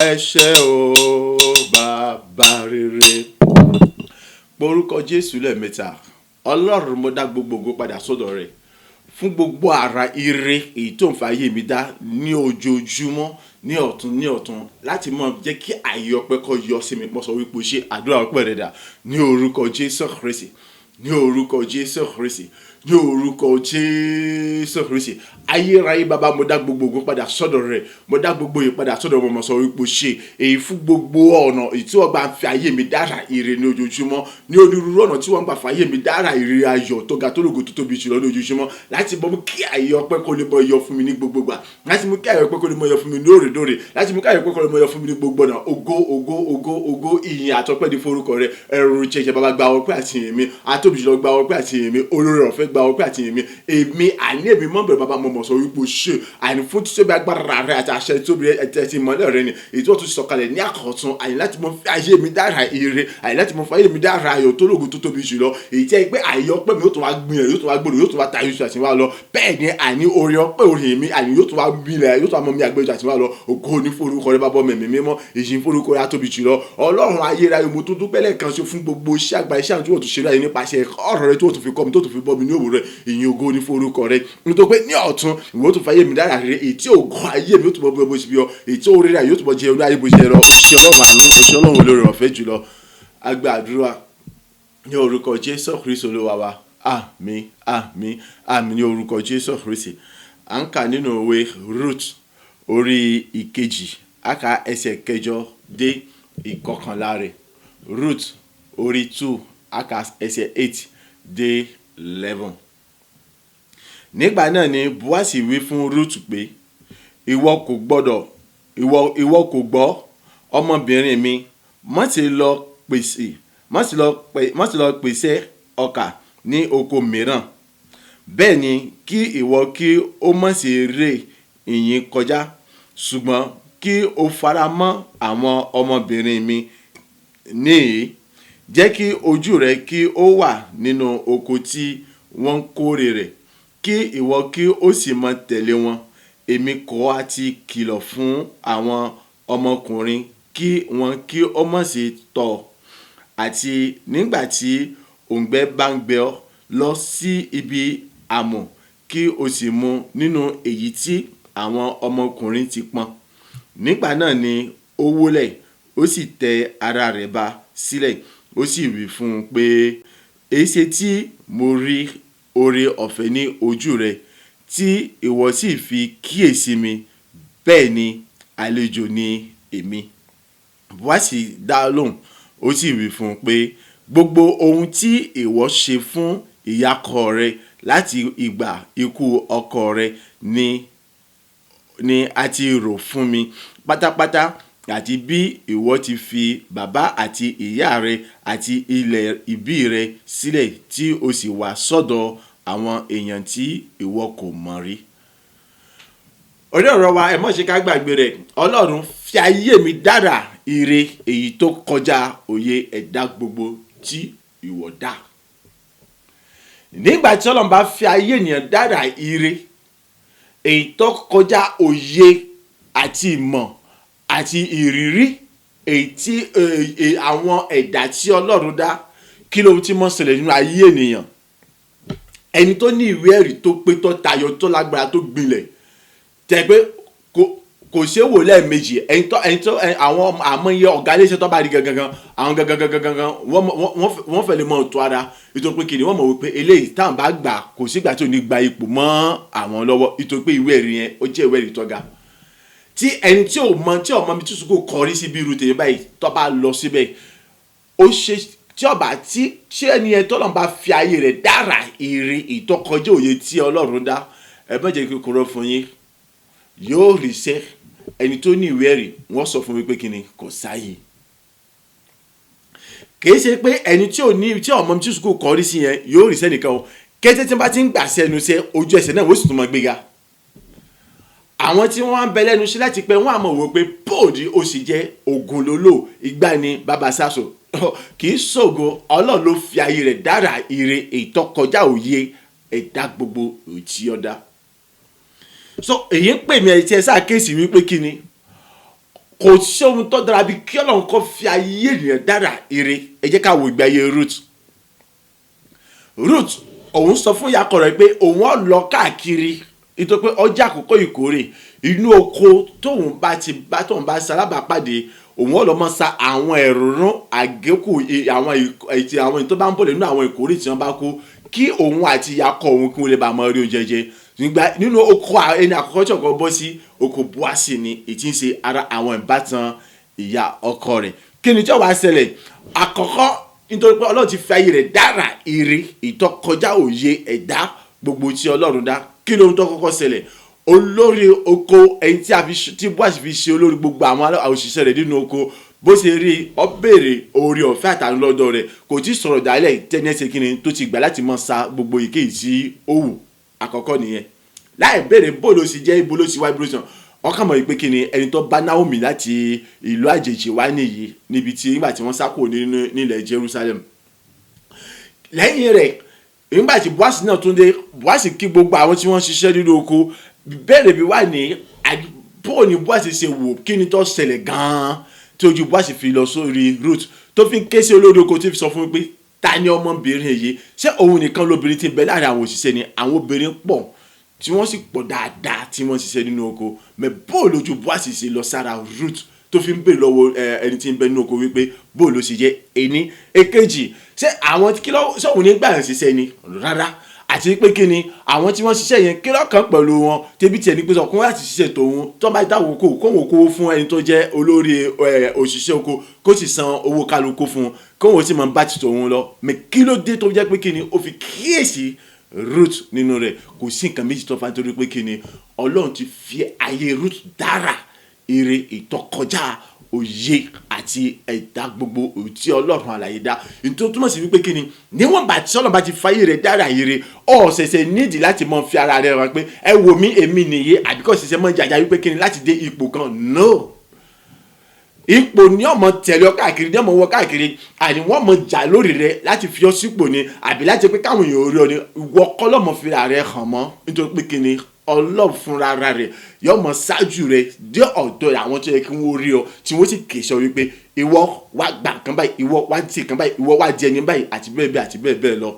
ẹ ṣé o bàbá rere. Porúkọ Jésù lẹ́ẹ̀mẹ́ta. Ọlọ́run mo dá gbogbo ògo padà sọ́dọ̀ rẹ̀ fún gbogbo ara ire èyí tó ń fa ayé mi dá ní ojoojúmọ́ ní ọ̀tún láti máa jẹ́ kí ààyè ọpẹ́ kó yọ sí mi. Mo sọ wípé ṣe àdúrà ọpẹ́ rẹ̀ dà ní orúkọ Jésù Kristi, ní orúkọ Jésù Kristi, ní orúkọ Jésù Kristi. Ayérayé bàbá mo dá gbogbo ògo padà sọ́dọ̀ rẹ̀, mo dá gbogbo yìí padà sọ́dọ̀ mo sọ wípé ṣe èyí fún gbogbo ọ̀nà tí wọ́n gbà fi ayé mi dára ire ní ojoojúmọ́, ní onírúurú ọ̀nà tí wọ́n gbà fi ayé mi dára ire ayọ̀ tó ga tó lógo tó tóbi jùlọ ní ojoojúmọ́, láti mú kí ààyè ọpẹ́ kó lè mọ yọ fún mi ní gbogbo gbà, láti mú kí ààyè ọpẹ́ kó lè mọ yọ fún mi lóòrèkóòrè, láti mú kí ààyè ọpẹ́ kó lè mọ yọ fún mi ní gbogbo ọ̀nà. Ògo ìyìn àtọpẹ́ ní forúkọ rẹ̀. Ẹrù jẹjẹ bàbá gba ọpẹ́ àti ìyìn mi, atóbi jùlọ gba ọpẹ́ àti ìyìn mi, olórí ọ̀fẹ́ gba ọpẹ́ àti ìyìn mi. Èmi mọ̀ bẹ̀rẹ̀ bàbá mo mọ̀ sọ wípé ṣe àní fún tí tóbi agbára rẹ̀ àti àṣẹ tóbi ẹ̀tẹ̀ ti mọ́lẹ̀ rẹ̀ ni èyí tó tún sọ̀kalẹ̀ ní àkọ́tún, àní láti mọ fi ayé mi dára ire, àní láti mọ fi ayé mi dára ayọ̀ tó lógo tó tóbi jùlọ, èyí tẹ́ pé àyè ọpẹ́ mi yóò tún wá gbìyànjú, yóò tún wá gbòòrò, yóò tún wá tayọ ìṣù àti wá lọ. Bẹ́ẹ̀ ni àní orí ọpẹ́ orí mi àní yóò tún wá gbilẹ̀, yóò tún wá mọ mi àgbẹ̀jọ àti wá lọ. Ògo ní forúkọ rẹ̀ bàbá mẹ̀mí mímọ́, ìyìn forúkọ rẹ̀ tóbi jùlọ. Ọlọ́run ayérayé mo tún dúpẹ́ lẹ́ẹ̀kan sí fún gbogbo iṣẹ́ àgbà iṣẹ́ àti wọ́n tún ṣe láyé nípasẹ̀ ọ̀rọ̀ rẹ̀ tó tún fi kọ́ mi, tó tún fi bọ́ mi ní òwúrọ̀. Ìyìn ògo ní forúkọ rẹ̀. Nítorí pé ní ọ̀tún ìwọ tún fàyè mi dára rere, èyí tí ògo ayé mi yóò tún bọ́ bó ṣe bí ọ, èyí tí orí rẹ̀ yóò tún bọ́ jẹ orí ayé bó ṣe rọ. Ṣé Ọlọ́run àánú, ṣé Ọlọ́run olórí ọ̀fẹ́ jùlọ. A gba àdúrà ní orúkọ Jésù Kristi Olúwa wa. Àmín, àmín, àmín ní orúkọ Jésù Kristi. À ń kà nínú ìwé Ruth orí ìkejì, a kà ẹsẹ̀ kẹjọ dé ìkọkànlá rẹ̀. Ruth orí 2, a kà ẹsẹ̀ 8 dé 11. Nígbà náà ni Bóásì wí fún Ruth pé ìwọ kò gbọ́ ọmọbìnrin mi, má sì lọ pèsè ọkà ní oko mìíràn. Bẹ́ẹ̀ ni kí ìwọ kí ó má sì ré ìyín kọjá, ṣùgbọ́n kí o fara mọ́ àwọn ọmọbìnrin mi níhìn-ín. Jẹ́ kí ojú rẹ kí ó wà nínú oko tí wọ́n kórè rẹ̀, kí ìwọ kí ó sì máa tẹ̀lé wọn. Èmi kò ha ti kìlọ̀ fún àwọn ọmọkùnrin kí wọn kí ó má ṣe tọ̀, àti nígbà tí òǹgbẹ bá ń gbẹ ọ́, lọ sí ibi àmọ̀ kí o sì mu nínú èyí tí àwọn ọmọkùnrin ti pọn. Nígbà náà ni ó wólẹ̀, ó sì tẹ ara rẹ̀ ba sílẹ̀, ó sì wí fún un pé èéṣe tí mo rí oore ọ̀fẹ́ ní ojú rẹ, tí ìwọ sì fi kíyèsí mi, bẹ́ẹ̀ ni àlejò ni èmi. Bóásì dá lóhùn, ó sì wí fún un pé gbogbo ohun tí ìwọ ṣe fún ìyákọ rẹ láti ìgbà ikú ọkọ rẹ ni a ti rò fún mi pátápátá, àti bí ìwọ ti fi bàbá àti ìyá rẹ àti ilẹ̀ ìbí rẹ sílẹ̀ tí o sì wá sọ́dọ̀ àwọn èèyàn tí ìwọ kò mọ̀ rí. Orí ọ̀rọ̀ wa ẹ má ṣe ká gbàgbé rẹ̀. Ọlọ́run fi ayé mi dára ire èyí tó kọjá òye ẹ̀dá gbogbo tí ìwọ dá. Nígbà tí Ọlọ́run bá fi ayé ènìyàn dára ire èyí tó kọjá òye àti ìmọ̀ àti ìrírí èyí tí àwọn ẹ̀dá tí Ọlọ́run dá, kí ló ti mọ̀ ṣẹlẹ̀ nínú ayé ènìyàn? Ẹni tó ní ìwé ẹ̀rí tó pé tó tayọ tó lágbára tó gbilẹ̀, tẹ́ pé kò ṣe wò lẹ́ẹ̀mejì, àwọn àmọ́yé ọ̀gá iléeṣẹ́ tó bá rí gangan àwọn gangan wọ́n fẹ́ lè mọ òtún ara, nítorí pé kìnìún wọ́n mọ̀ wípé eléyìí táwọn bá gbà kò sígbà tí ò ní gba ipò mọ́ àwọn lọ́wọ́, nítorí pé ìwé ẹ̀rí yẹn ó jẹ́ ìwé ẹ̀rí tó ga. Tí ẹni tí ọmọ mi túṣu kò kọrí sí bí irú tèmi báyìí tó bá lọ síbẹ̀, ó ṣe tí ẹni yẹn tọ́lọ́run bá fi ayé rẹ̀ dára ire ìtọ́kọjá òye tí Ọlọ́run dá, ẹ má jẹ́ kí kúrò fún yín, yóò rí iṣẹ́. Ẹni tó ní ìwé ẹ̀rí wọ́n sọ fún mi pé kíni kò sáyé. Kì í ṣe pé ẹni tí ọmọ mi túṣu kò kọrí sí yẹn yóò rí iṣẹ́ nìkan o, kété tí wọ́n bá ti ń gbà sẹ́nu iṣẹ́ ojú ẹsẹ̀ náà wọ́n sì tún máa gbéga. Àwọn tí wọ́n ń bẹ lẹ́nu iṣẹ́ láti pẹ́ wọ́n àmọ̀ wò pé bóòdì ó sì jẹ́ ògùn lólò ìgbà ni bàbá sáso. Kì í ṣògo. Ọlọ́run ló fi ayé rẹ̀ dára ire ìtọ́kọjá òye ẹ̀dá gbogbo tí ó dá. So èyí ń pè mí ẹ̀ tí ẹ sáà kéèsì wípé kí ni kò sí ohun tó dára bí kí Ọlọ́run kó fi ayé ènìyàn dára ire. Ẹ jẹ́ ká wo ìgbé ayé Ruth òun sọ fún ìyá ọkọ rẹ̀ pé òun ó lọ káàkiri nítorí pé ọjọ́ àkókò ìkórè inú oko tóun bá ṣalábàápàdé òun ó lọ mọ́ sa àwọn ẹ̀rọ̀rún àgékù àwọn tó bá ń bọ̀ nínú àwọn ìkórè tí wọ́n bá kó kí òun àti ìyá ọkọ òun kí wọ́n lè bá mọ rí oúnjẹ jẹ nínú oko ẹni àkọ́kọ́ tí ọkọ bọ́ sí oko Bóásì ni ètí ń ṣe ara àwọn ìbátan ìyá ọkọ rẹ̀. Kí ni tí ó wá ṣẹlẹ̀ àkọ́kọ́ nítorí pé Ọlọ́run ti fi ayé rẹ̀ dára ire ìtọ́kọjá òye ẹ̀dá gbogbo tí Ọlọ́run dá. Kí ló ń tó kọ́kọ́ ṣẹlẹ̀ olórí oko ẹni tí Bóásì fi ṣe olórí gbogbo àwọn òṣìṣẹ́ rẹ̀ nínú oko bó ṣe rí ọ béèrè oore ọ̀fẹ́ àtàwọn lọ́dọ̀ rẹ̀ kò tí sọ̀rọ̀ dálẹ̀ tẹ́ni ẹsẹ̀ kí ni tó ti gbà láti mọ̀ sa gbogbo èkéyìí sí òwò àkọ́kọ́ nìyẹn láì béèrè bó ló sì jẹ́ ibo ló sì wá ibo ló sàn ọkàn mọ̀ pé kí ni ẹni tó bá Naomi láti ìlú àjèjì wá nìyí níbi tí nígbà tí wọ́n sá kúrò nílẹ̀ Jerusalem. Lẹ́yìn rẹ̀ nígbà tí Bóásì náà tún dé Bóásì kí gbogbo àwọn tí wọ́n ṣiṣẹ́ nínú oko bẹ́ẹ̀rẹ̀ bí wà ní bó ni Bóásì ṣe wò kí ni tó ṣẹlẹ̀ gan-an tí ojú Bóásì fi lọ sórí Ruth tó fi ń ké sí olórí oko tí fi sọ fún mi pé ta ni ọmọbìnrin yìí ṣé òun nìkan lóbìnrin tí ń bẹ láàrin àwọn òṣìṣẹ́ ni àwọn obìnrin pọ̀ tí wọ́n sì pọ̀ dáadáa tí wọ́n ṣiṣẹ́ nínú oko mẹ bó lójú Bóásì ṣe lọ sára Ruth tó fi ń bè lọ́wọ́ ẹni tí ń bẹ nínú oko wípé bó ló ṣe jẹ́ ẹni èkejì ṣé àwọn kí ló sọ̀hún nígbà yẹn ṣiṣẹ́ ni rárá àti pé kí ni àwọn tí wọ́n ṣiṣẹ́ yẹn kí lọ́kàn pẹ̀lú wọn tẹ́bí tiẹ̀ ní pé sọkún láti ṣiṣẹ́ tòun tó bá dáwọ́ kóhùn kó fún ẹni tó jẹ́ olórí òṣìṣẹ́ oko kó sì san owó kálukú fún un kóhùn sì máa bá ti tòun lọ mẹ kí ló dé tó jẹ́ pé kí ni ó fi kíyèsí Ruth nínú rẹ̀ kò sí nǹkan méjì tó fa nítorí pé kí ni Ọlọ́run ti fi ayé Ruth dára ire ìtọ́kọjá òye àti ẹ̀dá gbogbo tí Ọlọ́run àlàyé dá nítorí túmọ̀ sí wípé kí ni níwọ̀n bá tí Ọlọ́run bá ti fàyè rẹ̀ dára ire ọ̀ ṣẹ̀ṣẹ̀ nídìí láti mọ fi ara rẹ̀ wá pé ẹ wò mí èmi nìyí àbíkọ́ ṣẹ̀ṣẹ̀ mọ jàjà wípé kí ni láti dé ipò kan no ipò ní ọmọ tẹ̀lé ọ káàkiri ní ọmọ wọ káàkiri àní wọ́n mọ jà lórí rẹ láti fi ọ sípò ni àbí láti pé káwọn èèyàn rí ọ ni ìwọ kọ́ lọ́mọ fi ara rẹ hàn mọ́ nítorí pé kí ni Ọlọ́run fúnra rẹ̀ yóò mọ ṣáájú rẹ̀ dé ọ̀dọ̀ àwọn tó yẹ kí wọ́n rí ọ tí wọ́n sì kèsọ wípé ìwọ wá gbà kan báyìí ìwọ wá ti kan báyìí ìwọ wá jẹ ní báyìí àti bẹ́ẹ̀ bẹ́ẹ̀ àti bẹ́ẹ̀ bẹ́ẹ̀ lọ.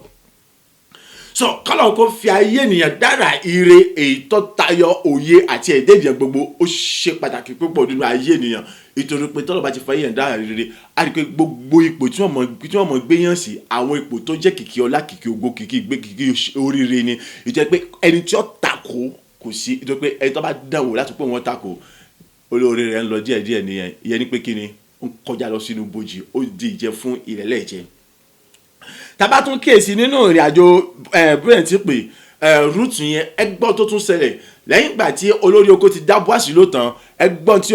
sọ kọ́lọ̀ kó fi ayé ènìyàn dára ire èyí tó tayọ òye àti ẹ̀dẹ́gbẹ̀ẹ́ gbogbo ó ṣe pàtàkì púpọ̀ nínú ayé ènìyàn nítorí pé tọ́lọ́ bá ti fa èèyàn dára rere á rí i pé gbogbo ipò tí wọ́n mọ̀ gbé yàn sí àwọn ipò tó jẹ́ kìkì ọlá kìkì ògo kìkì ìgbé kìkì oríire ni ìjẹ́ pé ẹni tí ó takò kò sí nítorí pé ẹni tó bá dánwò láti pé wọ́n takò olóore rẹ̀ ń lọ díẹ̀díẹ̀ nìyẹn ìyẹn ni pé kí ni ó ń kọjá lọ sínú bòjì ó di ìjẹ fún ìrẹ̀lẹ̀ jẹ. tábà tún kíyèsí nínú ìrìn àjò bẹ́ẹ̀ ti pè Ruth yẹn ẹgbọ́n tó tún ṣẹlẹ̀ lẹ́yìn ìgbà tí olórí oko ti dá Bóásì ló tán ẹgbọ́n tí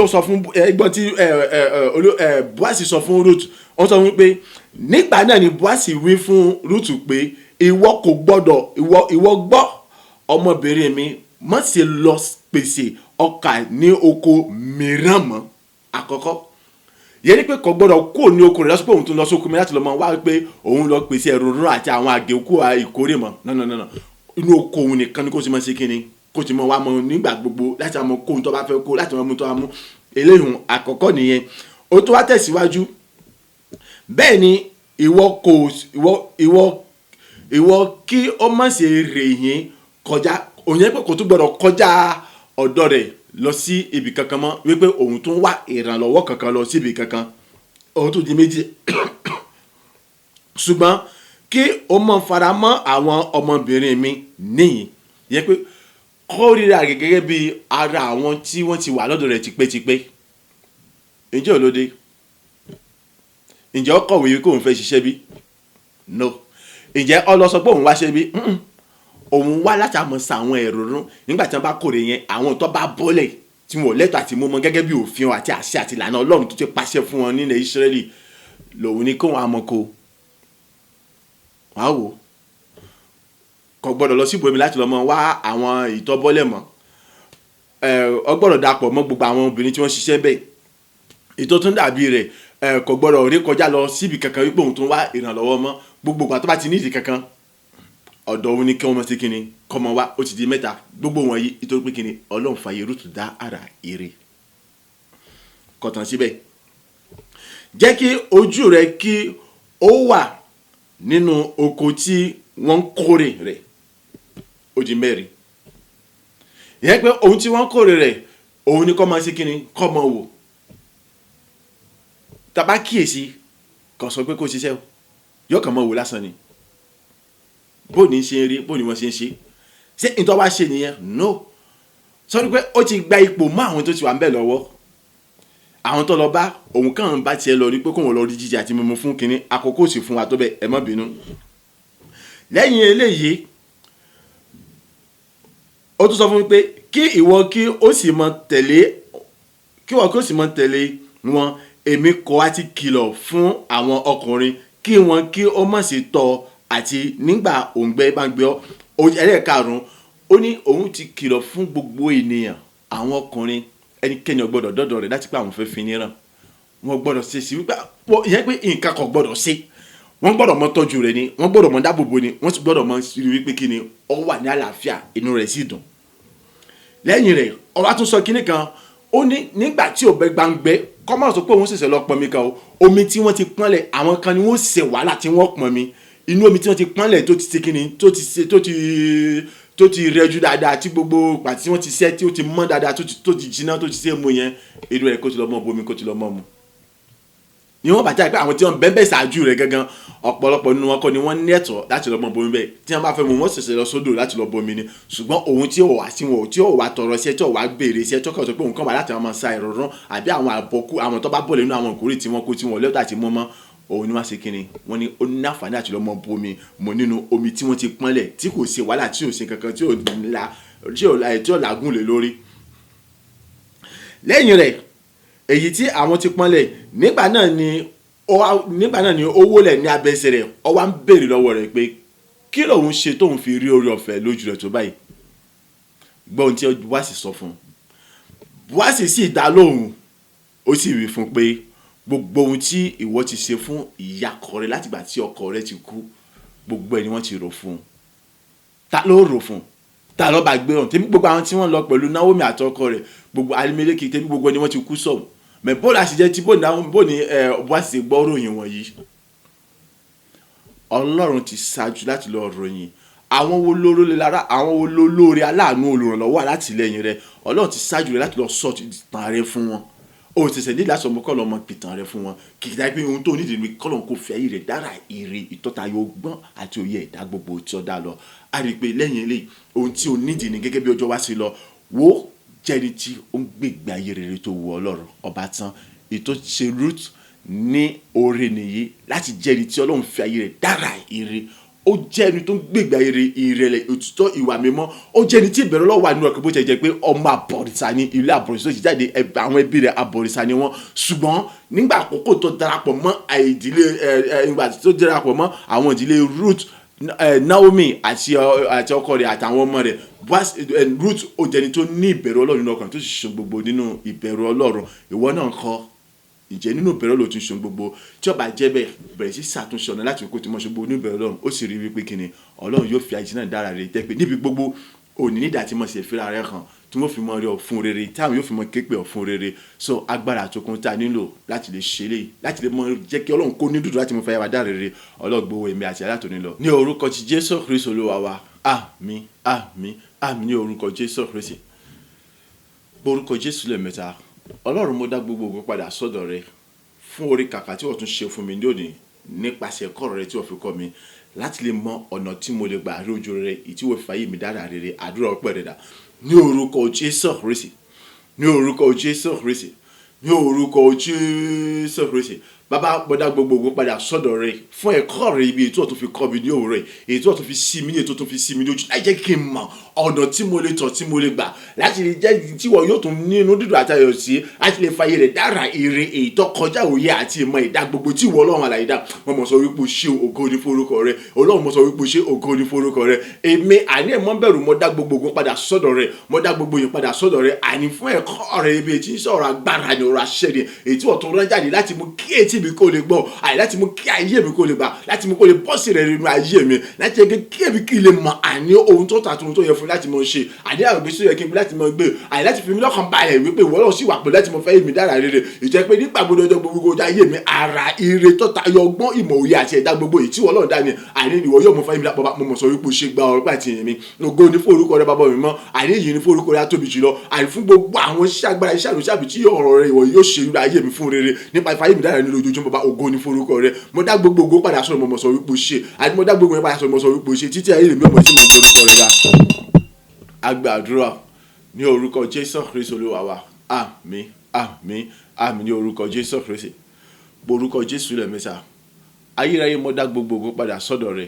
Bóásì sọ fún Ruth wọ́n sọ wípé nígbà náà ni Bóásì wí fún Ruth pé ìwọ kò gbọ́dọ̀ ìwọ gbọ́ ọmọbìnrin mi má ṣe lọ pèsè ọkà ní oko mìíràn mọ́ àkọ́kọ́ yẹn ni pé kò gbọ́dọ̀ kó ní oko rẹ̀ lọ́sọ̀ pé òun tún lọ sóko mi láti lọ mọ wá pé òun lọ pèsè ẹ̀rọ̀rún àti àwọn àgékù ìkórè mọ́ nánà inú oko òun nìkan ni kó ti máa ṣe kíni kó ti máa wá mọ nígbà gbogbo láti máa kó ohun tó bá fẹ́ kó láti máa mú tó bá mú eléyìí àkọ́kọ́ nìyẹn ó tó wá tẹ̀síwájú bẹ́ẹ̀ ni ìwọ kí ó má ṣe rèyìn kọjá òun yẹn pé kò tún gbọ́dọ̀ kọjá ọ̀dọ̀ rẹ̀ lọ sí ibì kankan mọ́ wípé òun tún wá ìrànlọ́wọ́ kankan lọ sí ibì kankan òun tún di méjì ṣùgbọ́n kí o mọ̀ fara mọ́ àwọn ọmọbìnrin mi níyìn yẹ pé kórìíra gẹ́gẹ́ bí ara àwọn tí wọ́n ti wà lọ́dọ̀ rẹ̀ tipẹ́tipẹ́ ǹjẹ́ olóde ǹjẹ́ ó kọ̀wé kó òun fẹ́ ṣiṣẹ́ bí no ǹjẹ́ ó lọ sọ pé òun wá ṣe bí òun wá láti àmọ́ sa àwọn ẹ̀rọ̀rún nígbà tí wọ́n bá kórè yẹn àwọn tó bá bọ́lẹ̀ tí wọ́n lẹ́tọ̀ àti mú mọ́ gẹ́gẹ́ bí òfin àti àṣẹ àti ìlànà Ọlọ́run tó ti pàṣẹ fún wọn nílẹ̀ Ísírẹ́lì lòun ní kó wọn amọ̀kò wàá wò kò gbọ́dọ̀ lọ sí ibòmí láti lọ mọ wá àwọn ìtọ́bọ́lẹ̀ mọ́ ọ gbọ́dọ̀ dapọ̀ mọ́ gbogbo àwọn obìnrin tí wọ́n ṣiṣẹ́ bẹ́ẹ̀ ètò tó ń dàbí rẹ̀ kò gbọ́dọ̀ rí kọjá lọ síbi kankan wípé òun tó ń wá ìrànlọ́wọ́ mọ́ gbogbo ìgbà tó bá ti ní ìdí kankan ọ̀dọ̀ òun ni kí wọ́n mọ̀ sí kíni kọ́ mọ wá ó ti di mẹ́ta gbogbo wọn yìí nítorí pé kíni Ọlọ́run fàyè Ruth dá ara ire kọ̀tàn síbẹ̀. Jẹ́ kí ojú rẹ kí ó wà nínú oko tí wọ́n ń kórè rẹ̀. Ó di mẹ́rin. Ìyẹn pé ohun tí wọ́n ń kórè rẹ̀ òun ni kó máa ṣe kíni kó máa wò. Tá bá kíyèsí kò sọ pé kó ṣiṣẹ́ o, yóò kàn máa wò lásán ni. Bó ní ṣe ń rí, bó ní wọ́n ṣe ń ṣe. Ṣé ìtọ́ wá ṣe nìyẹn? No. Sọ pé ó ti gba ipò mọ́ àwọn tó ti wà ń bẹ̀ lọ́wọ́. Àwọn tó lọ bá òun kàn bá tiẹ̀ lọ rí pé kóun lọ rí jíjẹ àti mímu fún kíní, àkókò sì fún wa tó bẹ́ẹ̀, ẹ má bínú. Lẹ́yìn eléyìí ó tún sọ fún mi pé kí ìwọ kí ó sì mọ tẹ̀lé wọn, èmi kò á ti kìlọ̀ fún àwọn ọkùnrin kí wọn kí ó má ṣe tọ̀ àti nígbà òǹgbẹ bá ń gbé ọ. Ẹlẹ́ẹ̀karùn-ún ó ní òun ti kìlọ̀ fún gbogbo ènìyàn, àwọn ọkùnrin ẹnikẹ́ni ò gbọ́dọ̀ dọ́dọ̀ rẹ̀ láti pé àwọn fẹ́ fi ní ràn. Wọ́n gbọ́dọ̀ ṣe sí wípé ìyẹn pé nǹkan kan gbọ́dọ̀ ṣe. Wọ́n gbọ́dọ̀ mọ tọ́jú rẹ̀ ni, wọ́n gbọ́dọ̀ mọ dáàbòbò ni, wọ́n sì gbọ́dọ̀ mọ rí wípé kí ni ó wà ní àlàáfíà, inú rẹ̀ sì dùn. Lẹ́yìn rẹ̀ ó wá tún sọ kíní kan, ó ní nígbà tí òǹgbẹ bá ń gbẹ kó má sọ pé òun ṣẹ̀ṣẹ̀ lọ pọnmi kan o. Omi tí wọ́n ti pọ́nlẹ̀ àwọn kan ni wọ́n ṣe wàhálà tí wọ́n pọnmi. Inú omi tí wọ́n ti pọ́nlẹ̀ tó ti ṣe kíni tó ti rẹjú dáadáa tí gbogbo pàtí tí wọ́n ti ṣẹ́ tí ó ti mọ́ dáadáa tó ti jiná tó ti ṣe mu yẹn, inú rẹ̀ kó ti lọ mọ́ bomi kó ti lọ mọ́ mu. Ni wọ́n bàjẹ́ pé àwọn tí wọ́n bẹ́ẹ̀ ṣáájú rẹ̀ gangan ọ̀pọ̀lọpọ̀ nínú wọn kọ́ ni wọ́n ní ẹ̀tọ́ láti lọ mọ́ bomi bẹ́ẹ̀. Tí wọ́n bá fẹ́ mu wọ́n ṣẹ̀ṣẹ̀ lọ sódò láti lọ bomi ni. Ṣùgbọ́n òun tí ó wà sí wọn tí ó wà tọrọ iṣẹ́ tí ó wà béèrè iṣẹ́ tí ó kàn sọ pé òun kàn wà láti máa sa ìrọ̀rùn àbí àwọn àbọ̀kú àwọn tó bá bọ̀ lẹ́nu àwọn ìkórè tí wọ́n kó tí wọ́n lẹ́tọ̀ àti mọ́ mọ́ òun ni wọ́n ṣe kíni wọ́n ní ó ní àǹfààní àti lọ mọ́ bomi mọ́ nínú omi tí wọ́n ti pọ́nlẹ̀ tí kò ṣe wàhálà tí ò ṣe kankan tí ò làágùn lé lórí. Lẹ́yìn rẹ̀ èyí tí àwọn ti pọ́nlẹ̀ nígbà náà ni ó wólẹ̀ ní abẹ́sẹ̀ rẹ̀ ó wá ń béèrè lọ́wọ́ rẹ̀ pé kí lòun ṣe tóun fi rí oore ọ̀fẹ́ lójú rẹ̀ tó báyìí. Gbọ́ ohun tí Bóásì sọ fún un. Bóásì sì dá lóhùn ó sì wí fún un pé gbogbo ohun tí ìwọ ti ṣe fún ìyàkọ rẹ látìgbà tí ọkọ rẹ ti kú gbogbo ẹ̀ ni wọ́n ti rò fún un. Ta ló rò fún un? Ta ló bá gbé hàn? Tèmi gbogbo àwọn tí wọ́n lọ pẹ̀lú Náómì àtọkọ rẹ̀ gbogbo Elimélékì tèmi gbogbo ni wọ́n ti kú sọ̀hún. Mais bó la ṣe jẹ́ tí bó ni Bóásì gbọ́ ròyìn wọ̀nyí. Ọlọ́run ti ṣáájú láti lọ ròyìn àwọn wo lóore lára àwọn wo lóore aláàánú olùrànlọ́wọ́ alátìlẹ́yìn rẹ̀. Ọlọ́run ti ṣáájú rẹ̀ láti lọ sọ ìtàn rẹ̀ fún wọn. O ṣẹ̀ṣẹ̀ ní láti ọmọ kọ́ lọ́mọ pìtàn rẹ̀ fún wọn. Kìkì dájú pé ohun tó nídìí ni kọ́lọ́n kò fẹ́ ayé rẹ̀ dára ire ìtọ́ta yóò gbọ́n àti òye ẹ̀dá gbogbo tí ó dá lọ. A rí i pé lẹ́yìn eléyìí ohun tí o nídìí ni gẹ́gẹ́ bí ọjọ́ wá sí lọ wo jẹ́ni tí ó ń gbègbè ayé rere tó wù Ọlọ́run ọba tán. Ètò ṣe root ní oore nìyí láti jẹ́ni tí Ọlọ́run fi ayé rẹ̀ dára ire. Ó jẹ́ni tó ń gbègbè ayé ìrẹ̀lẹ̀ òtítọ́ ìwà mímọ́. Ó jẹ́ni tí ìbẹ̀rù Ọlọ́run wà nínú ọkàn bó ṣe jẹ́ pé ọmọ àbọ̀rìṣà ni ilé àbọ̀rìṣà ti jáde àwọn ẹbí rẹ̀ àbọ̀rìṣà ni wọ́n. Ṣùgbọ́n nígbà àkókò tó darapọ̀ mọ́ ìgbà tó darapọ̀ mọ́ àwọn ìdílé Ruth, Naomi àti ọkọ rẹ̀ àtàwọn ọmọ rẹ̀, Ruth ó jẹ́ni tó ní ìbẹ̀rù Ọlọ́run nínú ọkàn tó sì ṣe gbogbo nínú ìbẹ̀rù Ọlọ́run. Ìwọ náà kọ́ ìjẹ́ nínú ìbẹ̀rù Ọlọ́run tún ṣe gbogbo tí ó bá jẹ́ bẹ́ẹ̀ bẹ̀rẹ̀ sí ṣàtúnṣe ọ̀nà láti kó tí mo ṣe gbogbo nínú ìbẹ̀rù Ọlọ́run ó sì rí wípé kíni Ọlọ́run yóò fi àìsí náà dára rẹ̀ tẹ́ pé níbi gbogbo òní nídà tí mo ṣe fira rẹ̀ hàn tí wọ́n fi mọ rí ọ̀fun rere táwọn yóò fi mọ képe ọ̀fun rere. So agbára àtòkùn tá a nílò láti lè ṣe léyìí láti lè mọ jẹ́ kí Ọlọ́run kó ní dúdú láti mọ fẹ́ wá dára rere Ọlọ́run gbowó èmi àti alátòní lọ. Ní orúkọ ti Jésù Kristi Olúwa wa, àmín àmín àmín. Ní orúkọ Jésù Kristi, orúkọ Jésù lẹ́ẹ̀mẹ́ta. Ọlọ́run mo dá gbogbo ògo padà sọ́dọ̀ rẹ fún orí kàkà tí wọ́n tún ṣe fún mi lónìí nípasẹ̀ ẹ̀kọ́ rẹ tí wọ́n fi kọ́ mi láti lè mọ ọ̀nà tí mo lè gbà rí ojú rere tí wọ́n fi fàyè mi dára rere àdúrà ọpẹ́ rẹ̀ dà. Ní orúkọ Jésù Kristi, ní orúkọ Jésù Kristi, ní orúkọ Jésù Kristi. Bàbá mo dá gbogbo ògo padà sọ́dọ̀ rẹ fún ẹ̀kọ́ rẹ ibi ètò ọ̀tún fi kọ́ mi ní òwúrọ̀ yìí, ètò ọ̀tún fi sí mi ní ètò ọ̀tún fi sí mi lójú láì jẹ́ kí n mọ ọ̀nà tí mo lè tọ̀ tí mo lè gbà láti lè jẹ́ tí wọ́n yóò tún ní inú dídùn àtayọ̀ sí láti lè fàyè rẹ̀ dára ire èyí tó kọjá òye àti ìmọ̀ ìdá gbogbo tí ìwọ Ọlọ́run àlàyé dá. Wọ́n mọ̀ sọ wípé o ṣe ògo ní forúkọ rẹ Ọlọ́run, mọ̀ sọ wípé o ṣe ògo ní forúkọ rẹ. Èmi àní ẹ̀mọ́ bẹ̀rù mo dá gbogbo ògo padà sọ́dọ̀ rẹ, mo dá gbogbo yìí padà sọ́dọ̀ rẹ àní fún ẹ̀kọ́ rẹ ibi tí ń sọ̀rọ̀ agbára ni ọ̀rọ̀ àṣẹ ni èyí tí wọ́n tún rán jáde láti mú kí etí etí mi kó lè gbọ́ àní láti mú kí ayé mi kó lè gbà láti mú kó lè bọ́ sí rẹ̀ nínú ayé mi láti jẹ́ kí èmi kí lè mọ àní ohun tó tà tó ohun tó yẹ fún láti mọ ṣe àní àwọn ìgbésí yẹ kí n gbé láti mọ gbé àní láti fi mi lọ́kàn balẹ̀ wípé ìwọ náà sì wà pẹ̀lú láti mọ fẹ́ mi dára rere ìjẹ́ pé nígbà gbogbo ọjọ́ gbogbo ọjọ́ ayé mi ara ire tó tayọ ọgbọ́n ìmọ̀ òye àti ẹ̀dá gbogbo èyí tí wọ́n lọ́ọ̀ dá ni àní ìwọ yóò mọ fẹ́ mi lápapọ̀ mo mọ̀ sọ wípé o ṣe gba ọ̀rọ̀ pàtì yẹn mi ògo ní fún orúkọ rẹ bàbá mi mọ́ àní yìí ní fún orúkọ rẹ atóbi jùlọ àní fún gbogbo àwọn iṣẹ́ agbára iṣẹ́ àròṣẹ́ àbí tí ọ̀rọ̀ rẹ ìwọ yóò ṣe irú ayé mi fún rere nípa ìfàyè mi dára nínú ojoojúmọ́ bàbá ògo ní fún orúkọ rẹ mo dá gbogbo ògo padà sọ̀rọ̀ mo mọ̀ sọ wípé o ṣe àní mo dá gbogbo yẹn padà sọ̀rọ̀ mo sọ wípé o ṣe títí ayé mi ò mọ̀ sí mo gbé orúkọ rẹ ga agbàdúrà ní orúkọ Jésù Kristi Olúwa wa àmín àmín àmín ní orúkọ Jésù Kristi borúkọ Jésù lẹ́ẹ̀mẹ́ta ayérayé mo dá gbogbo ògo padà sọ́dọ̀ rẹ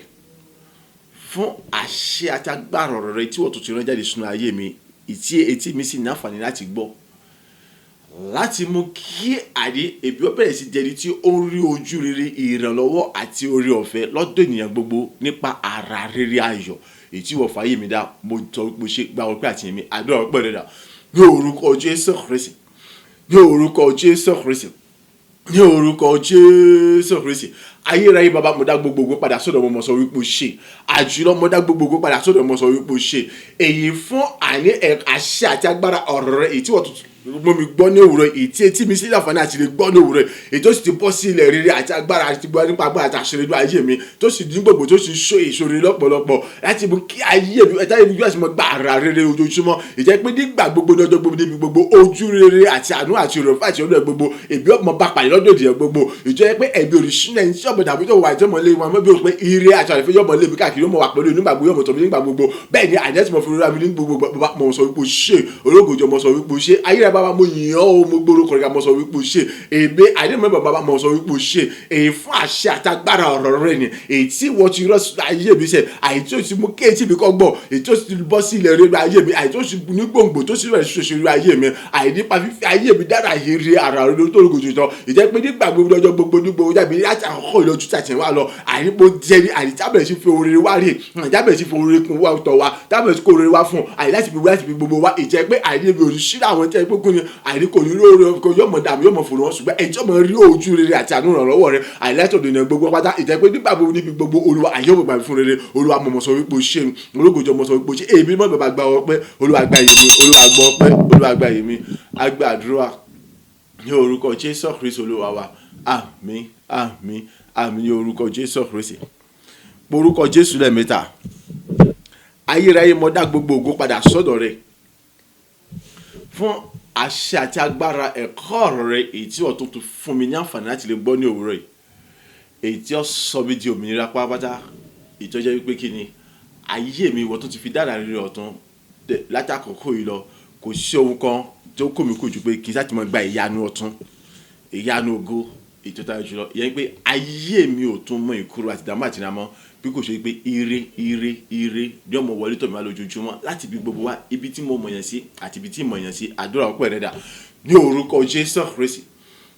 fún àṣẹ àti agbára ọ̀rọ̀ rẹ tí wọ́n tún ti rán jáde sínú ayé mi etí mi sì ní àǹfààní láti gbọ́ láti mú kí èbí ó bẹ̀rẹ̀ sí jẹ́ni tí ó ń rí ojú rere ìrànlọ́wọ́ àti oore ọ̀fẹ́ lọ́dọ̀ ènìyàn gbogbo nípa ara rere ayọ̀ èyí tí wọ́n fàyè mi dá mo tọ́ pé ṣe gba ọpẹ́ àti èmi àdúrà ọpẹ́ rẹ̀ dà ní orúkọ Jésù Kristi ní orúkọ Jésù Kristi ní orúkọ Jésù Kristi ayérayé bàbá mo dá gbogbo ògo padà sọ́dọ̀ mo mọ̀ sọ wípé o ṣe àjùlọ mo dá gbogbo ògo padà sọ́dọ̀ mo mọ̀ sọ wípé o ṣe èyí fún àní àṣẹ àti agbára ọ̀rọ̀ rẹ èyí tí wọ́n tuntun mo mi gbọ́ ní òwúrọ̀ èyí tí etí mi sí láǹfààní àti lè gbọ́ ní òwúrọ̀ èyí tó sì ti bọ́ sí ilẹ̀ rere àti agbára àti gbọ́ nípa agbára àti àṣírí inú ayé mi tó sì dín gbogbo tó sì so èso rere lọ́pọ̀lọpọ̀ láti mú kí ayé mi ẹ̀dá mi yóò sì mọ gba ara rere ojoojúmọ́ ìjẹ́ pé nígbà gbogbo lọ́jọ́ gbogbo níbi gbogbo ojú rere àti àánú àti òrò àti ọdún gbogbo èbí ọmọ bá pàdé lọ́dọ̀ èdè gbogbo ìjẹ́ pé ẹ̀bí òrìṣínà ẹni tí ọmọ dàbí tó wà ìjọmọ lé wọn mọ́bí òpin ire àti àlẹ́fẹ́ yọmọ lé mi káàkiri yọmọ wà pẹ̀lú nígbà gbogbo yọmọ tọ̀mí nígbà gbogbo bẹ́ẹ̀ ni àjẹsí mọ̀ fún mi ní gbogbo bàbá mọ̀ sọ wípé ṣe ológojọ mọ̀ sọ wípé ṣe ayé bàbá mo yìn ọ́ mo gbóró kọ̀ọ̀kan mọ̀ sọ wípé ṣe èbé àdéhùn bàbá mọ̀ sọ wípé ṣe èyí fún àṣẹ àtagbára ọ̀rọ̀ rẹ ni èyí tí wọ́n ti rọ́ ayé mi sẹ́ àyè tí ó ti mú kéètì mi kọ́ gbọ́ èyí tó ti bọ́ sí ilẹ̀ rẹ ayé mi àyè tó ti ní gbòǹgbò tó sì rẹ̀ ṣoṣo rẹ ayé mi àyè nípa fífi ayé mi dára yìí rí ara rẹ tó lóògùn tó ìjẹ́ pé nígbà gbogbo ọjọ́ gbogbo ní gbogbo jáde láti àkọ́kọ́ ìlọ́jú tàtẹ̀ wá lọ àyípo jẹ́rí àyè tábìlẹ̀ sí fi oore wá rí tábìlẹ̀ sí fi oore kún wá tọ̀ wá tábìlẹ̀ sí kó oore wá fún àyè láti fi gbogbo wá ìjẹ́ pé àyè mi ò ní ṣíra àwọn tẹ́ pé kún ni àyè kò ní rí oore kò yọmọ dàbí yọmọ fòrò wọn ṣùgbọ́n ẹjọ́ mọ rí ojú rere àti àánú ìrànlọ́wọ́ rẹ àyè láti ọ̀dọ̀ ènìyàn gbogbo pátá ìjẹ́ pé nígbà gbogbo níbi gbogbo Olúwa àyè òmùgbà fún rere Olúwa mọ̀mọ́ sọ wípé o ṣe ológojọ́ mọ̀ sọ wípé o ṣe èmi mọ̀ bàbá gba ọpẹ́ Olúwa gba èmi Olúwa gbọ́ ọpẹ́ Olúwa gba èmi agbàdúrà ní orúkọ Jésù Kristi Olúwa wa àmín àmín àmín ní orúkọ Jésù Kristi orúkọ Jésù lẹ́ẹ̀mẹ́ta ayérayé mo dá gbogbo ògo padà sọ́dọ̀ rẹ fún àṣẹ àti agbára ẹ̀kọ́ ọ̀rọ̀ rẹ èyí tí ọ̀tún tún fún mi ní àǹfààní láti lè gbọ́ ní òwúrọ̀ yìí èyí tí ó sọ mi di òmìnira pátápátá ìtọ́jẹ́ wípé kí ni ayé mi ìwọ tó ti fi dára rere ọ̀tún láti àkókò yìí lọ kò sí ohun kan tó kó mi kó ju pé kì í sáà ti mọ gba ìyanu ọ̀tún ìyanu ògo ìtọ́ta jùlọ ìyẹn pé ayé mi ò tún mọ ìkorò àti ìdààmú àti ìdààmú bí kò ṣe pé ire ní ọmọ wọlé tọ̀ mí wá lójoojúmọ́ láti ibi gbogbo wá ibi tí mo mọ̀yàn sí àti ibi tí mo mọ̀yàn sí àdúrà ọpẹ́ rẹ̀ dà ní orúkọ Jésù Kristi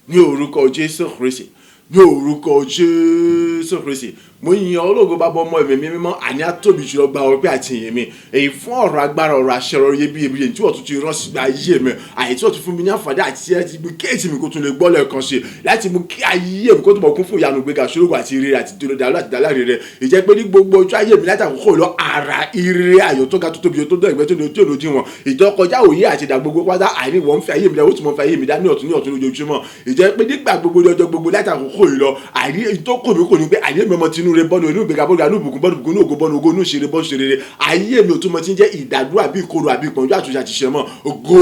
ní orúkọ Jésù Kristi ní orúkọ Jésù Kristi mo yin ológo bàbá ọmọ ẹ̀mí mímọ́ àní àtóbi jùlọ gba ọpẹ́ àti ìyìn mi èyí fún ọ̀rọ̀ agbára ọ̀rọ̀ àṣẹ ọ̀rọ̀ iyebíye tí wọ́n tún ti rán sí ayé mi àyè tí wọ́n tún fún mi ní àǹfààní àti ẹ̀ ti gbé kéètì mi kó tún lè gbọ́ lẹ́ẹ̀kan ṣe láti mú kí ayé mi kó tó bọ̀ kún fún ìyanu gbéga ṣológo àti ire àti dòdò àti dàláre rẹ̀ ìjẹ́ pé ní gbogbo ọjọ́ ayé mi láti àkókò lọ ara ire ayọ̀ tó ga tó tóbi tó dọ̀ ìgbẹ́ tó lòdì wọn ìtọ́kọjá òye àti ìdá gbogbo pátá àní wọ́n ń fi ayé mi dá ó tún mọ́ fi ayé mi dá ní ọ̀tún lójoojúmọ́ ìjẹ́ pé nígbà gbogbo ọjọ́ gbogbo láti àkókò yìí lọ àní ìtọ́kọ̀ mi kò ní pé àní mi ọmọ tinú rẹ bọ́nu inú ìgbéga bọ́ọ̀lù ànúbùkún bọ́ọ̀lù ní ògo bọ́ọ̀lù ògo ní òṣèré bọ́ọ̀lù ṣeré ayé mi ò tún mọ tí ń jẹ́ ìdádúrà bí ìkorò àbí ìpọ́njú àtúnṣe àti ìṣẹ́mọ́ ògo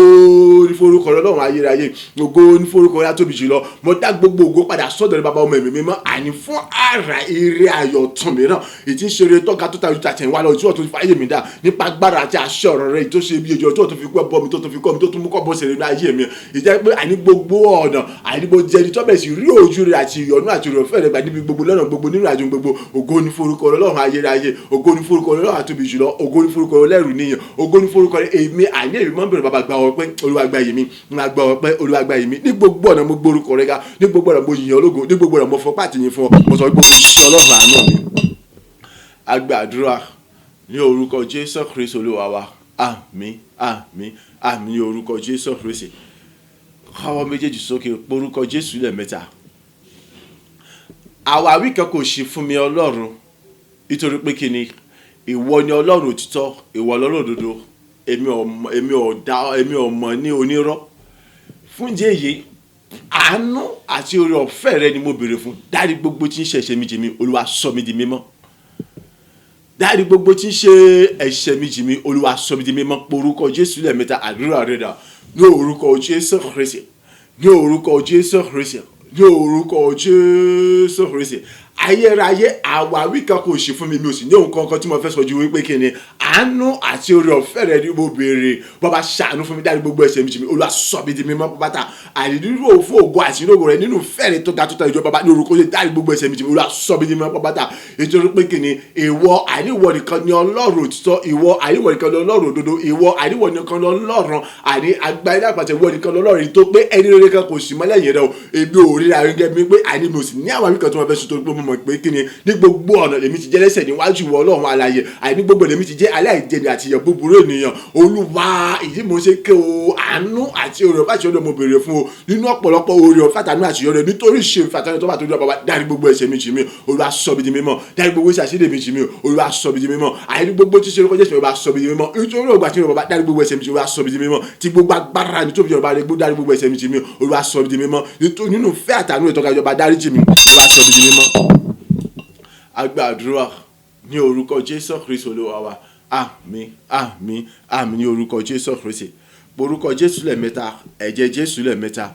ní forúkọ Ọlọ́run ayérayé ògo ní forúkọ Ọlọ́run tóbi jùlọ mo dá gbogbo ògo padà sọ́dọ̀ rẹ bàbá ọmọ ẹ̀mí mímọ́ àní fún ara eré ayọ̀ tún mìíràn ètí ń ṣeré tọ́ka tó tàbí tàtẹ̀ wá lọ tí wọ́n tún fàyè mi dá nípa agbára àti àṣẹ ọ̀rọ̀ rẹ tó ṣe bí ejò tó tún fi kọ́ bọ́ mi tó tún fi kọ́ mi tó tún mú kọ́ bọ́ sẹ̀rẹ̀ ní ayé mi ìjẹ́ pé àní gbogbo ọ̀nà àní gbogbo jẹni tó bẹ̀ sí rí ojú rẹ àti ìyọ̀nù àti ìrọ̀fẹ́ rẹ gbà níbi gbogbo lọ́nà gbogbo nínú àjò gbogbo ògo ní forúkọ Ọlọ́run ayérayé ògo ní forúkọ Ọlọ́run àtóbi jùlọ ògo ní forúkọ Ọlọ́run níyàn ògo ní forúkọ èmi àní èmi mọ́ bẹ̀rẹ̀ bàbá gba ọpẹ́ Olúwa gba yìí mi máa gba ọpẹ́ Olúwa gba yìí mi ní gbogbo ọ̀nà mo gbórúkọ rẹ ga ní gbogbo ọ̀nà mo yìn ọ́ lógo ní gbogbo ọ̀nà mo fọpá àtìyìn fún ọ mo sọ pé iṣẹ́ Ọlọ́run àánú mi agbàdúrà ní orúkọ Jésù Kristi Olúwa wa àmín àmín àmín ní orúkọ Jésù Kristi káwọ́ méjèèjì sókè porúkọ Jésù lẹ́ẹ̀mẹ́ta àwáwí kan kò sí fún mi ọlọ́run nítorí pé kí ni ìwọ ni ọlọ́run òtítọ́, ìwọ ọlọ́run òdodo, èmi ò mọ̀ ní onírọ́. Fún ìdí èyí àánú àti oore ọ̀fẹ́ rẹ ni mo béèrè fún. Dárí gbogbo tí ń ṣe ẹ̀ṣẹ̀ mi jì mí, Olúwa sọ mí di mímọ́. Dárí gbogbo tí ń ṣe ẹ̀ṣẹ̀ mi jì mí, Olúwa sọ mí di mímọ́. Orúkọ Jésù lẹ́ẹ̀mẹ́ta àdúrà rẹ̀ dà ní orúkọ Jésù Kristi, ní orúkọ Jésù Kristi, ní orúkọ Jésù Kristi. Ayérayé àwáwí kan kò sí fún mi, mi ò sì ní ohun kankan tí mo fẹ́ sọ ju wípé kí ni àánú àti oore ọ̀fẹ́ rẹ ni mo béèrè. Bàbá ṣàánú fún mi, dárí gbogbo ẹ̀ṣẹ̀ mi jì mí, Olúwa sọ mí di mímọ́ pátá. Àìdúró fún ògo àti ìrógo rẹ nínú fẹ́rẹ̀ tó ga tó tán ìjọ bàbá ní orúkọ Jésù, dárí gbogbo ẹ̀ṣẹ̀ mi jì mí, Olúwa sọ mí di mímọ́ pátá. Nítorí pé kí ni ìwọ àníwọ nìkan ni ọlọ́run òtítọ́, ìwọ àníwọ nìkan ni ọlọ́run òdodo, ìwọ àníwọ nìkan ni ọlọ́run àní agbáyé àpàtẹ, ìwọ nìkan ni ọlọ́run tó pé ẹni rere kan kò sí mọ́ lẹ́yìn rẹ o. Èmi ò rí ara gẹ́gẹ́ bí pé àní mi ò sì ní àwọn àmì kan tí wọ́n fẹ́ sọ torí pé mo mọ̀ pé kí ni ní gbogbo ọ̀nà lèmi ti jẹ́ lẹ́sẹ̀ níwájú ìwọ ọlọ́run alààyè, àní gbogbo lèmi ti jẹ́ aláìjẹni àti ìyà búburú ènìyàn. Olúwa ìdí mo ṣe ké o àánú àti oore ọ̀fẹ́ àti ọ̀dọ̀ mo béèrè fún o nínú ọ̀pọ̀lọpọ̀ oore ọ̀fẹ́ àtàánú àti ọ̀dọ̀ nítorí ṣe ìfàtàní tó bá tó dúró bàbá. Dárí gbogbo ẹ̀ṣẹ̀ mi jì mí, Olúwa sọ mí di mímọ́. Dárí gbogbo ìṣàṣídé mi jì mí, Olúwa sọ mí di mímọ́. Àní gbogbo tí ṣe orúkọ Jésù, Olúwa sọ mí di mímọ́. Nítorí ògbà tí bàbá dárí gbogbo ẹ̀ṣẹ̀ mi jì mí, Olúwa sọ mí di mímọ́. Tí gbogbo agbára ni tó fi jọba rẹ gbó dárí gbogbo ẹ̀ṣẹ̀ mi jì mí, Olúwa sọ mí di mímọ́. Nítorí nínú fẹ́ àtàánú ìtọ́ka ìjọba dárí jì mí, Olúwa sọ mí di mímọ́. Agbàdúrà ní orúkọ Jésù Kristi Olúwa wa. Àmín, àmín, àmín ní orúkọ Jésù Kristi. Orúkọ Jésù lẹ́ẹ̀mẹ́ta, ẹ̀jẹ̀ Jésù lẹ́ẹ̀mẹ́ta.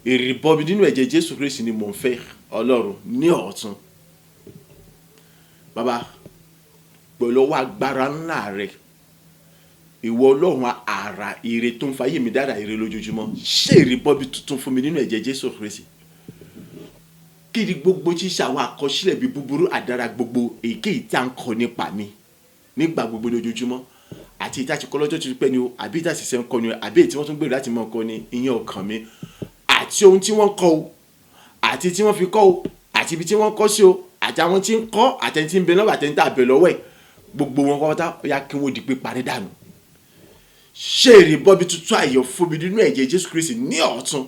Ìrìbọmi nínú ẹ̀jẹ̀ Jésù Kristi ni mò ń fẹ́ Ọlọ́run ní ọ̀tun. Bàbá pẹ̀lú ọwọ́ agbára ńlá rẹ̀, ìwọ Ọlọ́run àrà ire tó ń fayé mi dára ire lójoojúmọ́, ṣe ìrìbọmi tuntun fún mi nínú ẹ̀jẹ̀ Jésù Kristi. Kí ni gbogbo tí ṣàwọn àkọsílẹ̀ bíi búburú àdára gbogbo èyíkéyìí tí a ń kọ nípa mi nígbà gbogbo lójoojúmọ́, àti ìta ti kọ́ lọ́jọ́ tó pẹ́ ni o, àbí ìta ṣiṣẹ́ ń kọ́ ni o, àbí èyí tí wọ́n tún gbèrò láti mọ̀ kọ́ ni, ìyẹn ọkàn mi, àti ohun tí wọ́n kọ́ o, àti tí wọ́n fi kọ́ o, àti ibi tí wọ́n kọ́ sí o, àti àwọn tí ń kọ́, àtẹni tí ń bẹ lọ́wọ́, àtẹni tí a bẹ lọ́wọ́ ẹ̀, gbogbo wọn kọ́ tá ó yá kí wọ́n di pé parí dànù. Ṣé ìrìbọmi tuntun àyọ̀ fún mi nínú ẹ̀jẹ̀ Jésù Kristi ní ọ̀tun.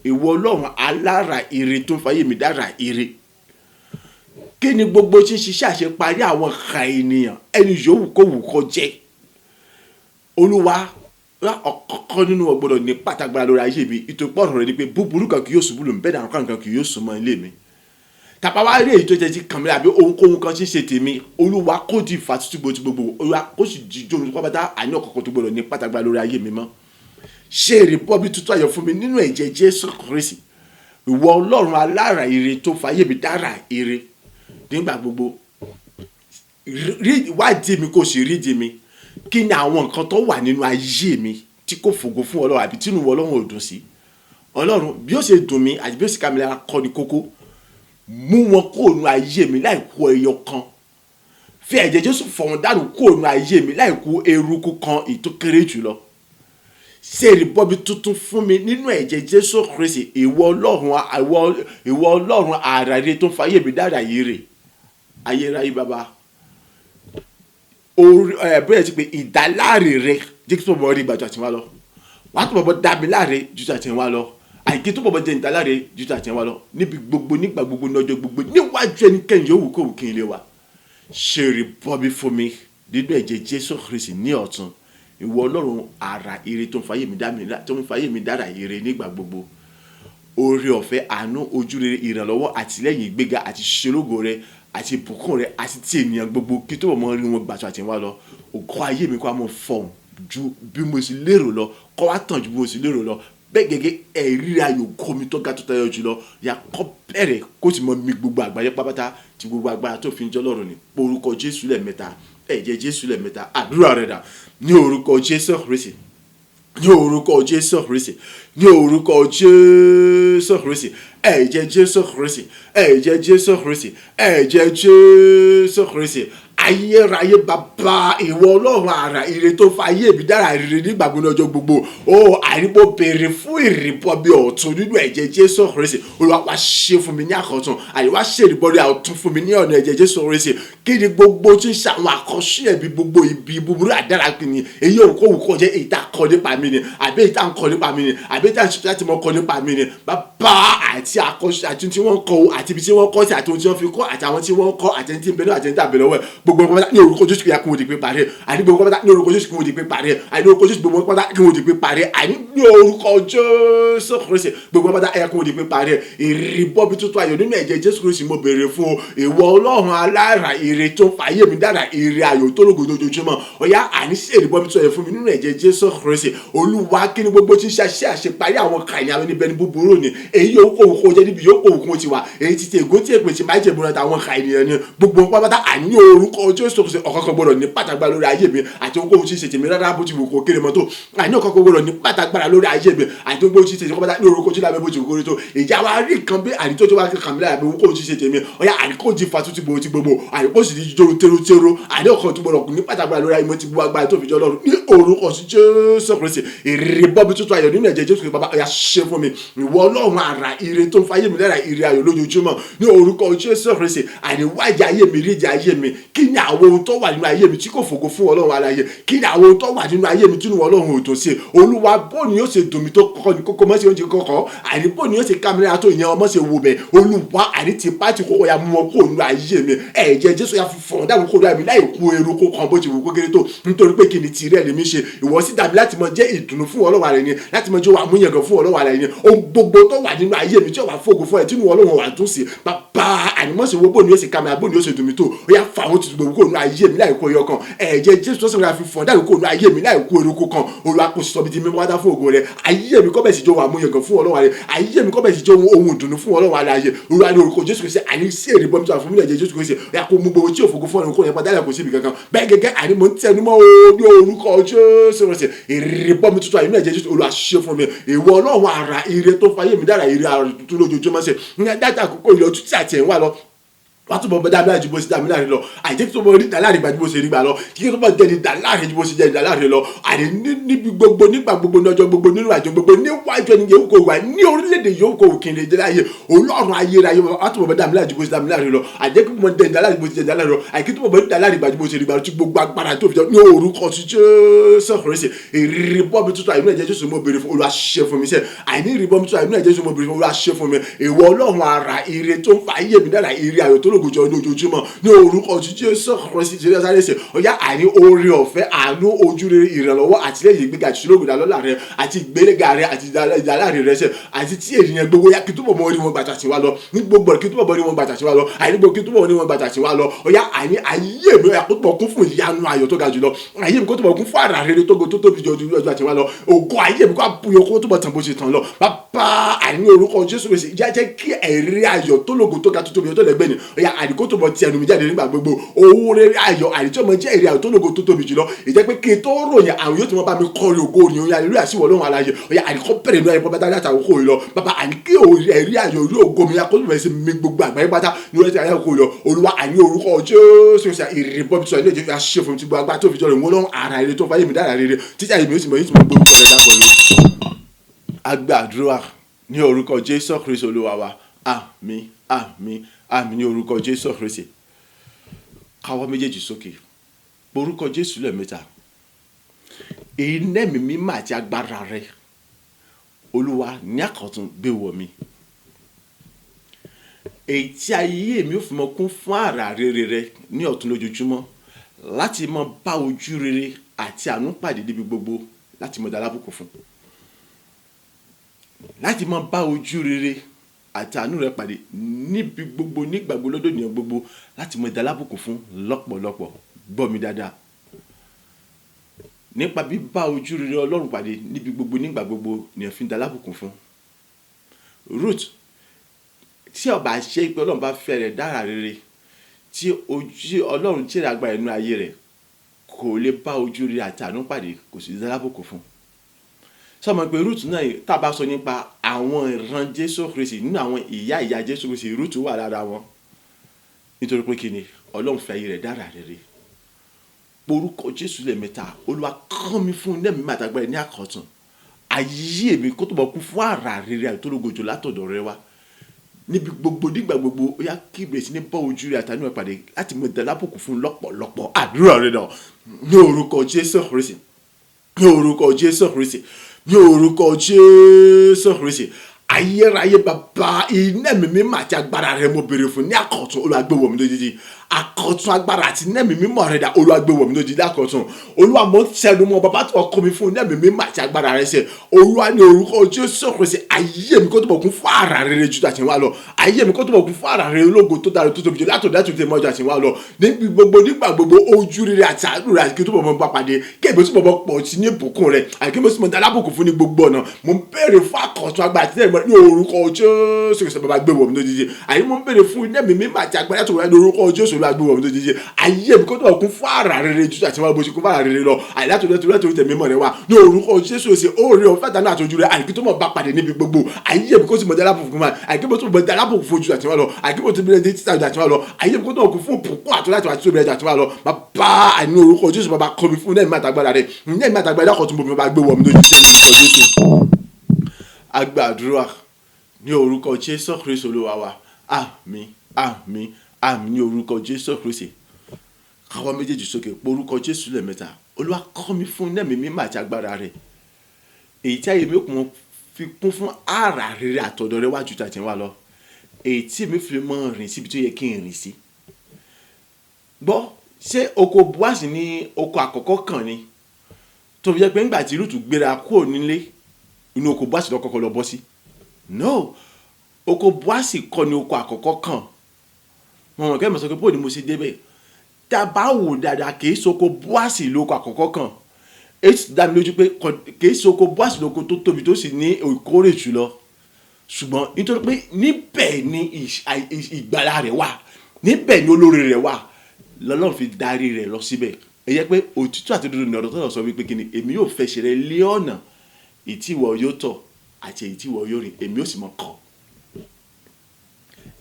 Ìwọ Ọlọ́run alára ire tó ń fayé mi dára ire. Kí ni gbogbo tí ń ṣiṣẹ́ àṣeparí àwọn ọ̀ka ènìyàn ẹni yòówù kó wù kó jẹ́. Olúwa ọ̀kọ̀ọ̀kan nínú ọgbọ́dọ̀ ní pàtàgbára lórí ayé mi, ìtòpọ̀ ọ̀rọ̀ rẹ ni pé búburú kan kì yóò ṣubú lù mí, bẹ́ẹ̀ ni àrùn kan kì yóò sún mọ́ ilé mi. Tàbá wá rí èyí tó jẹ́ ti kàn mí àbí ohunkóhun kan tí ń ṣe tèmi, Olúwa kó di ìfàtútù gbogbo, Olúwa kó sì jíjó mi pápátá, àní ọ̀kọ̀ọ̀kan tó gbọ́dọ̀ ní pàtàgbára lórí ayé mi mọ́. Ṣé ìrìbọmi tuntun àyọ̀ fún mi nínú ẹ̀jẹ̀ Jésù Kristi. Ìwọ Ọlọ́run alára ire tó fayé mi dára ire nígbà gbogbo. Wádìí mi kò sì rídìí mi. Kí ni àwọn nǹkan tó wà nínú ayé mi tí kò fògo fún Ọlọ́run àbí tínú Ọlọ́run ò dùn sí. Ọlọ́run bí ó ṣe dùn mí àti bí ó ṣe ká mi lára kọ́ ni kókó. Mú wọn kúrò nínú ayé mi láì kù ẹyọ kan. Fi ẹ̀jẹ̀ Jésù fọ̀ wọ́n dànù kúrò nínú ayé mi láì kù eruku kan èyí tó kéré jùlọ. Ṣé ìrìbọmi tuntun fún mi nínú ẹ̀jẹ̀ Jésù Kristi. Ìwọ Ọlọ́run àrà ire tó ń fayé mi dára ire. Ayérayé bàbá bẹ́ẹ̀ ti pé ìdáláre rẹ jẹ́ kí tó bọ̀ rí ìgbàjọ àti wá lọ. Wà á tó bọ̀ dá mi láre jù àti wá lọ. Àìkí tó bọ̀ jẹ́ ìdáláre jù àti wá lọ. Níbi gbogbo nígbà gbogbo lọ́jọ́ gbogbo níwájú ẹnikẹ́ni yóò wù kó wù kí n lè wà. Ṣé ìrìbọmi fún mi nínú ẹ̀jẹ̀ Jésù Kristi ní ọ̀tun. Ìwọ Ọlọ́run àrà ire tó ń fayé mi dára ire nígbà gbogbo. Oore ọ̀fẹ́ àánú ojúrere ìrànlọ́wọ́ àtìlẹ́yìn ìgbéga àti ṣelógo rẹ àti ìbùkún rẹ àti tí ènìyàn gbogbo kí tó mọ rí wọn gbàtọ àti wá lọ. Ògo ayé mi kó mọ fọhùn ju bí mo sì lérò lọ, kó wá tàn ju bí mo sì lérò lọ. Bẹ́ẹ̀ gẹ́gẹ́ ẹ̀rí ayọ̀ kó mi tó ga tó tayọ jùlọ ya kọ́ bẹ̀rẹ̀ kó sì mọ mi gbogbo àgbáyé pápátá tí gbogbo agbára tó fi ń jẹ́ Ọlọ́run ní orúkọ Jésù lẹ́ẹ̀mẹ́ta, ẹ̀jẹ̀ Jésù lẹ́ẹ̀mẹ́ta, àdúrà rẹ̀ dà ní orúkọ Jésù Kristi. Ní orúkọ Jésù Kristi, ní orúkọ Jésù Kristi, ẹ̀jẹ̀ Jésù Kristi, ẹ̀jẹ̀ Jésù Kristi, ẹ̀jẹ̀ Jésù Kristi, ayérayé bàbá ìwọ ọlọ́run àrà ire tó fa ayé mi dára rere nígbà gbogbo ọjọ́ gbogbo ó àríbó béèrè fún ìrìbọ bí ọ̀tun nínú ẹ̀jẹ̀ Jésù Kristi Olúwa wá ṣe fún mi ní àkọ́tún àríwá ṣe ìrìbọrí ọ̀tun fún mi ní ọ̀nà ẹ̀jẹ̀ Jésù Kristi kí ni gbogbo tí ń ṣàwọn àkọsílẹ̀ bí gbogbo ibi búburú àdára kìíní èyí òkòwò kò jẹ́ èyí tá a kọ nípa mi ni àbí èyí tá a ń kọ nípa mi ni àbí èyí tá a ń ṣe láti mọ kọ nípa mi ni bàbá àti àkọsílẹ̀ àti tí wọ́n kọ àti ibi tí wọ́n kọ sí àti ohun tí wọ́n fi kọ àti àwọn tí wọ́n kọ àti ẹni tí ń bẹ náà àti ẹni tí a bẹ lọ́wọ́ ẹ̀ gbogbo ọkọ̀ pátá ní orúkọ Jésù kí wọ́n di pé parí àní gbogbo ọkọ̀ pátá ní orúkọ Jésù kí wọ́n di pé parí àní orúkọ Jésù gbogbo ọkọ̀ pátá kí wọ́n di pé parí àní ní orúkọ Jésù Kristi gbogbo ọkọ̀ pátá ẹ̀yà kí wọ́n di pé parí ìrìbọmi tuntun ayọ̀ nínú ẹ̀jẹ̀ Jésù Kristi mo béèrè fún ìwọ ọlọ́run alára ire tó ń fa ayé mi dára ire ayọ̀ tó lógo lójoojúmọ́ ọ̀yá àní sí ìrìbọmi tuntun ayọ̀ fún mi nínú ẹ̀jẹ̀ Jésù Kristi Olúwa kí ni gbogbo tí ń ṣe àṣeparí àwọn kàní àwọn níbẹ̀ ní búburú ni èyí yóò kó òkú jẹ́ níbi yóò kó òkú ti wà èyí ti ègún tí èpè ti máa jẹ́ ìbúra táwọn kàní ẹni gbogbo pátá àní orúkọ Jésù Kristi ọ̀kọ̀ọ̀kan gbọ́dọ̀ ní pàtàgbà lórí ayé mi àti ohun tí ń ṣe tèmi rárá bó ti wù kó kéré mọ́tò àní ọ̀kọ̀ọ̀kan gbọ́dọ̀ ní pàtàgbà lórí ayé mi àti ohun tí ń ṣe tèmi pátá ní orúkọ Jésù lábẹ́ bó ti wù kó rí tó ìjà wa rí nǹkan bí àní tó wá kàn mí lára bí ohun tí ń ṣe tèmi ọ̀yá àní kò di fa tuntun gbogbo ti gbogbo àní kò sì di joro tero àní ọ̀kan tó gbọ́dọ̀ ní pàtàgbà lórí ayé mi ti bu agbára tó fi jọ lọ́rùn ní orúkọ Jésù Kristi ìrìbọmi tuntun ayọ̀ nínú ẹ̀jẹ̀ Jésù Kristi bàbá ọ̀yá ṣe fún mi ìwọ ọlọ́run àrà ire tó ń fa ayé mi lára ire ayọ̀ lójoojúmọ́ ní orúkọ Jésù Kristi àní wájà ayé mi ríjà ayé mi kí ni àwọn ohun tó wà nínú ayé mi tí kò fògo fún ọlọ́run aláyé kí ni àwọn ohun tó wà nínú ayé mi tí ọlọ́run ò tó ṣe Olúwa bó ni yóò ṣe dùn mí tó kọ́kọ́ ní kókó mọ́ sí oúnjẹ kọ́kọ́ àní bó ni yóò ṣe kámẹ́rà tó ìyẹn ọmọ ṣe wò mẹ́ Olúwa àní ti pàtì kókó ya mú wọn kó nínú ayé mi ẹ̀jẹ̀ Jésù ya fọ̀n dáhùn kó dáhùn mi láì kú eruku kan bó ti wù kó kéré tó nítorí pé kí ni tirẹ̀ lèmi ṣe ìwọ sí dàbí láti mọ jẹ́ ìdùnnú fún ọlọ́run àrẹ ni láti mọ jẹ́ wà mú yẹ̀gàn fún ọlọ́run àrẹ ni ohun gbogbo tó wà nínú ayé mi tí ó wà fógo fún ẹ tí ọlọ́run wà tún sí bàbá ànímọ́sẹ̀ wo bó ni yóò ṣe kámẹ́rà bó ni yóò ṣe dùn mí tó ó yà fà àwọn tuntun gbogbo kó nínú ayé mi láì kó ẹyọ kan ẹ̀jẹ̀ Jésù tó sọ̀rọ̀ àfi fọ̀n dáhùn kó nínú ayé mi láì kó eruku kan Olúwa kò sọ bí di mímọ́ wá fún ògo rẹ ayé mi kọ́ bẹ̀ sí jẹ́ wà mú yẹ̀gàn fún ọlọ́run àrẹ ayé mi kọ́ bẹ̀ sí jẹ́ ohun ìdùnnú fún ọlọ́run àrẹ ayé Olúwa ní orúkọ Jésù Kristi àní sí èrè bọ́ mi tó wà fún mi lẹ́jẹ̀ Jésù Kristi ó yà kó mú gbogbo tí òfògo fún ọ̀run kó yẹn padà yà kó síbi kankan bẹ́ẹ̀ gẹ́gẹ́ àní mo ń tẹnu mọ́ ní orúkọ Jésù Kristi èrè bọ́ mi tuntun àyè mi lẹ́jẹ̀ Jésù Olúwa ṣe fún mi ìwọ ọlọ́run àrà ire tó fayé mi dára ire àrà tuntun lójoojúmọ́ sí ní dáta àkókò ìlọ tún tí àti ẹ̀ ń wà lọ wàá túbọ̀ bẹ dáadáa ju bó ṣe dáadáa rẹ lọ àìjẹ́ tó bọ̀ rí dáadáa gbà ju bó ṣe rí gbà lọ kíkẹ́ tó bọ̀ jẹ́ ní dáadáa ju bó ṣe jẹ́ ní dáadáa rẹ lọ àní níbi gbogbo nígbà gbogbo ní ọjọ́ gbogbo nínú àjọ gbogbo níwájú ẹni yòówù kò wà ní orílẹ̀-èdè yòówù kò kí n lè jẹ́ láàyè Ọlọ́run ayérayé wàá túbọ̀ bẹ dáadáa ju bó ṣe dáadáa rẹ lọ àìjẹ́ tó bọ̀ jẹ́ ní dáadáa ju bó ṣe jẹ́ dáadáa rẹ lọ àìkí tó bọ̀ bẹ dáadáa gbà ju bó ṣe rí gbà lọ tí gbogbo agbára tó fi jọ ní orúkọ Jésù Kristi ìrìbọmi tuntun àìní ẹ̀jẹ̀ Jésù mo béèrè fún Olúwa ṣe fún mi sẹ́ àìní ìrìbọmi tuntun àìní ẹ̀jẹ̀ Jésù mo béèrè fún Olúwa ṣe fún mi ìwọ Ọlọ́run àrà ire tó ń fa ayé mi dára ire ayọ̀ tó lógo jọ ní ojoojúmọ́ ní orúkọ Jésù Kristi jẹ́rẹ́ sáré ṣe ọ̀yá àní oore ọ̀fẹ́ àánú ojúrere ìrànlọ́wọ́ àtìlẹ́yìn ìgbéga ìṣúlógún ìdálọ́lá rẹ àti ìgbéléga rẹ àti ìdáláre rẹ ṣe àti tí ènìyàn gbogbo yá kí túbọ̀ mọ́ orí wọn gbàtà sí wa lọ ní gbogbo kí túbọ̀ mọ́ orí wọn gbàtà sí wa lọ àní gbogbo kí túbọ̀ orí wọn gbàtà sí wa lọ ọ̀yá àní ayé mi ọ̀yá kó túbọ̀ kún fún ìyanu ayọ̀ tó ga jùlọ ayé mi kó túbọ̀ kún fún àrà rere tó tóbi jọ ọjọ́ àti wa lọ ògo ayé mi kó àbúyọ kó túbọ̀ tàn bó ṣe tàn lọ bàbá àní orúkọ Jésù Kristi jẹ́ kí ẹ̀rí ayọ̀ tó lógo tó ga tó tóbi tó lẹ́gbẹ̀ẹ́ ni ọ̀yá àní kó túbọ̀ ti ẹnu mi jáde nígbà gbogbo owó rere ayọ̀ àìjọ́ mọ jẹ́ èrè ayọ̀ tó lógo tó tóbi jùlọ ìjẹ́ pé kí n tó ròyìn àwọn yóò tún mọ́ bá mi kọ́ ògo òní oyin àlelúyà àṣìwọ̀ lóhun aláyẹ ọ̀yà àìkọ́ bẹ̀rẹ̀ ní ayẹpọ̀ bàtà láti àkókò yìí lọ bàbá àní kí ẹ̀rí ayọ̀ orí ògo mi akọ́tún bẹ̀rẹ̀ sí mi gbogbo àgbáyé pátá ní orí ayé àkókò yìí lọ Olúwa àní orúkọ Jésù ìrìbọ bí sọ ilé ìjọba ṣe fún mi ti gbọ́ agbá tó fi jọ rẹ̀ wọ́n lọ́rùn ara rere tó fáyé mi dára rere títí àyè mi ó sì mọ̀ yìí tí mo gbórúkọ rẹ̀ dápọ̀ yìí. Agbàdúrà ní orúkọ Jésù Kristi Olúwa wa àmín àmín àmín ní orúkọ Jésù Kristi káwọ́ méjèèjì sókè orúkọ Jésù lẹ́ẹ̀mẹ́ta iná mi mímọ́ àti agbára rẹ Olúwa ní àkọ́tún gbé wọ̀ mí èyí tí ayé mi ò fi mọ kún fún àrà rere rẹ ní ọ̀tun lójoojúmọ́ láti mọ bá ojú rere àti àánú pàdé níbi gbogbo láti mọ dalábùkún fún láti mọ bá ojú rere àti àánú rẹ pàdé níbi gbogbo nígbàgbọ́ lọ́dọ̀ ènìyàn gbogbo láti mọ ìdálábùkún fún lọ́pọ̀lọpọ̀ gbọ́ mi dáadáa nípa bíbá ojú rere Ọlọ́run pàdé níbi gbogbo nígbà gbogbo ni ẹ fi ń dálábùkún fún Ruth tí ọba ṣe pé Ọlọ́run bá fẹ́ rẹ̀ dára rere tí ojú Ọlọ́run tí ìràgbà ẹnu ayé rẹ̀ kò lè bá ojú rere àti àánú pàdé kò sì dálábùkún fún sọmọ pé Ruth náà tá a bá sọ nípa àwọn ìran Jésù Kristi nínú àwọn ìyá Jésù Kristi Ruth wà lára wọn nítorí pé kí ni Ọlọ́run fẹ́ ayé rẹ̀ dára rere porúkọ Jésù lẹ́ẹ̀mẹ́ta Olúwa kọ́ mi fún nẹ́ẹ̀mí màtàgbára ní àkọ́tún ayé mi kó tó bọ̀ kú fún àrà rere àtológojò látọ̀dọ̀ rẹ wá níbi gbogbo nígbà gbogbo ó yá kí ìbẹ̀rẹ̀ sí ní bọ́ ojú rẹ àtàánú ẹ̀ pàdé láti mọ ìdálábùkún fún lọ́pọ̀lọpọ̀ àdúrà rẹ náà ní orúkọ Jésù Kristi ní orúkọ Jésù Kristi ní orúkọ Jésù Kristi ayérayé bàbá iná mímí àti agbára rẹ mo béèrè fún ní àkọ́tún Olúwa gbé wọ̀ mí lójijì àkọ́tún agbára àti iná mímí rẹ dà Olúwa gbé wọ̀ mí lójijì àkọ́tún Olúwa mo ń sẹ́nu mọ́ bàbá tó ọkọ mi fún iná mímí àti agbára rẹ ṣe Olúwa ní orúkọ Jésù Kristi ayé mi kó tó bọ̀ kún fún àrà rere jù àti wá lọ ayé mi kó tó bọ̀ kún fún àrà rere ológo tó dára tó tóbi jù látọ̀dá tó tẹ̀ mọ́jà àti wá lọ níbi gbogbo nígbà gbogbo ojú rere àti àdúrà àti kí tó bọ̀ mọ́ bá pàdé kí èbó tó bọ̀ pọ̀ sí ní ìbùkún rẹ àti kí èbó tó bọ̀ dálábùkún fún ní gbogbo ọ̀nà mo ń béèrè fún àkọ́tún agbára àti ní orúkọ Jésù Kristi bàbá gbé wọ̀ mí lójijì àyè mo ń béèrè fún iná mímí àti agbára tó wà ní orúkọ Jésù Olúwa gbé wọ̀ mí lójijì ayé mi kó tó kún fún àrà rere jù àti wọn bó ṣe kún fún àrà rere lọ àyè látòrí tẹ̀mí mọ̀ rẹ wá ní orúkọ Jésù ṣe oore ọ̀fẹ́ àtàná àtọ́jú rẹ àyè kí tó mọ̀ bá pàdé níbi gbogbo ayé mi kó sì mọ̀ dálábùkún fún wa àyè kí mo tó mọ̀ dálábùkún fún ojú àti wọn lọ àyè kí mo tó bẹ̀rẹ̀ ní títà àti wọn lọ ayé mi kó tó kún fún òkùnkùn àtúntò àti tóbi àti wọn lọ bàbá àní orúkọ Jésù bàbá kọ́ mi fún ní ẹ̀mí àtàgbára rẹ ní ẹ̀mí àtàgbára kọ́ tún bọ̀ bá gbé wọ̀ mí lójú sí orúkọ Jésù agbàdúrà ní orúkọ Jésù Kristi Olúwa wa àmín àmín àmín ní orúkọ Jésù Kristi káwa méjèèjì sókè porúkọ Jésù lẹ́ẹ̀mẹ́ta Olúwa kọ́ mi fún nẹ́ẹ̀mí mímọ́ àti agbára rẹ̀ èyí tí ayé mi kún fi kún fún àrà rere àtọ̀dọ̀ rẹ wájú tàtí wá lọ èyí tí mi fi mọ rìn síbi tó yẹ kí n rìn sí gbọ́ ṣé oko Bóásì ní oko àkọ́kọ́ kan ni tó fi jẹ́ pé ńgbà tí Rúùtù gbéra kúrò nílé inú oko Bóásì lọ kọ́kọ́ lọ bọ́ sí no oko Bóásì kọ́ ni oko àkọ́kọ́ kan mo mọ̀ kẹ́ mọ̀ sọ pé bó ni mo ṣe débẹ̀ tá a bá wò dáadáa kì í soko Bóásì lóko àkọ́kọ́ kan èyí ti dá mi lójú pé kì í soko Bóásì lóko tó tóbi tó sì ní ìkórè jùlọ ṣùgbọ́n nítorí pé níbẹ̀ ni ìgbàlà rẹ̀ wà níbẹ̀ ni olóore rẹ̀ wà lọ́lọ́run fi darí rẹ̀ lọ síbẹ̀ ẹ yẹ pé òtítọ́ àti òdodo ní ọ̀rọ̀ tó lọ sọ wípé kí ni èmi yóò fẹsẹ̀ rẹ lé ọ̀nà èyí tí ìwọ yóò tọ̀ àti èyí tí ìwọ yóò rìn èmi yóò sì mọ̀ kọ́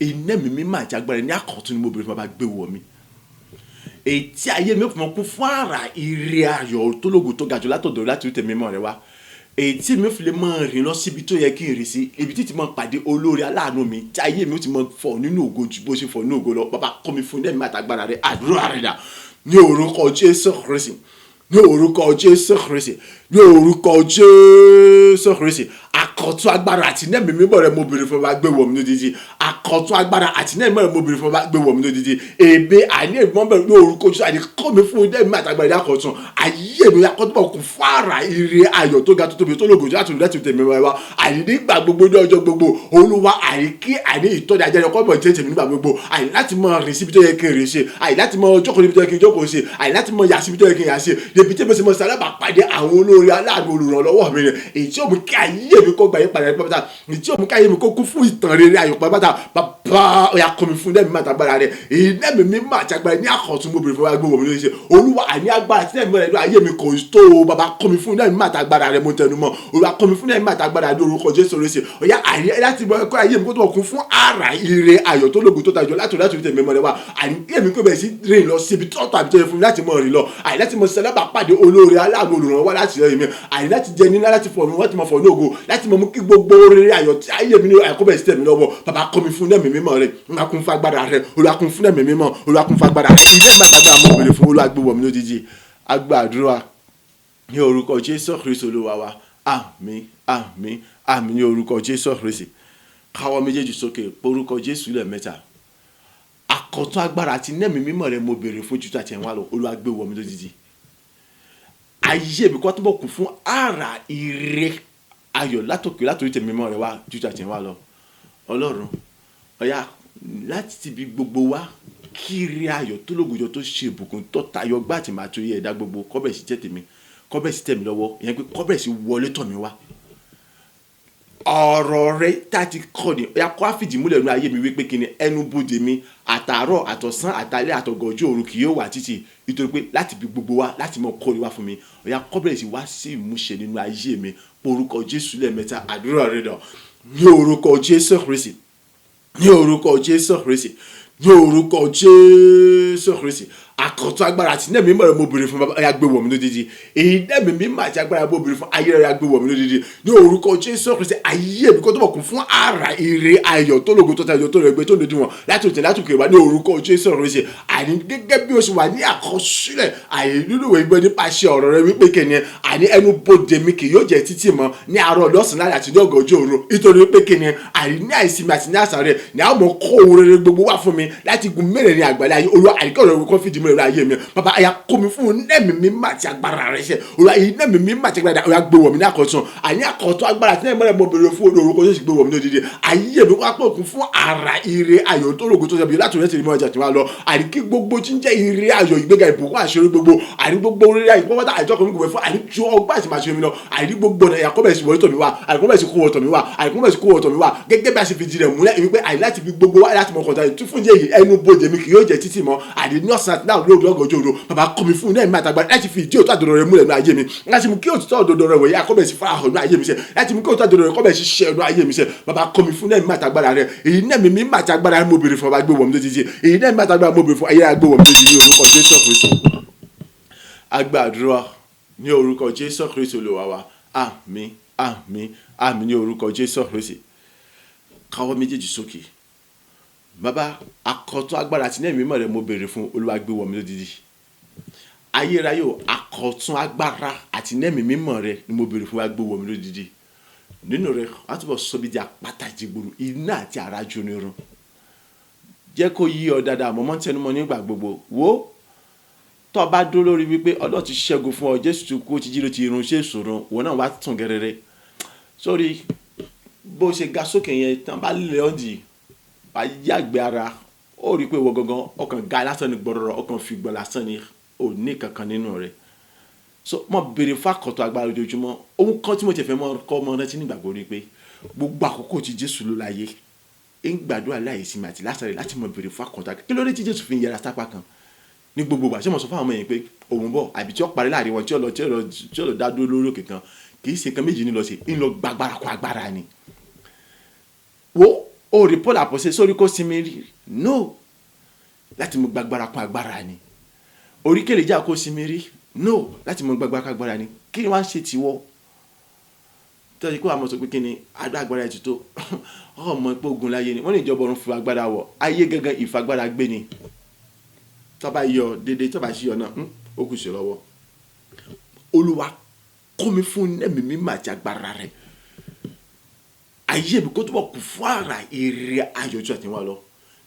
iná mi mímọ́ àti agbára ní àkọ́tún ni mo bèrè fún bàbá gbé wọ̀ mi èyí tí ayé mi ò fi mọ̀ kún fún àrà ire ayọ̀ tó lógo tó ga jù látọ̀dọ̀ láti rí tẹ̀mí mọ́ rẹ wá èyí tí mi ò fi lè mọ rìn lọ síbi tó yẹ kí n rìn sí ibi tí ti mọ pàdé olórí aláàánú mi tí ayé mi ò ti mọ fọ̀ nínú ògo ju bó ṣe fọ̀ nínú ògo lọ bàbá kọ́ mi fún iná mi àtàgbára rẹ àdúrà rẹ dà ní orúkọ Jésù Kristi ní orúkọ Jésù Kristi ní orúkọ Jésù Kristi àkọ́tún agbára àti iná mímọ́ rẹ mo bèrè fún wa gbé wọ̀ mí lójijì àkọ́tún agbára àti iná mímọ́ rẹ mo bèrè fún wa gbé wọ̀ mí lójijì èmi àní ìmọ̀ bẹ̀rẹ̀ ní orúkọ Jésù àní kọ́ mi fún iná mímọ́ àtàgbára ìdá àkọ́tún ayé mi àkọ́tún bọ̀ kún fara ire ayọ̀ tó ga tó tóbi tó lógo láti rí láti tẹ̀mí wa àní nígbà gbogbo ní ọjọ́ gbogbo Olúwa àní kí àní ìtọ́ni àjẹrẹ kọ́ bọ̀ jẹ́ tèmi nígbà gbogbo àní láti mọ rìn síbi tó yẹ kí n rìn ṣe àní láti mọ jókòó níbi tó yẹ kí n jókòó ṣe àní láti mọ yà síbi tó yẹ kí n yà ṣe débi tí mo sì mọ sálábà pàdé àwọn olórí aláàánú olùrànlọ́wọ́ mi rẹ̀ èyí tí ó mú kí ayé mi kó gbà yín padà pátá èyí tí ó mú kí ayé mi kó kún fún ìtàn rere ayọ̀ pátá bàbá ọ̀yà kọ́ mi fún lẹ́mìí àtàgbára rẹ̀ èyí lẹ́mìí mi máa àtàgbára ní àkọ́tún mo bèrè fún wa gbé wọ̀ mí lóṣè Olúwa àní agbára tí lẹ́mìí rẹ̀ ayé mi kò tó o bàbá kọ́ mi fún lẹ́mìí àtàgbára rẹ̀ mo tẹnu mọ́ Olúwa kọ́ mi fún lẹ́mìí àtàgbára rẹ̀ orúkọ Jésù rẹ̀ ṣe ọ̀yà àní láti mọ ẹ̀kọ́ ayé mi kó tó kún fún àrà ire ayọ̀ tó lógun tó tajọ láti tẹ̀mí mọ́ rẹ̀ wá àní èmi kò bẹ̀rẹ̀ sí rìn lọ síbi tọ́tọ̀ àbí tó yẹ fún mi láti mọ̀ rìn lọ àní láti mọ sẹlẹ́bà pàdé olóore aláàbò olùrànwọ́ láti rẹ̀ mi àní láti jẹ nílá láti fọ̀ mi wọ́n ti mọ̀ fọ̀ ní ògo láti mọ̀ mú kí gbogbo rere ayọ̀ tí ayé mi ní àkóbẹ̀ sí tẹ̀mí lọ́wọ́ bàbá kọ́ mi fún ẹ̀mí mímọ́ rẹ̀ Olúwa kún fún agbára rẹ̀ Olúwa kún fún ẹ̀mí mímọ́ Olúwa kún fún agbára rẹ̀ ilé ìmọ̀ àtàgbára mọ̀ bèrè fún Olúwa gbé wọ̀ mí lójijì agbàdúrà ní orúkọ Jésù Kristi Olúwa wa àmín àmín àmín ní orúkọ Jésù Kristi káwọ́ méjèèjì sókè orúkọ Jésù lẹ́ẹ̀mẹ́ta àkọ́tún agbára àti ẹ̀mí mímọ́ rẹ̀ mo bèrè fún jútà tẹ̀ wá lọ Olúwa gbé wọ̀ mí lójijì ayé mi kọ́ tó bọ̀ kún fún àrà ire ayọ̀ látòkè látòrí tẹ̀mí mọ́ rẹ̀ wá jútà tẹ̀ wá lọ Ọlọ́run ọ̀yà láti ti bí gbogbo wa kiri ayọ̀ tó lógojọ́ tó ṣe ìbùkún tó tayọ gbà tí màá tó yẹ ẹ̀dá gbogbo kọ́bẹ̀ sí jẹ́ tèmi kọ́bẹ̀ sí tẹ̀mí lọ́wọ́ ìyẹn pé kọ́bẹ̀ sí wọlé tọ̀ mí wá ọ̀rọ̀ rẹ tá a ti kọ́ ni ọ̀yà kó àfìdí múlẹ̀ nínú ayé mi wípé kí ni ẹnu bodè mi àtàárọ̀ àtọ̀sán àtàlẹ́ àtọ̀gànjọ́ òru kì yóò wà títì nítorí pé láti bí gbogbo wa láti mọ kọ́ni wá fún mi ọ̀yà kọ́bẹ̀ sí wá sí ìmúṣẹ nínú ayé mi orúkọ Jésù lẹ́ẹ̀mẹ́ta àdúrà rẹ dàn ní orúkọ Jésù Kristi ní orúkọ Jésù Kristi ní orúkọ Jésù Kristi àkọ́tún agbára àti nẹ́ẹ̀mí mímọ́ rẹ mo béèrè fún bàbá ẹ̀yà gbé wọ̀ mí lódìdí èyí nẹ́ẹ̀mí mímọ́ àti agbára mo béèrè fún ayé rẹ ẹ̀yà gbé wọ̀ mí lódìdí ní orúkọ Jésù Kristi ayé mi kó tó bọ̀ kún fún ara ire ayọ̀ tó lógo tó tayọ̀ tó rẹ̀ gbé tó lòdì wọn láti òtẹ̀ láti òkè wá ní orúkọ Jésù Kristi àní gẹ́gẹ́ bí o ṣe wà ní àkọsílẹ̀ àyè nínú ìwé ìgbẹ́ nípa ṣe ọ̀rọ̀ rẹ wípé kẹ́ni àní ẹnu bodè mi kì yóò jẹ́ títì mọ́ ní àárọ̀ lọ́sàn-án láti ní ọ̀gànjọ́ òru nítorí wípé kẹ́ni àní ní àìsinmi àti ní àṣà rẹ̀ ní àwọn ọmọ kó ohun rere gbogbo wá fún mi láti gun mẹ́rẹ̀ẹ̀rin àgbàlá ayé olúwa àyíká ọ̀rọ̀ kọ́ fìdí mẹ́rẹ̀ ayé mi bàbá àyà kó mi fún nẹ́ẹ̀mí mímọ́ àti agbára rẹ̀ ṣe olúwa yìí nẹ́ẹ̀mí mímọ́ àti agbára rẹ̀ gbé wọ̀ mí ní àkọ́tún àní àkọ́tún agbára tí nẹ́ẹ̀mí mo béèrè fún orúkọ Jésù gbé wọ̀ mí lódìdí ayé mi wá pọ̀ kún fún ara ire ayọ̀ tó lógo tó ṣẹbi láti rẹ̀ tẹ̀lé mọ́ ọjà tí wọ́n lọ àní kí gbogbo tí ń jẹ́ ire ayọ̀ ìgbéga ìbùkún àṣírí gbogbo àní gbogbo orí ayọ̀ pọ́pọ́tà àjọkọ̀ mi kò fẹ́ fún àní ju ọgbà àti màṣẹ́ mi lọ àní gbogbo ọ̀nà ìyàkọ́bẹ̀ sí wọ́tọ̀ mi wá àìkọ́bẹ̀ sí kó wọ́tọ̀ mi wá àìkọ́bẹ̀ sí kó wọ́tọ̀ mi wá gẹ́gẹ́ bí a ṣe fi di rẹ̀ múlẹ̀ wípé àní láti fi gbogbo wá láti mọ̀ kọ̀ọ̀tà tún fún jẹ́ ẹnu bodè mi kì yóò jẹ́ títì mọ́ àní ní ọ̀sán àti náà lóòrùn ọgọ́jọ́ òru bàbá kọ́ mi fún náà mi àtàgbà láti fi ìdí òtún àdọ̀dọ̀ rẹ̀ múlẹ̀ ní ayé mi láti mú kí òtún àdọ̀dọ̀ rẹ̀ wọ̀nyí àkọ́bẹ̀ sí farahàn ní ayé mi sẹ́ láti mú kí òtún àdọ̀dọ̀ rẹ̀ kọ́bẹ̀ sí ṣẹ́ ní ayé mi sẹ́ bàbá kọ́ mi fún náà mi àtàgbà rẹ̀ èyí náà mi àtàgbà rẹ̀ mo béèrè fún bàbá gbé wọ̀ mí lójijì èyí náà mi àtàgbà mo béèrè fún ayé gbé wọ̀ mí lójijì ní orúkọ Jésù Kristi agbàdúrà ní orúkọ Jésù Kristi Olúwa wa àmín àmín àmín ní orúkọ Jésù Kristi káwọ́ méjèèjì sókè bàbá àkọ́tún agbára àti nẹ́ẹ̀mí mímọ́ rẹ mo béèrè fún olúwa gbé wọ̀ mí lódìdí ayérayé o àkọ́tún agbára àti nẹ́ẹ̀mí mímọ́ rẹ ni mo béèrè fún wa gbé wọ̀ mí lódìdí nínú rẹ wàá túbọ̀ sọ bí di àpáta ìjìgboro iná àti ara jónirun jẹ́ kó yí ọ dáadáa mọ́mọ́ tẹnumọ́ nígbà gbogbo wo tó o bá dúró lórí wípé Ọlọ́run ti ṣẹ́gun fún ọ Jésù ti kú ó ti jí ló ti irun ṣe ìṣòro wọn náà wá tún gẹrẹrẹ sórí bó ṣe ga sókè yẹn tán bá lè ọ́ dì bá yàgbé ara ó rí i pé ìwọ gangan ọkàn ga lásán ni gbọdọ̀rọ̀ ọkàn fi gbọ́ lásán ni ò ní kankan nínú rẹ̀ so mo béèrè fún àkọ́tọ̀ agbára ojoojúmọ́ ohun kan tí mo ti fẹ́ mọ́ kọ́ ọmọ rántí nígbàgbọ́ rí pé gbogbo àkókò tí Jésù ló láyé ń gbàdúrà láìsinmi àti lásàrè láti mọ béèrè fún àkọ́tọ̀ kí ló dé tí Jésù fi ń yẹra sápá kan ní gbogbo ìgbà ṣé mo sọ fún àwọn ọmọ yẹn pé òun bọ̀ àbí tí ó parí láàrin wọn tí ó lọ dá dúró lórí òkè kan kì í ṣe kan méjì ní lọ sí ń lọ gbàgbára kó agbára ni wo o rí Paul àpọ̀ṣe sórí kó sinmi rí no láti mọ gbàgbára kó agbára ni orí kèlè jà kó sinmi rí no láti mọ gbàgbára kó agbára ni kí ni wọ́n ṣe tiwọ́ tọ́jú kó àmọ́ sọ pé kí ni agbára ẹ̀ ti tó ọmọ pé ogun láyé ni wọ́n lè jọba ọ̀run fún agbára wọ̀ ayé gangan ìfagbára gbé ni tọ́ba yọ dédé tọ́ba sí ọ náà ó kù sí lọ́wọ́ olúwa kọ́ mi fún ẹ̀mí mímọ́ àti agbára rẹ̀ ayé mi kó tó bọ̀ kù fún ara èrè ayọ̀jú àti wọn lọ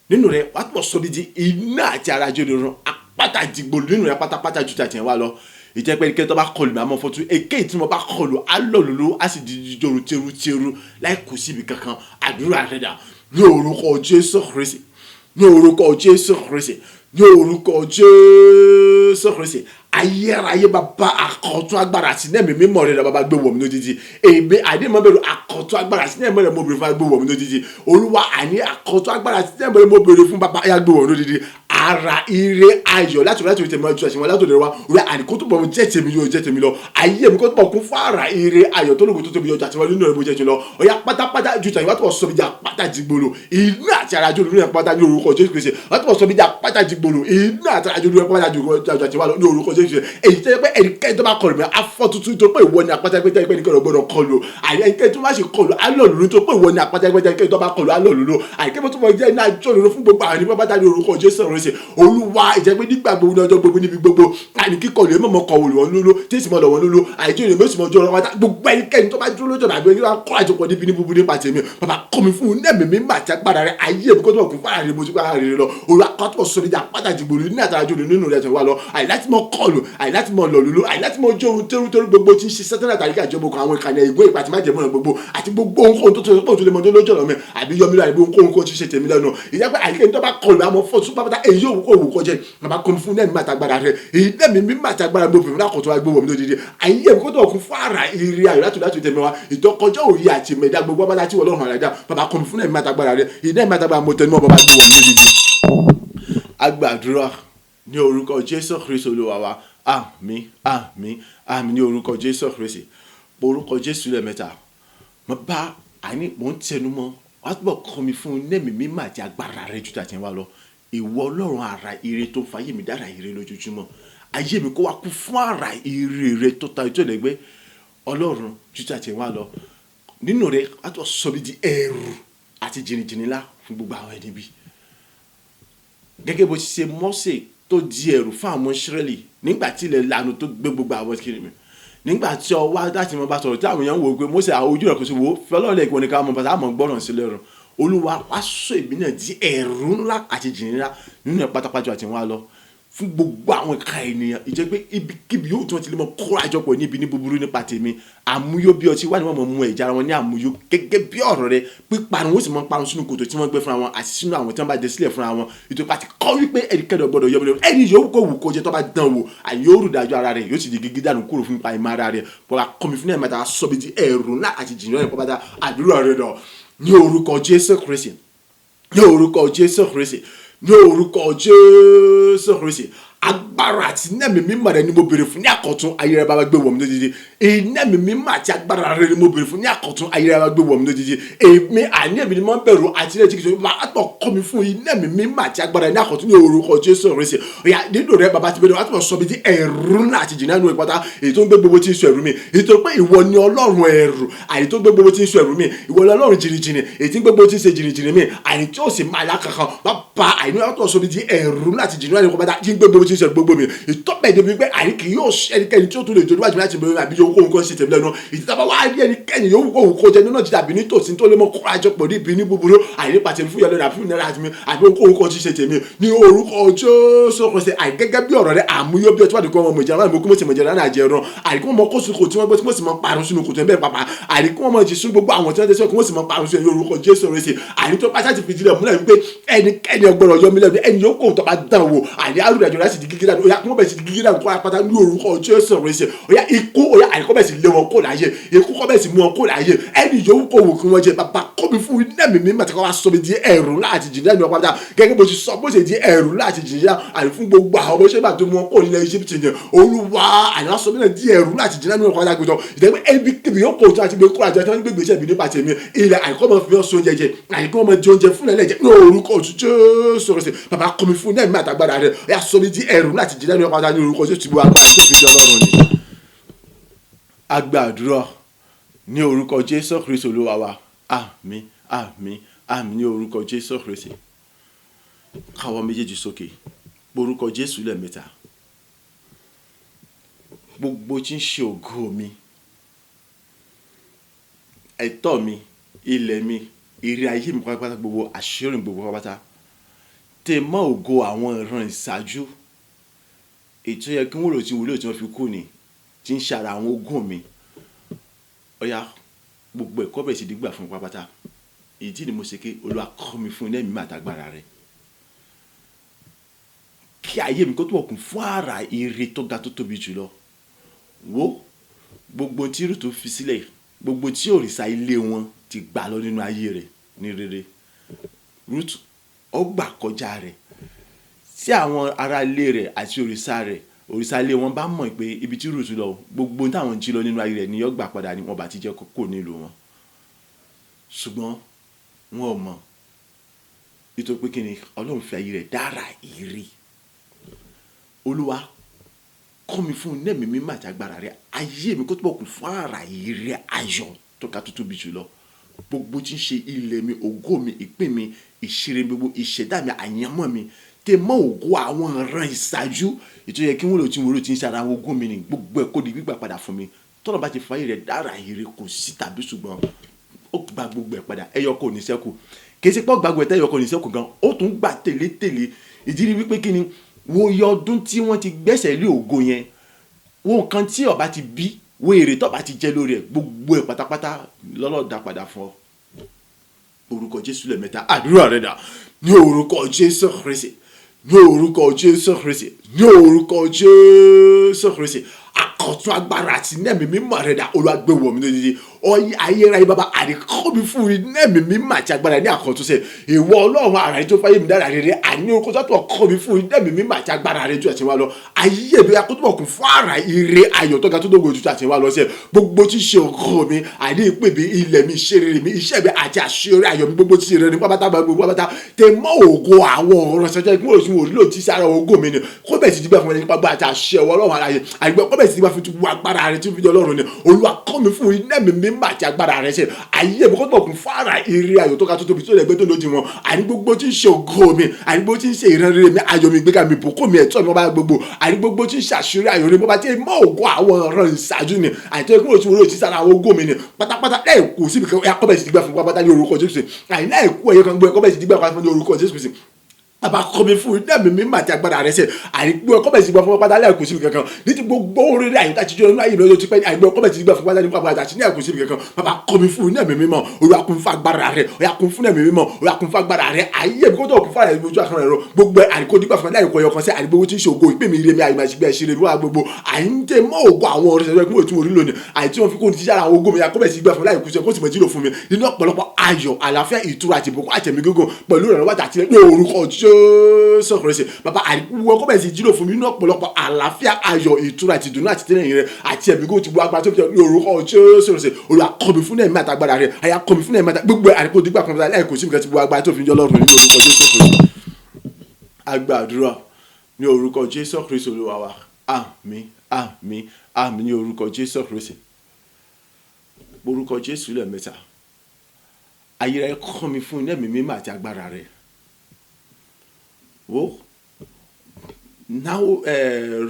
nínú rẹ̀ wàá tó bọ̀ sọ bí di iná àti ara jẹ́ onírun apáta dìgbò nínú rẹ̀ pátápátá ju àti wọn lọ ìjẹ́pẹ́ ní kẹ́tọ́ bá kọlù mi àmọ́ fọ́tún èké tí mo bá kọlù alọ́lùlù á sì di jòrò tẹrù láì kù síbi kankan àdúrà rẹ̀ dà ní orúkọ Jésù Kristi ní orúkọ Jésù Kristi ní orúkọ Jésù Kristi ayérayé bàbá àkọ́tún agbára àti nẹ́ẹ̀mí mímọ́ rẹ̀ bàbá gbé wọ̀ mí lójijì èmi àdéhùn bẹ̀rù àkọ́tún agbára àti nẹ́ẹ̀mí rẹ̀ mo béèrè fún gbé wọ̀ mí lójijì olúwa àní àkọ́tún agbára àti nẹ́ẹ̀mí rẹ̀ mo béèrè fún bàbá ayá gbé wọ̀ mí lójijì ara ire ayọ̀ láti orí tèmi ọjọ́ àṣìwọ̀n látòdì rẹ̀ wá orí àníkó tó bọ̀ jẹ́ tèmi yóò jẹ́ tèmi lọ ayé mi kó tó bọ̀ kún fún ara ire ayọ̀ tó lóògùn tó tóbi ọjọ́ àṣìwọ̀n nínú rẹ̀ mo jẹ́ tèmi lọ ọ̀yà pátápátá ju tàyíwá tó bọ̀ sọ bí jà pátá jìgbòlò iná àti arajó lórí ẹ̀ pátá ní orúkọ Jésù Kristi wọ́n tó bọ̀ sọ bí jà pátá jìgbòlò iná àti arajó lórí ẹ̀ pátá ju ọjọ́ àṣìwọ̀n ní orúkọ Jésù Kristi èyí tẹ́ pé ẹnikẹ́ni tó bá kọlù mi afọ́ tuntun tó pé ìwọ ni apáta ẹgbẹ́ tẹ́lẹ̀ pé ẹnikẹ́ni gbọ́dọ̀ kọlù ẹnikẹ́ni tó má ṣe kọlù alọ́lùlù tó pé ìwọ ni apáta ẹgbẹ́ tẹ́lẹ̀ tó bá kọlù alọ́lùlù àìkẹ́ni tó bọ̀ jẹ́ iná àjọlùlù fún gbogbo àwọn ènìyàn pátá ní orúkọ Jésù Kristi olúwa ìjẹ́pẹ́ nígbà gbogbo ní ọjọ́ gbogbo níbi gbogbo àní kíkọlù ẹ̀ mọ̀mọ́ kọ̀wé wọn lólo tí èsì mọ̀ lọ́wọ́ lólo àìjẹ́ ìrìn mẹ́sì mọ̀ jọ̀rọ̀ wáta gbogbo ẹnikẹ́ni tó bá dúró lójọ́ àbí ẹni kọ́ àjọpọ̀ níbi ní búburú nípa tèmi bàbá kọ́ mi fún nẹ́ẹ̀mí mi mà ti agbára rẹ ayé mi kó tó kún fára rẹ mo ti gbára rẹ lọ olúwa kọ́ tó sọ níjà pàtàkì gbòòrò ní àtàràjò nínú rẹ tó wà lọ àìláti mọ̀ kọlù àìláti mọ̀ lọ lólo àìláti mọ̀ jó ohun tẹ́rù gbogbo tí ń ṣe sẹ́tẹ́nà àtàríkà ìjọba kan àwọn ìkànnì ìgbó ìpàtí má jẹ̀mọ́ gbogbo àti gbogbo ohun tó tó lè mọ lójọ́ lọ́mọ àbí yọmílò àìbí ohun kó ti ṣe tèmi lẹ́nu ìjẹ́pẹ́ àìkẹ́ tó bá kọlù àmọ́ fọ́ súpà pátá èyí òwú kò wù kọjẹ́ bàbá kọ́ mi fún nẹ́ẹ̀mí àtàgbára rẹ èyí nẹ́ẹ̀mí mímọ́ àtàgbára gbogbo ìfúnná kọ̀tọ́ wa gbogbo mi lójijì àyè mi kó tó kún fún ara ìrì ayọ̀ láti tẹ̀mí wa ìtọ́kọjọ́ òye àti mẹ̀dá gbogbo bàbá tí wọ́n lọ́rùn àràdá bàbá kọ́ mi fún nẹ́ẹ̀mí àtàgbára rẹ èyí nẹ́ẹ̀mí àtàgbára mo tẹnu mọ́ bàbá gbogbo mi lójijì. agbàdúrà ní orúkọ Jésù Kristi Olúwa wa àmín àmín àmín ní orúkọ Jésù Kristi orúkọ Jésù lẹ́ẹ̀mẹ́ta mo bá àní mò ń tẹnu mọ́ wàá túbọ̀ kọ́ mi fún nẹ́ẹ̀mí mímọ́ àti agbára rẹ ju tàtí wa lọ ìwọ ọlọ́run àrà ire tó ń fayé mi dára ire lójoojúmọ́, ayé mi kó wá kú fún àrà ire rẹ tó ta ètò ẹlẹgbẹ́ ọlọ́run jíjà tí wọ́n lọ nínú rẹ á tó sọ bí di ẹ̀rù àti jìnnìjìnnì ńlá fún gbogbo àwọn ẹni bí. Gẹ́gẹ́ bó ti ṣe Mósè tó di ẹ̀rù fún àwọn Ísírẹ́lì nígbà tí ilẹ̀ lanu tó gbé gbogbo àwọn kiri mi, nígbà tí ọ wá láti mọ bá sọ̀rọ̀ tí àwọn èèyàn wò pé Mósè àwọn ojú rẹ̀ kò sí wo fọlọ́ọ̀lẹ̀ ìkànnì ní ká mọ̀ bàtà àmọ́ gbọ́ràn sílẹ̀ rẹ̀, Olúwa wá sọ èmi náà di ẹ̀rù ńlá àti jìnnì ńlá nínú ẹ̀ pátápátá àti wọn lọ fún gbogbo àwọn ìka ènìyàn. Ìjẹ́ pé ibikíbi yóò tí wọ́n ti lè mọ kóra àjọpọ̀ níbi ní búburú nípa tèmi, àmúyó bí ọtí wà ní wọ́n mọ̀ mú ẹ̀já wọn ní àmúyó gẹ́gẹ́ bí ọ̀rọ̀ rẹ píparun ó sì mọ parun sínú kòtò tí wọ́n gbé fúnra wọn àti sínú àwọn tí wọ́n bá dé sílẹ̀ fúnra wọn. Ìtòpá ti kọ́ wípé ẹnikẹ́ni gbọ́dọ̀ yọ mílíọ̀nù ẹni yòówù kó wù kó jẹ́ tó bá dán wò àyè yóò rù dájọ́ ara rẹ̀ yóò sì di gígí dànù kúrò fún ipa ìmọ̀ ara rẹ̀ bọ́lá kọ́mi fún ẹ̀mẹ́ta sọ bí di ẹ̀rù ńlá àti jìnnà ẹ̀ pọ́pátá àdúrà rẹ̀ lọ ní orúkọ Jésù Kristi, ní orúkọ Jésù Kristi, ní orúkọ Jésù Kristi. Agbára àti nẹ́ẹ̀mí mímọ́ rẹ ni mo béèrè fún ní àkọ́tún ayé rẹ bá gbé wọ̀ mí lójijì. Nẹ́ẹ̀mí mímọ́ àti agbára rẹ ni mo béèrè fún ní àkọ́tún ayé rẹ bá gbé wọ̀ mí lójijì. Èmi àní èmi ni mo ń bẹ̀rù àti ilé ìjìkìtì máa tọ̀ kọ́ mi fún nẹ́ẹ̀mí mímọ́ àti agbára ní àkọ́tún ní orúkọ Jésù Kristi. Ọ̀yà nínú rẹ bàbá ti bẹ̀rẹ̀ wá tó sọ bí di ẹ̀rù ńlá àti jìnnà nínú ìpátá èyí tó ń gbé gbogbo tí ń sọ ẹ̀rù mi, èyí tó pé ìwọ ni Ọlọ́run ẹ̀rù àyè tó gbé gbogbo tí ń sọ ẹ̀rù mi, ìwọ ni Ọlọ́run jìnnìjìnnì èyí tí ń gbé gbogbo tí ń ṣe jìnnìjìnnì mi àyè tí ó sì máa yá kankan bàbá àyè ní wọ́n tó sọ bí di ẹ̀rù ńlá àti jìnnà nínú ìpátá tí ń gbé gbogbo tí ń sọ gbogbo mi. Ìtọ́pẹ̀ débi pé àríkì yóò ṣe ẹnikẹ́ni tí ó tún lè jòdúwájú láti bẹ̀rẹ̀ àbí yóò kóhun kan ṣe tẹ̀lé lẹ́nu. Ìtìtàbá wá rí ẹnikẹ́ni yóò kóhun kó jẹ nínú jíjà bí ní tòsí tó lé mọ́ kó àjọpọ̀ níbi ní búburú àìnípa tèmi fún yẹlẹ́rẹ́ àbí náírà àti mi àbí kóhun kan ṣe tèmi ní orúkọ Jésù Kristi. Àìgẹ́gẹ́ bí ọ̀rọ̀ rẹ̀ àmúyọ́ bí ọtí wà dùkọ́ ọmọ ìjàmbá mi kó mọ̀ sí mọ̀jẹ̀ náà jẹ́ ẹran àìkú wọn kó sùkò tí wọ́n gbé tí wọ́n sì mọ̀ parun sínú kòtò ẹ̀bẹ̀ pàpà àìkú wọn mọ̀ jì sún gbogbo àwọn tí wọ́n tẹ̀síwọ́n kí wọ́n sì mọ̀ parun sínú orúkọ Jésù Kristi. àìní tó pàṣẹ ti fìdí rẹ̀ múlẹ̀ wípé ẹnikẹ́ni ọgbọ́dọ̀ yọ mí lẹ́nu ẹni yóò kóhun tó bá dán wò àìní àrùdàjọ láti di gígídà ó yá kí wọ́n bẹ̀ sí di gígídà kó apáta ní orúkọ Jésù Kristi. ó yá ikú ó yá àìkọ́ bẹ̀ sí lé wọn kó láyé ikú kọ́ bẹ̀ sí mú wọn kó láyé ẹni yòówù kó wò kí wọ́n jẹ bàbá kọ́ mi fún nẹ́ẹ̀mí mi màtí kọ́ wá sọ mi di ẹ̀rù láti jìnnà ní ọ̀pá gẹ́gẹ́ bó ti sọ bó ṣe di ẹ̀rù láti jìnnà àní fún gbogbo àwọn ọmọ ṣẹ́bà tó mú wọn kó nílẹ̀ Egypt yẹn Olúwa àní wọ́n sọ mí náà di ẹ̀rù láti jìnnà ní ọ̀pá gbẹdọ̀ ìdẹ́gbẹ́ ẹbí kébì yóò kó tó àti gbé kó àjọ tí wọ́n gbé gbèsè mi nípa tèmi ilẹ̀ àìkọ́ mọ̀ fi ọ̀sùn oúnjẹ jẹ àìkọ́ mọ̀ di oúnjẹ fún ẹlẹ́jẹ̀ ní orúkọ Jésù Kristi. Bàbá kọ́ mi fún nẹ́ẹ̀mí àtàgbàdà rẹ̀ ó yá sọ mi di ẹ̀rù láti jìnnà ní ọ̀pá ní orúkọ Jésù gbogbo àgbà tó fi jọ lọ́rùn ni. Agbàdúrà ní orúkọ Jésù Kristi Olúwa wa, àmín àmín àmín ní orúkọ Jésù Kristi. Káwọ́ méjèèjì sókè orúkọ Jésù lẹ́ẹ̀mẹ́ta. Gbogbo tí ń ṣe ògo mi, ẹ̀tọ́ mi, ilẹ̀ mi, ire ayé mi pátápátá gbogbo àṣírí gbogbo pátápátá tè mọ́ ògo àwọn ìran ìṣáájú ètò yẹ kí wọ́n lò tí wúlò tí wọ́n fi kú ni tí ń ṣàrà àwọn ogún mi. Ọ̀yá gbogbo ẹ̀kọ́ bẹ̀ sí dígbà fún pátápátá. Ìdí ni mo ṣe ké Olúwa kọ́ mi fún ẹ̀mí àtàgbàrà rẹ̀ kí ayé mi kó tó wọ̀kùn fún àrà ire tó ga tó tóbi jùlọ. Wo gbogbo tí Rúùtù fi sílẹ̀ gbogbo tí òrìṣà ilé wọn ti gbà lọ nínú ayé rẹ̀ ní rere, Rúùtù ó gbà kọjá rẹ̀ tí àwọn ará ilé rẹ̀ àti òrìṣà ilé wọn bá mọ̀ pé ibi tí Rúùtù lọ gbogbo táwọn jí lọ nínú ayé rẹ̀ ni yóò gbà padà ní wọn bá ti jẹ́ kókó nílùú wọn. Ṣùgbọ́n wọn ò mọ̀ nítorí pé kí ni Ọlọ́run fi ayé rẹ̀ dára ire. Olúwa kọ́ mi fún nẹ́ẹ̀mí mímọ́ àti agbára rẹ̀ ayé mi kó tó bọ̀ kún fún àrà ire ayọ̀ tó ga tó tóbi jùlọ. Gbogbo tí ń ṣe ilẹ̀ mi, ògo mi, ìpín mi, ìṣeré gbogbo, ìṣẹ̀dá mi, àyànmọ́ mi tè mọ́ ògo àwọn ìran ìṣáájú ètò yẹ kí wọ́n lò tí wọ́n lò tí ń ṣe ara àwọn ogún mi ni gbogbo ẹ̀ kó di gbígbà padà fún mi. Tọ́lọ̀ bá ti fàyè rẹ̀ dára ire kò sí tàbí ṣùgbọ́n ó gba gbogbo ẹ̀ padà ẹyọ kò ní ṣẹ́kù. Kì í ṣe pé ó gba gbogbo ẹ̀ tẹ́yọ kò ní ṣẹ́kù gan, ó tún gbà tẹ̀lé. Ìdí ni wípé kí ni wo iye ọdún tí wọ́n ti gbẹ́sẹ̀ lé ògo yẹn, wo nǹkan tí ọba ti bí, wo èrè tọ́ba ti jẹ lórí ẹ̀ gbogbo ẹ̀ pátápátá lọ́lọ́dà padà fún ọ. Orúkọ Jésù lẹ́ẹ̀mẹ́ta àdúrà rẹ̀ dà ní orúkọ Jésù Kristi, ní orúkọ Jésù Kristi, ní orúkọ Jésù Kristi. Àkọ́tún agbára àti nẹ́ẹ̀mí mímọ́ rẹ̀ dà Olúwa gbé wọ̀ mí lójijì. ayérayé bàbá àdìkọ́ mi fún iná mi mímọ́ àti agbára ní àkọ́túnṣe ìwọ ọlọ́run ara rẹ tó fáyé mi dára rere àní orúkọ tó kọ́ mi fún iná mi mímọ́ àti agbára rẹ tó àti wá lọ ayé mi akótópọ̀ kún fún ara ire ayọ̀ tó ga tó dógò tó àti wá lọ sí gbogbo tí ṣe ọkọ mi àní ìpè mi ilẹ̀ mi ṣe rere mi iṣẹ́ mi àti àṣeyọrí ayọ̀ mi gbogbo tí ṣe rere mi pápátá gbogbo pápátá tẹ mọ́ ògo àwọn ọ̀rọ̀ ṣẹjọ́ ìpínlẹ̀ òṣùwọ̀n òdìlò tí sára ògo mi ni kó bẹ̀ sí dígbà fún ẹni nípa gbà àti àṣẹ ọlọ́run ara yẹn àgbẹ̀ kó bẹ̀ sí dígbà fún gbogbo agbára rẹ tí fi jọ ọlọ́run ni olúwa kọ́ mi fún iná mi mímọ́ àti agbára rẹ ṣe ayé mi kó tó kún fara ire ayọ̀ tó ga tó tóbi tó lẹ́gbẹ́ tó lójú wọn àní gbogbo tí ń ṣe ògo mi àní gbogbo tí ń ṣe ìran rere mi ayọ̀ mi gbéga mi bùkún mi ẹ̀tọ́ mi ọba gbogbo àní gbogbo tí ń ṣàṣírí ayọ̀ rẹ mo bá ti mọ́ ògo àwọn ọ̀rọ̀ ìṣáájú ni àti ẹgbẹ́ òṣù wọlé òṣìṣẹ́ ara ògo mi ni pátápátá láì kú síbi kan ẹ̀kọ́ bẹ̀ sí dígbà fún pátápátá ní orúkọ Jésù àní láì kú ẹ̀yẹ kan gbé ẹ̀kọ́ bẹ̀ sí dígbà fún orúkọ Jésù bàbá kọ́ mi fún iná mi mímọ́ àti agbára rẹ ṣe àìgbé ọkọ bẹ̀ sí gbà fún pátá láì kú síbi kankan ní ti gbogbo oríire àyíká ti jọ nínú ayé lọ́jọ́ ti pẹ́ àìgbé ọkọ bẹ̀ sí gbà fún pátá ní pàpà àti ní àìkú síbi kankan bàbá kọ́ mi fún iná mi mímọ́ Olúwa kún fún agbára rẹ Olúwa kún fún iná mi mímọ́ Olúwa kún fún agbára rẹ ayé mi kó tó kún fún àyè ojú àkàrà rẹ gbogbo àìkó dígbà fún láì kọ ẹyọkan sí àìgbé owó tí ń ṣe ògo ìpè mi ire mi àyè máa ṣe gbé ẹṣin rẹ wá gbogbo àyíǹde mọ́ ògo àwọn ọ̀rẹ́ ṣẹlẹ̀ kúrò tí mo rí lónìí àìtí wọn fi kó ní tíṣà àwọn ògo mi akọ́ bẹ̀ sí gbà fún láì kú sí kó sì mọ̀ jílò fún mi nínú ọ̀pọ̀lọpọ̀ ayọ̀ àlàáfíà ìtura àti ìbùkún àtẹ̀mí gígùn pẹ̀lú ìrànlọ́wọ́ àti ní orúkọ sọ̀rọ̀ sí bàbá àdìpọ̀ ọkọ̀ bẹ̀rẹ̀ sí jílò fún mi nínú ọ̀pọ̀lọpọ̀ àlàáfíà ayọ̀ ìtura àti ìdùnnú àti tẹ́lẹ̀ rẹ àti ẹ̀mí kò ti bu agbára tó fi ní orúkọ sọ̀rọ̀ sí Olúwa kọ́ mi fún ẹ̀mí àtagbára rẹ àyà kọ́ mi fún ẹ̀mí àtagbára gbogbo àdìpọ̀ dígbà kan láì kò sí nǹkan ti bu agbára tó fi ní Ọlọ́run nínú orúkọ Jésù agbàdúrà ní orúkọ Jésù Kristi Olúwa wa àmín àmín àmín ní orúkọ Jésù Kristi orúkọ Jésù lẹ́ẹ̀mẹ́ta ayérayé kọ́ mi fún ẹ̀mí mímọ́ àti agbára rẹ wo now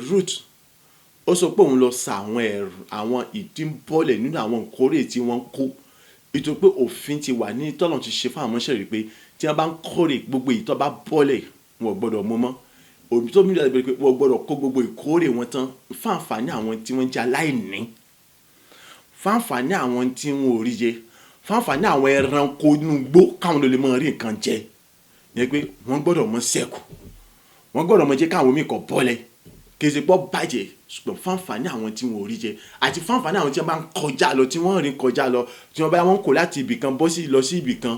Ruth ó sọ pé òun lọ sa àwọn ìdínbọ́lẹ̀ nínú àwọn ìkórè tí wọ́n kó ètò pé òfin ti wà ní tọ́lọ̀ ti ṣe fún àwọn ọmọọṣẹ́ rẹ̀ pé tí wọ́n bá ń kórè gbogbo ìtọ́ bá bọ́lẹ̀ wọn gbọ́dọ̀ mú mọ́ òbí tó mílíọ̀nù bẹ̀rẹ̀ pé wọ́n gbọ́dọ̀ kó gbogbo ìkórè wọn tán fún àǹfààní àwọn tí wọ́n jẹ́ aláìní fún àǹfààní àwọn tí wọ́n ò rí jẹ fún àǹfààní àwọn ẹranko inú igbó káwọn ló lè mọ rí nǹkan jẹ yẹn pé wọ́n gbọ́dọ̀ mọ sẹ́kù wọ́n gbọ́dọ̀ mọ jẹ́ káwọn omi kọ̀ bọ́lẹ̀ kèsì pọ̀ bàjẹ́ ṣùgbọ́n fáǹfààní àwọn tí wọ́n ò rí jẹ àti fáǹfààní àwọn tí wọ́n bá ń kọjá lọ tí wọ́n rìn kọjá lọ tí wọ́n bá wọn kò láti ibì kan bọ́ sí lọ sí ibì kan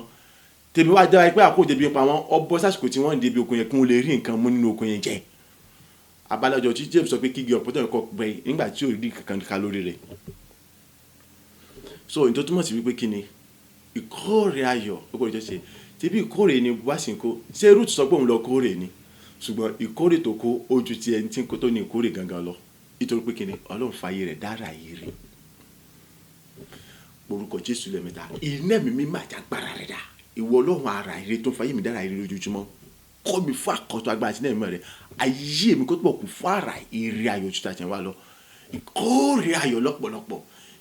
tèmi wá dára pé àkójọ ibi pa wọn ọbọ sásìkò tí wọ́n ń débi okun yẹn kí wọ́n lè rí nǹkan mú nínú okun yẹn jẹ abalajọ tí James sọ pé kígi ọ̀pọ̀tọ̀ ẹ̀kọ́ gbẹ nígbà tí ò rí kankan ká lórí rẹ̀ so ìtọ́ túmọ̀ sí wípé kí ni ìkórè ayọ̀ ó kò jẹ́ ṣe tẹ́bí ìkórè ni wáṣínkó ṣé Ruth sọ pé òun lọ kórè ni ṣùgbọ́n ìkórè tó kó ojú ti ẹni tí ń kó tó ní ìkórè gangan lọ nítorí pé kíni Ọlọ́run fàyè rẹ̀ dára yìí rè orúkọ Jésù lẹ́mẹ̀ta iná mi mímọ́ àti agbára rẹ̀ dá ìwọ Ọlọ́run ara ire tó fàyè mi dára yìí lójoojúmọ́ kọ́ mi fún àkọ́tọ̀ agbára àti náà rẹ̀ ayé mi kó tó bọ̀ kú fún ara ire ayọ̀ tó tàjẹ́ wá lọ ìkórè ayọ̀ lọ́pọ̀lọpọ̀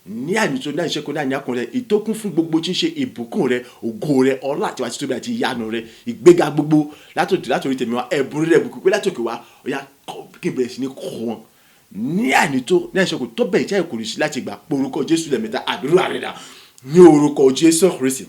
ní àmìtò náà ìṣẹ́kọ̀ọ́ náà ní akùnrin rẹ̀ ìtókùn fún gbogbo tí ń ṣe ìbùkún rẹ̀ ògo rẹ̀ ọlá àti wàá títóbi àti ìyanu rẹ̀ ìgbéga gbogbo látòrí tèmi wá ẹ̀bùn rẹ̀ bùkún pé látòkè wá ọ̀yà kí n bẹ̀rẹ̀ sí ní kọ́ wọn ní àmìtò náà ìṣẹ́kọ̀ọ́ tó bẹ̀ ìjà ìkòrò sí láti gbà orúkọ Jésù lẹ́mẹ̀ta àdúrà rẹ̀ dà ní orúkọ Jésù Kristi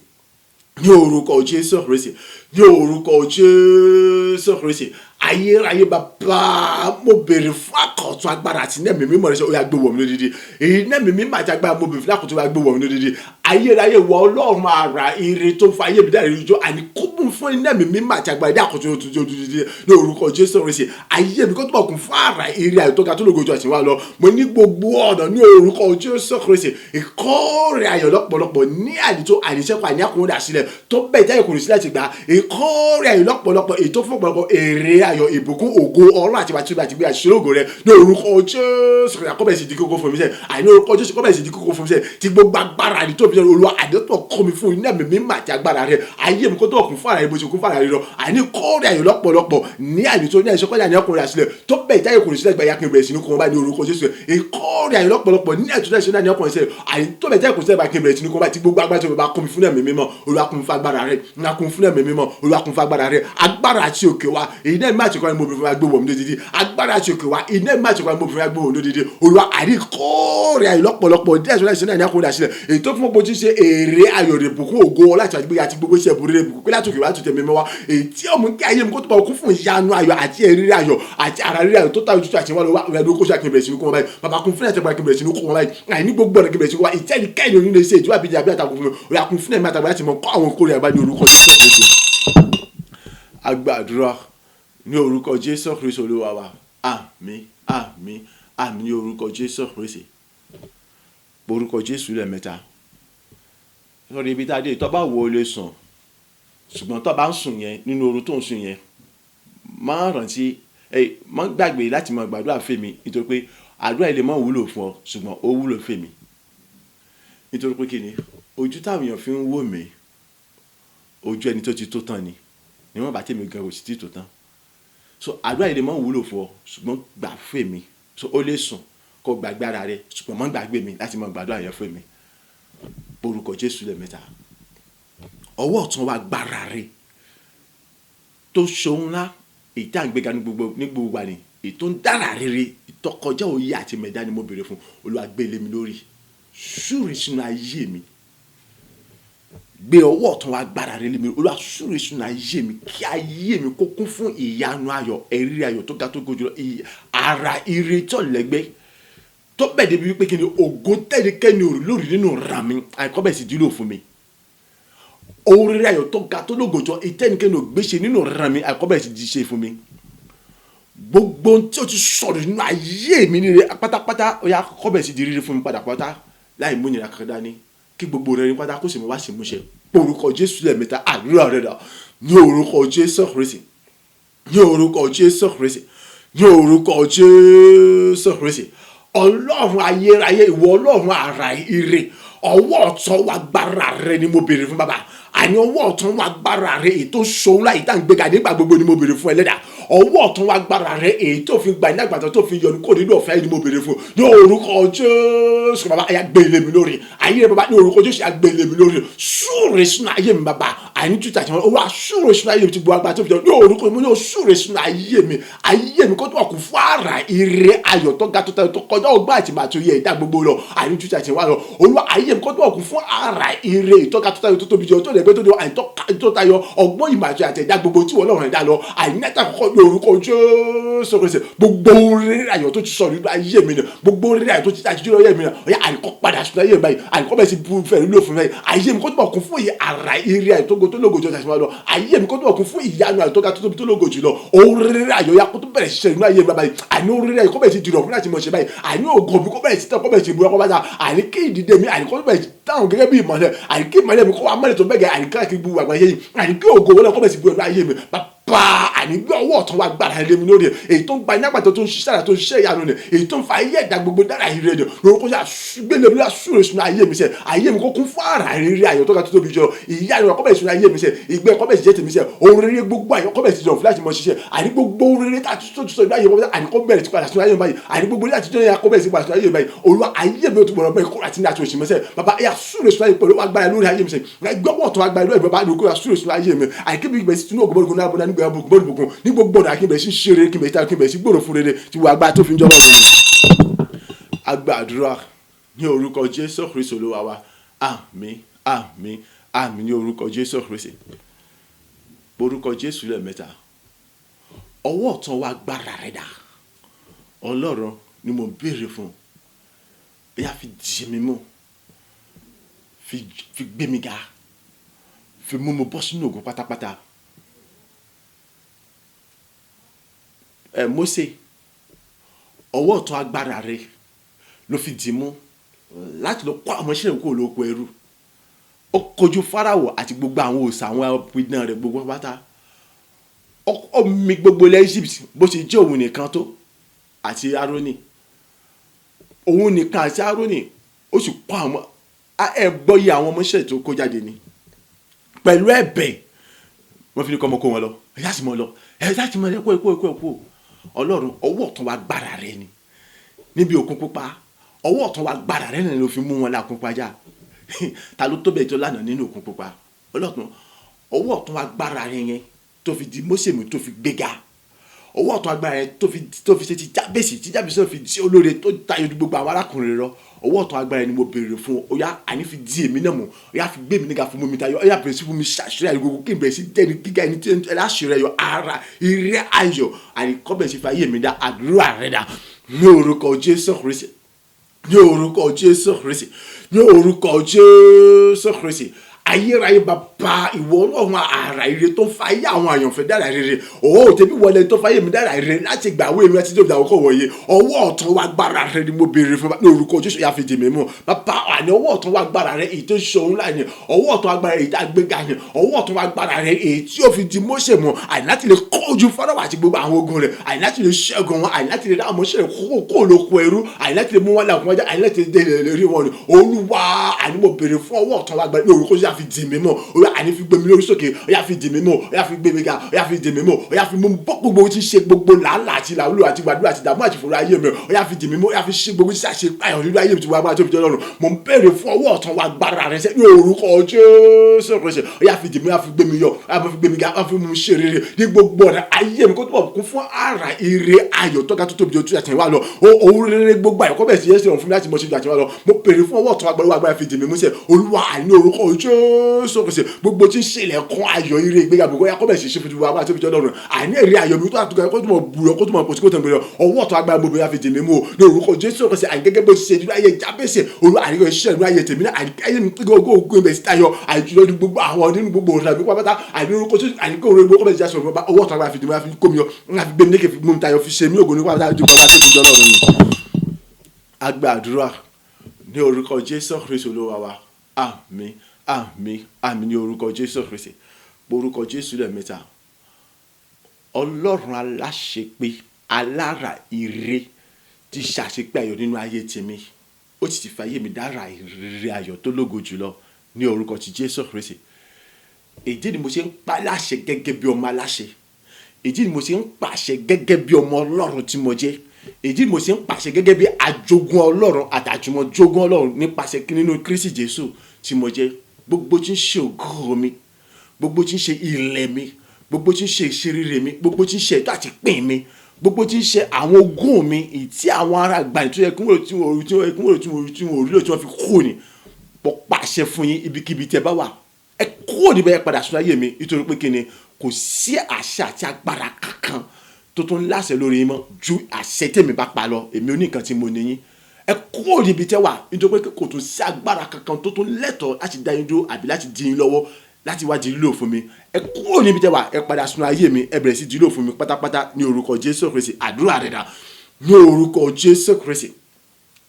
ní orúkọ Jésù Kristi ní orúkọ Jésù Kristi ayérayé bàbá mo béèrè fún àkọ́tún agbára àti iná mi mímọ́ rẹ ṣe ó yá gbé wọ̀ mí lódìdí iná mi mímọ́ àti agbára mo béèrè fún àkọ́tún agbára gbé wọ̀ mí lódìdí ayérayé wọ Ọlọ́run ara ire tó fa ayé mi dáre ìjọ àní kúbùn fún iná mi mímọ́ àti agbára ní àkọ́tún òdìdí ní orúkọ Jésù Kristi ayé mi kó tó bọ̀ kún fún ara ire ayọ̀ tó ga tó lógo àti wá lọ mo ní gbogbo ọ̀nà ní orúkọ Jésù Kristi ìkórè ayọ̀ lọ́pọ̀lọpọ̀ ní àdìtó àdìsẹ́kọ̀ àníyàkùnrin àṣìlẹ̀ tó bẹ̀ ìjà ìkòrò sí láti gbà ìkórè ayọ̀ lọ́pọ̀lọpọ̀ ètò fún ọ̀pọ̀lọpọ̀ èrè ayọ̀ ìbùkún ògo ọlọ́run àti bàtúbà àti gbé àṣírí ògo rẹ ní orúkọ Jésù kọ́bẹ̀ sí di kókó fún mi sẹ́ àní orúkọ Jésù kọ́bẹ̀ sí di kókó fún mi sẹ́ ti gbogbo agbára àdìtò fi sẹ́ Olúwa àdìtò kọ́ mi fún iná mi mímọ́ àti agbára rẹ ayé mi kó tó kún fún ara rẹ bó ṣe kún fún ara rẹ lọ àní kọ́ọ̀rẹ́ ayọ̀ lọ́pọ̀lọpọ̀ ní àdìtò ní àìsọ́kọ́jà ní ọkùnrin àṣìlẹ̀ tó bẹ̀ ìjáyè kùnrin sílẹ̀ gbàyà kí n bẹ̀rẹ̀ sí ní kọ́ wọn bá ní orúkọ Jésù ìkọ́ọ̀rẹ́ ayọ̀ lọ́pọ̀lọpọ̀ ní àìsọ́kọ́jà ní ọkùnrin sílẹ̀ àní tó bẹ̀ ìjáyè kùnrin sílẹ̀ gbàyà kí n bẹ̀rẹ̀ sí ní kọ́ wọn bá ti gbogbo agbára tó bá kún mi fún ẹ̀mí mímọ́ Olúwa kún fún agbára rẹ ńlá kún fún ẹ̀mí mímọ́ Olúwa kún fún agbára rẹ agbára àti òkè wa èyí náà má ṣe kọ́ ni mo bèrè fún wa gbé wọ̀ mí lódìdí agbára ṣe òkè wa iná má ṣe kọ́ ni mo bèrè fún wa gbé wọ̀ mí lódìdí Olúwa àríkórè ayọ̀ lọ́pọ̀lọpọ̀ díẹ̀ sọ́dọ̀ ìṣẹ́ náà ní àkóńdà sílẹ̀ èyí tó fún mọ́ bó ti ṣe èrè ayọ̀ rẹ̀ bùkún ògo láti wájú gbé àti gbogbo iṣẹ́ ìbúrẹ́ rẹ̀ bùkún pé láti òkè wá tó tẹ̀mí mẹ́wàá èyí tí ọmọ kí ayé mi kó tó bá kún fún ìyanu ayọ̀ àti èrè ayọ̀ àti ara rírẹ̀ ayọ̀ tó táwọn ojútùú àti wọn lọ wá ìrìnàjò kó ṣàkíyèsí bẹ̀rẹ̀ sí ní kó wọn báyìí bàbá kún fún ẹ̀tẹ̀ bẹ̀rẹ̀ sí ní kó wọn báyìí àìní gbogbo ọ̀rẹ́ bẹ̀rẹ̀ sí ní kó wọn ìtẹ́ni kẹ́yìn oní lè ṣe ìtura bíi àbí àtàkùn fún mi òyà kún fún ẹ̀mí àtàkùn láti mọ kọ́ àwọn kórè àbá ní orúkọ Jésù Kristi agbàdúrà ní orúkọ Jésù Kristi Olúwa wa àmín àmín àmín ní orúkọ Jésù Kristi orúkọ Jésù lẹ́ẹ̀mẹ́ta sọ̀rọ̀ ibi tá a dé tó bá wo lè sùn ṣùgbọ́n tó bá ń sùn yẹn nínú oorun tó ń sùn yẹn má rántí má gbàgbé láti máa gbàdúrà fèmí nítorí pé àdúrà ilé má wúlò fún ọ ṣùgbọ́n ó wúlò fèmí nítorí pé kí ni ojú táwọn èèyàn fi ń wò mí ojú ẹni tó ti tó tán ni níwọ̀n bá tèmi gan òsì tí tó tán so àdúrà ilé má wúlò fún ọ ṣùgbọ́n gbà fèmí so ó lè sùn kó gbàgbé ara rẹ ṣùgbọ́n má gbàgbé mi láti máa gbàdúrà yẹn fèmí orúkọ Jésù lẹ́ẹ̀mẹ́ta ọwọ́ ọ̀tún wa gbára rẹ tó ṣohun ńlá èyí tá à ń gbéga ní gbogbo wa ni èyí tó ń dára rere ìtọkọjá òye àti mẹ̀dá ni mo béèrè fún Olúwa gbé lé mi lórí súre sínú ayé mi gbé ọwọ́ ọ̀tún wa gbára rẹ lé mi Olúwa súre sínú ayé mi kí ayé mi kó kún fún ìyanu ayọ̀ ẹ̀rí ayọ̀ tó ga tó gojú lọ ara ire tó lẹ́gbẹ́ tó bẹ̀ débi wípé kí ni ògo tẹ́nikẹ́ni ò rí lórí nínú ra mi àìkọ́ bẹ̀ sì dúró fún mi orí ayọ̀ tó ga tó lógojọ́ ìtẹ́nikẹ́ni ò gbéṣe nínú ra mi àìkọ́ bẹ̀ sì di ṣe fún mi gbogbo tí o ti sọ̀rọ̀ nínú ayé mi ní rẹ pátápátá ó yá kọ́ bẹ̀ sì di rírí fún mi padà pátá láì mú ìnira kankan dání kí gbogbo rẹ ní pátá kó sì mọ wá sí múṣẹ orúkọ Jésù lẹ́ẹ̀mẹ́ta àdúrà rẹ dà ní orúkọ Jésù Kristi ní orúkọ Jésù Kristi ní orúkọ Jésù Kristi Ọlọ́run ayérayé ìwọ Ọlọ́run àrà ire ọwọ́ ọ̀tún wa gbára rẹ ni mo béèrè fún bàbá àní ọwọ́ ọ̀tún wa gbára rẹ èyí tó ṣòwò láyìí tá à ń gbéga nígbà gbogbo ni mo béèrè fún ẹlẹ́dà ọwọ́ ọ̀tún wa gbára rẹ èyí tó fi gba iná àgbàtà tó fi yọnu kó nínú ọ̀fẹ́ ni mo béèrè fún ní orúkọ Jésù bàbá ayé gbé ilé mi lórí ayé bàbá ní orúkọ Jésù ayé gbé ilé mi lórí súre sínú ayé mi bàbá àní tútà tí wọn wá súre sínú ayé mi ti bu agbá tó fi jọ ní orúkọ mi ní súre sínú ayé mi kó tó wà kú fún ara ire ayọ̀ tó ga tó kọjá ọgbà àti màtó yẹ ìdá gbogbo lọ àní tútà tí wọn lọ Olúwa ayé mi kó tó wà kú fún ara ire ìtọ́ka tó tóbi jọ tó lẹ́gbẹ́ tó dé àìtọ́ tayọ ọgbọ́n ìmọ̀ àti àtẹ̀dá gbogbo tí wọ́n lọ́rùn ẹ̀dá lọ àìnẹ́ta kọ́kọ́ ní orúkọ Jésù Kristi gbogbo oríire ayọ̀ tó ti sọ̀rọ̀ nínú ayé mi nà gbogbo oríire ayọ̀ tó ti tajú lọ́yẹ̀ mi nà ọ̀yà àìkọ́ padà sùn ayé mi báyìí àìkọ́ bẹ́ẹ̀ sì bu fẹ́ẹ́ lò fún mi ayé mi kó tó bọ̀ kún fún ara ire ayọ̀ tó lógo jọ tàṣíwá lọ ayé mi kó tó bọ̀ kún fún ìyanu ayọ̀ tó ga tó tóbi tó lógo jù lọ oríire ayọ̀ ya kó tó bẹ̀rẹ̀ ṣiṣẹ́ nínú ayé mi báyìí àní oríire ayọ̀ kó bẹ̀rẹ̀ sí jùlọ fún láti mọ̀ ṣe báyìí àní ògo mi kó bẹ̀rẹ̀ sí tẹ́ kó bẹ̀rẹ̀ sí ìbúra kó bá ta àní kí ìdìde mi àní kó bẹ̀rẹ̀ sí táwọn gẹ́gẹ́ bí ìmọ̀lẹ̀ àní kí ìmọ̀lẹ̀ mi kó wá mọ́lẹ̀ tó bẹ́gẹ̀ àní káàkiri gbogbo àgbáyé yìí àní kí ògo wọlé kó bẹ̀rẹ̀ sí ìbúra ayé mi bá àní gbé ọwọ́ ọ̀tún wa gbára lé mi lórí ẹ̀ èyí tó ń gba iná pàtó tó ń ṣiṣẹ́ àrà tó ń ṣiṣẹ́ ìyanu ni èyí tó ń fa ayé ẹ̀dá gbogbo dára ìrẹ́ ni lórúkọ sí gbélé mi lásùrè sínú ayé mi sẹ́ ayé mi kó kún fún ara rírí ayọ̀ tó ga tó tóbi jọ ìyanu ọkọ̀ bẹ̀ sínú ayé mi sẹ́ ìgbẹ́ ọkọ̀ bẹ̀ sí jẹ́ tèmi sẹ́ òun rírí gbogbo ayọ̀ ọkọ̀ bẹ̀ sí jọ fúláṣí mọ́ ṣiṣẹ́ àní gbogbo rírí tá a tó sọ ìlú ayé wọn àní kó bẹ̀rẹ̀ sí padà sínú ayé mi báyìí àní gbogbo rírí àtijọ́ yẹn kó bẹ̀rẹ̀ sí padà sínú ayé mi báyìí Olúwa ayé mi ó ti gbọ̀rọ̀ bẹ́ẹ̀ kó àti ní àti òṣìmọ́ sẹ́ bàbá ẹ̀yà súrè sínú ayé pẹ̀lú agbára lórí ayé mi sẹ́ gbọ́wọ́ tó agbára lórí bàbá àdókòrò súrè sínú ayé mi àìkébí ìgbẹ́ sí tinú ògbómọ̀lùkùn náà bọ́dá nígbà ògbómọ̀lùkùn ní gbogbo ọ̀dà kí n bẹ̀ sí ṣeré kí n bẹ̀ sí ta kí n bẹ̀ sí gbòòrò fún rere tí wọ́n agbára tó fi ń jọ́rọ̀ nínú. agbàdúrà ní orúkọ Jésù Kristi Olúwa wa àmín àmín àmín ní orúkọ Jésù Kristi orúkọ Jésù lẹ́ẹ̀mẹ́ta ọwọ́ ọ̀tún wa gbára rẹ̀ dà Ọlọ́run ni mo béèrè fún ẹ̀yà fi dì mí mú fi gbé mi ga fi mú mi bọ́ sínú ògo pátápátá. Mósè ọwọ́ ọ̀tún agbára rẹ̀ ló fi dì mú láti lọ kó àwọn Ísírẹ́lì kúrò lóko ẹrú ó kojú Fáráò àti gbogbo àwọn òòṣà àwọn pidán rẹ̀ gbogbo pátá ó mì gbogbo ilẹ̀ Egypt bó ṣe jẹ́ òun nìkan tó àti Árónì òun nìkan àti Árónì ó sì kó àwọn ẹ̀gbọ́yé àwọn ọmọ Ísírẹ́lì tó kó jáde ni pẹ̀lú ẹ̀bẹ̀ wọ́n fi ní kọ́ ọmọ kó wọn lọ ẹ̀yà sì mọ́ lọ ẹ̀yà sì mọ́ ẹ̀kọ́ Ọlọ́run ọwọ́ ọ̀tún wa gbára rẹ ni níbi òkun pupa ọwọ́ ọ̀tún wa gbára rẹ ni ló fi mú wọn lákun pajá ta ló tó bẹ̀ tó lánàá nínú òkun pupa Ọlọ́run ọwọ́ ọ̀tún wa gbára rẹ yẹn tó fi di Mósè mú tó fi gbéga ọwọ́ ọ̀tún agbára rẹ tó fi ṣe ti Jábésì tí Jábésì náà fi di olóore tó tayọ ju gbogbo àwọn arákùnrin lọ. Ọwọ́ ọ̀tún agbára ni mo béèrè fún ó yá àní fi di èmi náà mú ó yá fi gbé mi níga fún mi tayọ ó yá bẹ̀rẹ̀ sí fún mi ṣàṣírí àyè gbogbo kí n bẹ̀rẹ̀ sí jẹ́ni gíga ẹni tí ẹ láṣìírí ẹyọ ara ire ayọ̀ àní kọ́ bẹ̀rẹ̀ sí fi ayé mi dá àdúrà rẹ dá ní orúkọ Jésù Kristi ní orúkọ Jésù Kristi ní orúkọ Jésù Kristi. Ayérayé bàbá ìwọ Ọlọ́run àrà ire tó ń fa ayé àwọn àyànfẹ́ dára rere òwò tẹ̀bí wọlé tó fayé mi dára rere láti gbà wé mi láti dé ìdáwó kọ̀ wọ̀nyí ọwọ́ ọ̀tún wa gbára rẹ ni mo béèrè fún ní orúkọ Jésù yà fi dì mí mọ́ bàbá àní ọwọ́ ọ̀tún wa gbára rẹ èyí tó ń ṣòun láàyè ọwọ́ ọ̀tún wa gbára èyí tá a gbé ga yẹn ọwọ́ ọ̀tún wa gbára rẹ èyí tí ó fi di Mósè mọ́ àní láti lè kọjú Fáráò àti gbogbo àwọn ogun rẹ̀ àní láti lè ṣẹ́gun wọn àní láti lè dá àwọn Mósè kó lóko ẹrú àní láti lè mú wọn làkùn ọjà àní láti lè dé ìlérí wọn ni Olúwa àní mo béèrè fún ọwọ́ ọ̀tún wa gbára ní orúkọ Jésù yà fi dì mí mọ́ oya àní fi gbé mi lórí sókè oya fi dì mí mọ́ oya fi gbé mi ga oya fi dì mí mọ́ oya fi mú bọ́ gbogbo tí ṣe gbogbo làálàá àti làwúlò àti gbàdúrà àti dààmú àti ìfòrò ayé mi oya fi dì mí mọ́ oya fi ṣe gbogbo tí ṣe pààyàn nínú ayé mi tí wàá bá tóbi jẹ́ lọ́rùn mo ń bẹ̀rẹ̀ fún ọwọ́ ọ̀tún wa gbára rẹ sẹ́ ní orúkọ Jésù Kristi oya fi dì mí oya fi gbé mi yọ oya fi gbé mi ga oya fi mú ṣe rere ní gbogbo ọ̀nà ayé mi kó tó bọ̀ kún fún ara ire ayọ̀ tó ga tó tóbi jẹ́ àti ìwà lọ òun rere gbogbo ayọ̀ kó bẹ̀ sí yẹ́sì ọ̀run fún mi láti mọ̀ ṣe àti ìwà lọ mo bẹ̀rẹ̀ fún ọwọ́ ọ̀tún wa gbára fi dì mí mú sẹ́ Olúwa àní orúkọ Jésù Kristi gbogbo tí ń ṣe ilẹ̀kùn ayọ̀ ire ìgbéga gbogbo ya kó bẹ̀ sí ṣe fún wa bá tóbi jẹ́ lọ́rùn àní èrè ayọ̀ mi tó àtúkọ̀ kó tó mọ̀ bùrọ̀ kó tó mọ̀ pòsí kó tó mọ̀ bẹ̀rẹ̀ ọwọ́ ọ̀tún agbára gbogbo ya fi dì mí mú ní orúkọ Jésù Kristi àní gẹ́gẹ́ bó ṣe nínú ayé Jábésì Olúwa àní kò ṣiṣẹ́ nínú ayé tèmi náà àní ayé mi gbogbo ogun ibẹ̀ sí tayọ àìjùlọ ní gbogbo àwọn nínú gbogbo òrìṣà mi pápátá àní orúkọ Jésù àní kó orin gbogbo bẹ̀ sí aṣọ ọwọ́ ọ̀tún agbára fi dì mí fi kó mi yọ ńlá fi gbé mi lékè fi mú mi tayọ fi ṣe mí ògo ní pápátá ju bàbá tèmi jọ lọ́rùn mi. Agbàdúrà ní orúkọ Jésù Kristi Olúwa wa àmín àmín àmín ní orúkọ Jésù Kristi orúkọ Jésù lẹ́ẹ̀mẹ́ta. Ọlọ́run aláṣepé alára ire ti ṣàṣepé ayọ̀ nínú ayé tèmi ó ti ti fàyè mi dára ire ayọ̀ tó lógo jùlọ ní orúkọ ti Jésù Kristi. Èyí ni mo ṣe ń pa láṣẹ gẹ́gẹ́ bí ọmọ aláṣẹ èyí ni mo ṣe ń pàṣẹ gẹ́gẹ́ bí ọmọ Ọlọ́run tí mo jẹ́ èyí ni mo ṣe ń pàṣẹ gẹ́gẹ́ bí àjogún Ọlọ́run àtàjùmọ̀ jogún Ọlọ́run nípasẹ̀ nínú Kristi Jésù tí mo jẹ́ gbogbo tí ń ṣe ògo mi gbogbo tí ń ṣe ilẹ̀ mi gbogbo tí ń ṣe ìṣeré mi gbogbo tí ń ṣe ètò àti pín mi gbogbo tí ń ṣe àwọn ogún mi ìtí àwọn ará àgbàní tó yẹ kí wọ́n tí wọ́n rí lò tí wọ́n fi kú ni pọ̀ pàṣẹ fún yín ibikíbi tí ẹ bá wà ẹ kúrò níbẹ̀ ẹ padà sún ayé mi nítorí pé kí ni kò sí àṣẹ àti agbára kankan tó tún láṣẹ lórí yín mọ́ ju àṣẹ tèmi bá pa lọ èmi ò ní nǹkan tí mo ní yín ẹ kúrò níbi tẹ́ wà nítorí pé kò tún sí agbára kankan tó tún lẹ́tọ̀ọ́ láti dá yín dúró àbí láti dí yín lọ́wọ́ láti wá di lílò fún mi ẹ kúrò níbi tẹ́ wà ẹ padà sunu ayé mi ẹ bẹ̀rẹ̀ sí di lílò fún mi pátápátá ní orúkọ Jésù Kristi àdúrà rẹ̀ dà ní orúkọ Jésù Kristi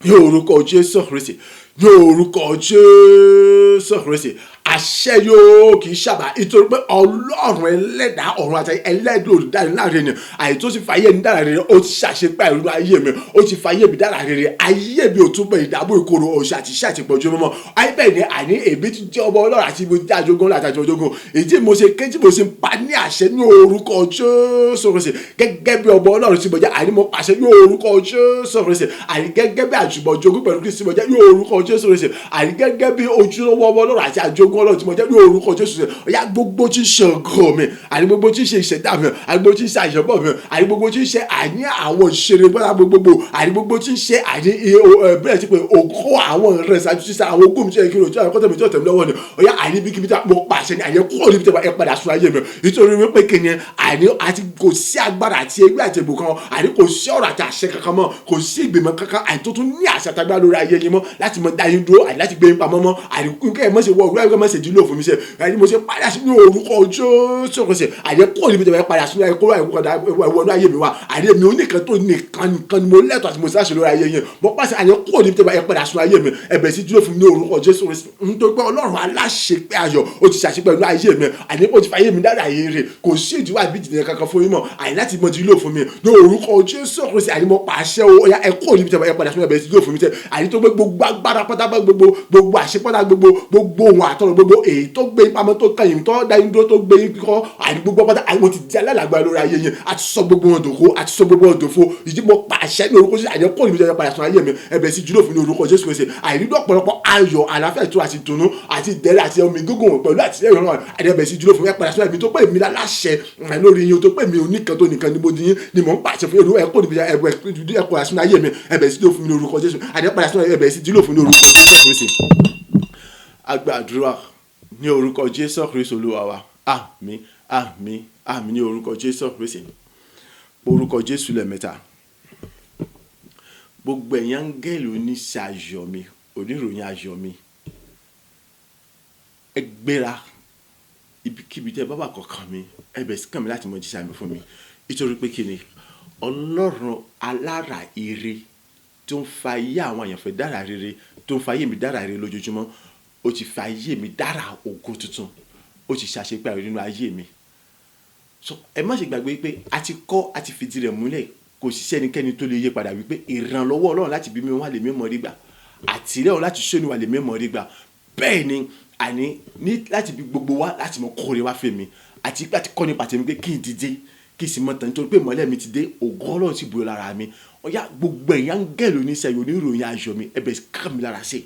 ní orúkọ Jésù Kristi ní orúkọ Jésù Kristi àṣẹ yóò kì í ṣàbà nítorí pé Ọlọ́run ẹlẹ́dàá ọ̀run àti ẹlẹ́dàá olùdarí láàrin ni àyè tó ti fàyè mi dára rere ó ti ṣàṣepá ìlú ayé mi ó ti fàyè mi dára rere ayé mi ò tún bẹ ìdààmú ìkorò òṣì àti iṣẹ́ àti ìpọ́njú mọ́mọ́ ayé bẹ́ẹ̀ ni àní èmi ti jẹ́ ọmọ Ọlọ́run àti ibi tí àjogún láti àjogún èyí mo ṣe kéjì mo ṣe pa ní àṣẹ ní orúkọ Jésù Kristi gẹ́gẹ́ bí ọmọ Ọlọ́run tí mo jẹ́ àní mo pàṣẹ ní orúkọ Jésù Kristi àní gẹ́gẹ́ bí àjùmọ̀jogún pẹ̀lú Kristi mo jẹ́ ní orúkọ Jésù Kristi àní gẹ́gẹ́ bí ojúlówó ọmọ Ọlọ́run àti àjogún Ọlọ́run tí mo jẹ́ ní orúkọ Jésù ọ̀yá gbogbo tí ń ṣe ògo mi àní gbogbo tí ń ṣe ìṣẹ̀dá mi àní gbogbo tí ń ṣe àyẹ̀bọ̀ mi àní gbogbo tí ń ṣe àní àwọn ìṣeré gbọ́dọ̀ gbogbo àní gbogbo tí ń ṣe àní bẹ́ẹ̀ ti pé ògo àwọn ìrẹsì àti sísá àwọn ogún mi tí ẹ kí lóòótọ́ àwọn kọ́tọ̀ mi tí ó tẹ̀mí lọ́wọ́ ni ọ̀yá àní bí kíbi tí mo pàṣẹ ni àyẹ̀ kúrò níbi tí ẹ padà sún ayé mi nítorí wípé kìnìyàn àní àti kò sí agbára àti ẹgbẹ́ àti ìbò kan àní kò sí ọ̀rọ̀ àti àṣẹ kankan mọ́ kò sí ìgbìmọ̀ kankan àní tó tún ní àṣẹ àtàgbà lórí ayé yín mọ́ láti mọ dá yín dúró àní láti gbé yín pamọ́ mọ́ àní kẹ́ ẹ mọ̀ ṣe wọ òwúrọ̀ ẹ mọ̀ ṣe dúró fún mi ṣe àní mo ṣe padà sí ní orúkọ Jésù Kristi àní kúrò níbi tí ẹ padà sún ayé kúrò ẹ̀wọ̀n ayé mi wá àní èmi ò nìkan tó nìkan ni mo lẹ́tọ̀ àti mo ṣáṣe lórí ayé yín mo pàṣẹ àní kúrò níbi tí ẹ padà sún ayé mi ẹ bẹ̀rẹ̀ sí dúró fún mi ní orúkọ Jésù Kristi nítorí pé Ọlọ́run aláṣepé ayọ̀ ó ti ṣàṣepé pẹ̀lú ayé mi àní ó ti fa ayé mi dára ayé rẹ̀ kò sí ìdíwọ́ àbí ìdílé kankan fún yín mọ́ àní láti mọ ti lò fún mi ní orúkọ Jésù Kristi àní mo pàṣẹ o ọ̀yá ẹ kúrò níbi tí ẹ padà sún ẹ bẹ̀rẹ̀ sí dúró fún mi tẹ àní tó gbé gbogbo agbára pátápátá gbogbo àṣepọ́tà gbogbo ohun àtọ́rọ̀ gbogbo èyí tó gbé pamọ́ tó kàn yín tó dá yín dúró tó gbé yín kọ́ àní gbogbo pátá àní mo ti di alálàgbà lórí ayé yẹn àti sọ gbogbo wọn dòkó àti sọ gbogbo wọn dòfo ìdí mo pàṣẹ ní orúkọ Jésù àyẹ kó ìbíjẹ padà sọ ayé mi ẹ̀bẹ̀ sí jùlọ fún ní orúkọ Jésù Kristi àìrídọ́ ọ̀pọ̀lọpọ̀ ayọ̀ àlàáfíà tó àti dùnnú àti ìdẹ̀rẹ̀ àti omi gígùn pẹ̀lú àtìlẹ́yìn ọ̀rọ̀ àdẹ̀bẹ̀ sí jùlọ fún mi padà sọ ẹ̀mí tó pé mi láṣẹ lórí yín tó pé mi oníkan tó nìkan níbo ni yín ni mò ń pàṣẹ fún orúkọ ẹ̀kọ́ ìbíjẹ ẹ̀kọ́ àṣùn ayé mi ẹ̀bẹ̀ sí jùlọ fún mi ní orúkọ Jésù àdẹ̀bẹ̀ padà sọ ẹ̀bẹ̀ sí jùlọ fún mi ní orúkọ Jésù Kristi. Agbàdúrà ní orúkọ Jésù Kristi Olúwa wa àmín àmín àmín ní orúkọ Jésù Kristi. Orúkọ Jésù lẹ́ẹ̀mẹ́ta. Gbogbo ẹ̀yin áńgẹ́lì oníṣẹ́ ayọ̀ mi oníròyìn ayọ̀ mi ẹ gbéra ibikíbi tẹ́ bàbá kọ̀ọ̀kan mi ẹ bẹ̀ sí kàn mí láti mọ jíṣẹ́ àmì fún mi nítorí pé kí ni Ọlọ́run alára ire tó ń fa ayé àwọn àyànfẹ́ dára rere tó ń fa ayé mi dára rere lójoojúmọ́ ó ti fa ayé mi dára ògo tuntun ó ti ṣàṣepẹ́ nínú ayé mi. So ẹ má ṣe gbàgbé pé a ti kọ́ a ti fìdí rẹ̀ múlẹ̀ kò sí sẹ́nikẹ́ni tó lè yé padà wípé ìrànlọ́wọ́ Ọlọ́run láti bí mi wà lè mímọ́ rí gbà àtìlẹ́yìn láti ṣóni wà lè mímọ́ rí gbà bẹ́ẹ̀ ni àní ní láti bí gbogbo wa láti mọ kóore wá fẹ́ mi àti pé àti kọ́ nípa tèmi pé kí n dìde kí n sì mọ̀ tán nítorí pé ìmọ́lẹ̀ mi ti dé ògo Ọlọ́run ti bùrọ̀ lára mi ọ̀yá gbogbo ẹ̀yin áńgẹ́lì oníṣẹ́ oníròyìn ayọ̀ mi ẹ̀bẹ̀ ká mi lára ṣe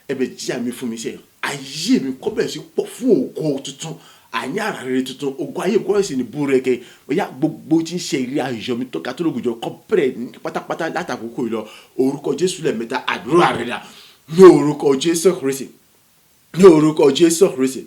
ẹ̀bẹ̀ jíjà mi fún mi ṣe ayé mi kọ́ bẹ̀rẹ̀ sí pọ̀ fún ògo tuntun àní àrà rere tuntun ogun ayé kọ́ ẹ̀sìn ní búrẹ́kẹ́ ọ̀yá gbogbo tí ń ṣe ìrírí ayọ̀ mi tó ga tó lóògùn jọ kọ́ bẹ̀rẹ̀ pátápátá látàkókò ìlọ orúkọ Jésù lẹ́ẹ̀mẹ́ta àdúrà rẹ̀ dà ní orúkọ Jésù Kristi ní orúkọ Jésù Kristi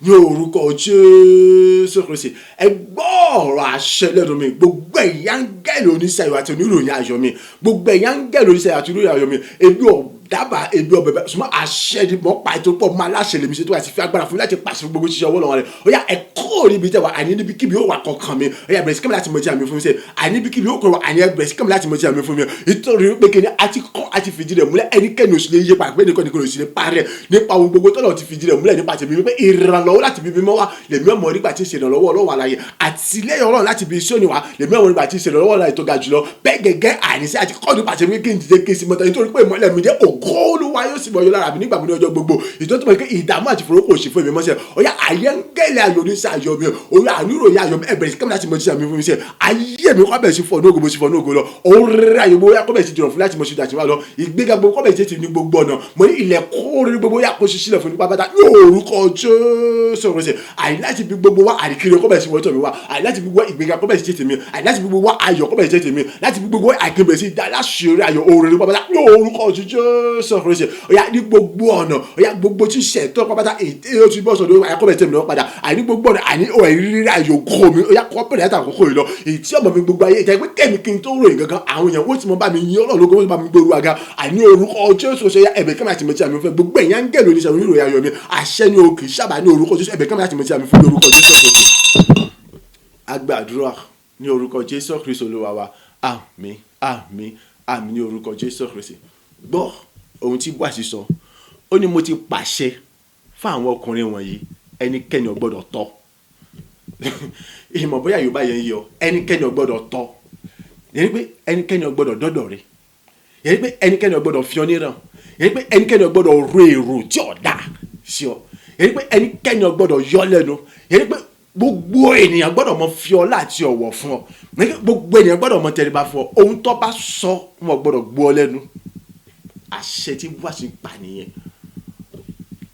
ní orúkọ Jésù Kristi ẹ gbọ́ ọ̀rọ̀ àṣẹ lẹ́nu mi gbogbo ẹ̀yin áńgẹ́lì oníṣẹ́ ayọ̀ àti oníròyìn ayọ̀ mi gbogbo ẹ̀yin áńgẹ́lì oníṣẹ́ ayọ̀ àti oníròyìn ayọ̀ mi ebi dábàá ebi ọbẹ̀ ṣùgbọ́n àṣẹ ni mo pa ètò pọ̀ máa láṣẹ lèmi ṣe tó àti fi agbára fún mi láti pàṣẹ gbogbo ṣiṣẹ́ ọwọ́ lọ́wọ́ rẹ̀ ó yá ẹ̀kọ́ níbi tẹ̀ wá àní níbi kíbi ó wà kọ̀ọ̀kan mi ó yá bẹ̀rẹ̀ sí kẹ́mi láti mọ̀ jẹ́ àmì fún mi ṣe àní níbi kíbi ó kọ̀ wá àní bẹ̀rẹ̀ sí kẹ́mi láti mọ̀ jẹ́ àmì fún mi nítorí pé kí ni a ti kọ́ a ti fìdí rẹ̀ múlẹ̀ ẹnikẹ́ni oṣù lè yé pa pé nìkan nìkan oṣù lè parẹ́ nípa ohun gbogbo tọ́lọ̀ ti fìdí rẹ̀ múlẹ̀ nípa tèmi wípé ìrànlọ́wọ́ láti bíbí mọ́ wa lèmi ọmọ nígbà tí ń ṣe ìrànlọ́wọ́ Ọlọ́run àlàyé àtìlẹ́yìn Ọlọ́run láti bí iṣẹ́ òníwá lèmi ọmọ nígbà tí ń ṣe ìrànlọ́wọ́ àlàyé tó ga jùlọ bẹ́ẹ̀ gẹ́gẹ́ àníṣe àti kọ́ nípa tèmi kí n dìde kí n sì mọ́ta nítorí pé ìmọ́lẹ̀ mi jẹ́ ògo Olúwa yóò sì mọ̀ yọ lára mi nígbà mi ní ọjọ́ gbogbo ìtọ́jú mọ̀ pé ìdààmú àti ìfòró kò sí fún mi mọ́sẹ̀ ọ̀yá àyẹ́ngẹ́lẹ̀ ayọ̀ ní sàyọ̀ mi orí àníròyìn ayọ̀ mi ẹ̀bẹ̀rẹ̀ sí kẹ́mi láti mọ̀ jíṣẹ́ mi fún mi sẹ́ ayé mi kọ́ bẹ̀rẹ̀ sí fọ́ nógo mo sì fọ́ nógo lọ òun ayọ̀ mo yá kọ́ bẹ̀rẹ̀ sí jọ̀rọ̀ fún láti mọ̀ sí ìdájọ́ wa lọ ìgbéga gbogbo kọ́ bẹ̀rẹ̀ sí ní gbogbo ọ̀nà mo ní ilẹ̀ kóore gbogbo yá kó ṣiṣẹ́ fún nípa bàtà ní orúkọ Jésù rẹ̀ àyè láti bí gbogbo wa àríkiri kọ́ bẹ̀rẹ̀ sí wọ́tọ̀ mi wa àyè láti bí gbogbo ìgbéga kọ́ bẹ̀rẹ̀ sí tèmi àyè láti bí gbogbo ayọ̀ kọ́ bẹ̀rẹ̀ sí tèmi láti bí gbogbo àìkébẹ̀ sí dáláṣẹ́rẹ́ ayọ̀ òòrè nípa bàtà ní orúkọ Jésù rẹ̀ ọ̀yá ní gbogbo ọ̀nà ọ̀yá gbogbo tí ṣe tó pátá èyí ó ti bọ́ sọ̀dọ̀ àkọ́bẹ̀ tẹ̀mí lọ́wọ́ padà àní gbogbo ọ̀nà àní ìrírí ayò kó mi ọ̀yá kọ́ bẹ̀rẹ̀ látàkókò yìí lọ èyí tí ọmọ mi gbogbo ayé ìtẹ́ pé kẹ́mi kí n tó ròyìn gangan àwọn èèyàn wọ́n ti mọ bá mi yín Ọlọ́run lógo wọ́n ti bá mi gbóru àga àní orúkọ Jésù ṣe ẹ̀bẹ̀ kẹ́mi àti mọ̀tí àmì fẹ́ gbogbo ẹ̀yìn áńgẹ́lì oníṣẹ́ oníròyìn ayọ̀ mi àṣẹ ni o kì í sábà ní orúkọ Jésù ẹ̀bẹ̀ kẹ́mi àti mọ̀tí àmì fún orúkọ Jésù Kristi. Agbàdúrà ní orúkọ Jésù Kristi Olúwa wa àmín àmín àmín ní orúkọ Jésù Kristi. Gbọ́ ohun tí Bóásì sọ ó ní mo ti pàṣẹ fún àwọn ọkùnrin wọ̀nyí ẹnikẹ́ni ò gbọ́dọ̀ tọ́ ìmọ̀ bóyá Yorùbá yẹn yọ ẹnikẹ́ni ò gbọ́dọ̀ tọ́ yẹn pé ẹnikẹ́ni ò gbọ́dọ̀ dọ́dọ̀ rẹ̀ yẹn pé ẹnikẹ́ni ò gbọ́dọ̀ fi ọ níran yẹn pé ẹnikẹ́ni ò gbọ́dọ̀ ro èrò tí ò dá sí ọ yẹn pé ẹnikẹ́ni ò gbọ́dọ̀ yọ lẹ́nu yẹn pé gbogbo ènìyàn gbọ́dọ̀ mọ fi ọlá àti ọ̀wọ̀ fún ọ gbogbo ènìyàn gbọ́dọ̀ mọ tẹríba fún ọ ohun tó bá sọ wọn gbọ́dọ̀ gbọ́ ọ lẹ́nu àṣẹ tí Bóásì pa nìyẹn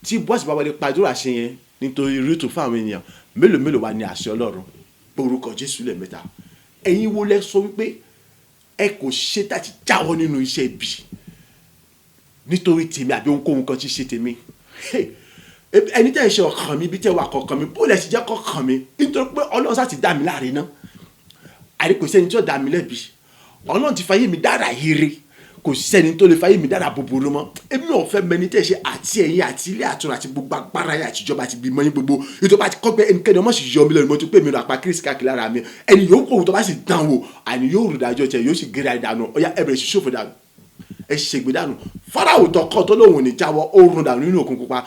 tí Bóásì bá wọlé pàdúrà ṣe yẹn nítorí rútù fún àwọn ènìyàn mélòó mélòó wà ní àṣẹ Ọlọ́run orúkọ Jésù lẹ́ẹ̀mẹ́ta ẹ̀yin wo lẹ sọ wípé ẹ kò ṣe láti jáwọ́ nínú iṣẹ́ ibi nítorí tèmi àbí ohunkóhun kan tí ṣe tèmi ẹni tẹ́ ẹ ṣe ọkàn mi bí tẹ́ wà kọ̀ọ̀kan mi bó lẹ sì jẹ́ kọ̀ọ̀kan mi nítorí pé Ọlọ́run sá ti dá mi láre ná àríkò sẹ́ni tí ó dá mi lẹ́bi Ọlọ́run ti fayé mi dára ire kò sẹ́ni tó lè fayé mi dára búburú mọ́ èmi ò fẹ́ mẹni tẹ́ ṣe àti ẹ̀yin àti ilé àtúnra àti gbogbo agbára yẹn àtijọba àti bímọ yín gbogbo ètò bá ti kọ́ pé ẹnikẹ́ni ọmọ sì yọ mi lẹ́nu mo ti pé mi rà pa kírísì káàkiri lára mi ẹni yóò kó tó bá sì dán wò àní yóò rò dájọ́ tiẹ̀ yóò sì gé ra ìdànù ọ̀yá ẹ̀bẹ̀rẹ̀ sì ṣòfò dànù ẹ ṣègbè dànù Fáráò tọkọ tó lóun ò ní jáwọ́ ó rún dànù nínú òkun pupa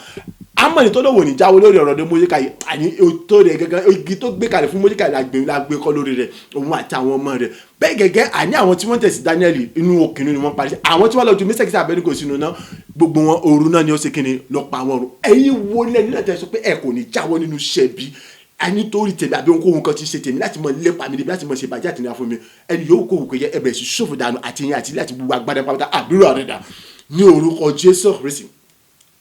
amọ̀ni tó lówó ní jáwọ́ lórí ọ̀rọ̀ ọdún Mójíkà yìí àní tó rẹ̀ gẹ́gẹ́ igi tó gbé kalẹ̀ fún Mójíkà la gbé kọ́ lórí rẹ̀ òun àti àwọn ọmọ rẹ̀ bẹ́ẹ̀ gẹ́gẹ́ àní àwọn tí wọ́n tẹ̀sí Daniel inú òkìnnú ni wọ́n parí àwọn tí wọ́n lọ ju Míṣákì Ábẹ́dínígò sínú náà gbogbo wọn òru náà ni ó ṣe kíni lọ pa wọn run ẹ̀yin wo lẹ́ni náà tẹ̀ sọ pé ẹ kò ní jáwọ́ nínú ṣẹ́bi ẹni tó rí tèmi àbí ohunkóhun kan ti ṣe tèmi láti mọ lépa mi níbi láti mọ ṣe bàjẹ́ àtìníyà fún mi ẹni yóò kó òkè yẹ ẹbẹ̀ sí ṣòfò dànù àti ìyẹn àti ilé àti gbogbo agbádá pátá àbúrò rẹ̀ dà ní orúkọ Jésù Kristi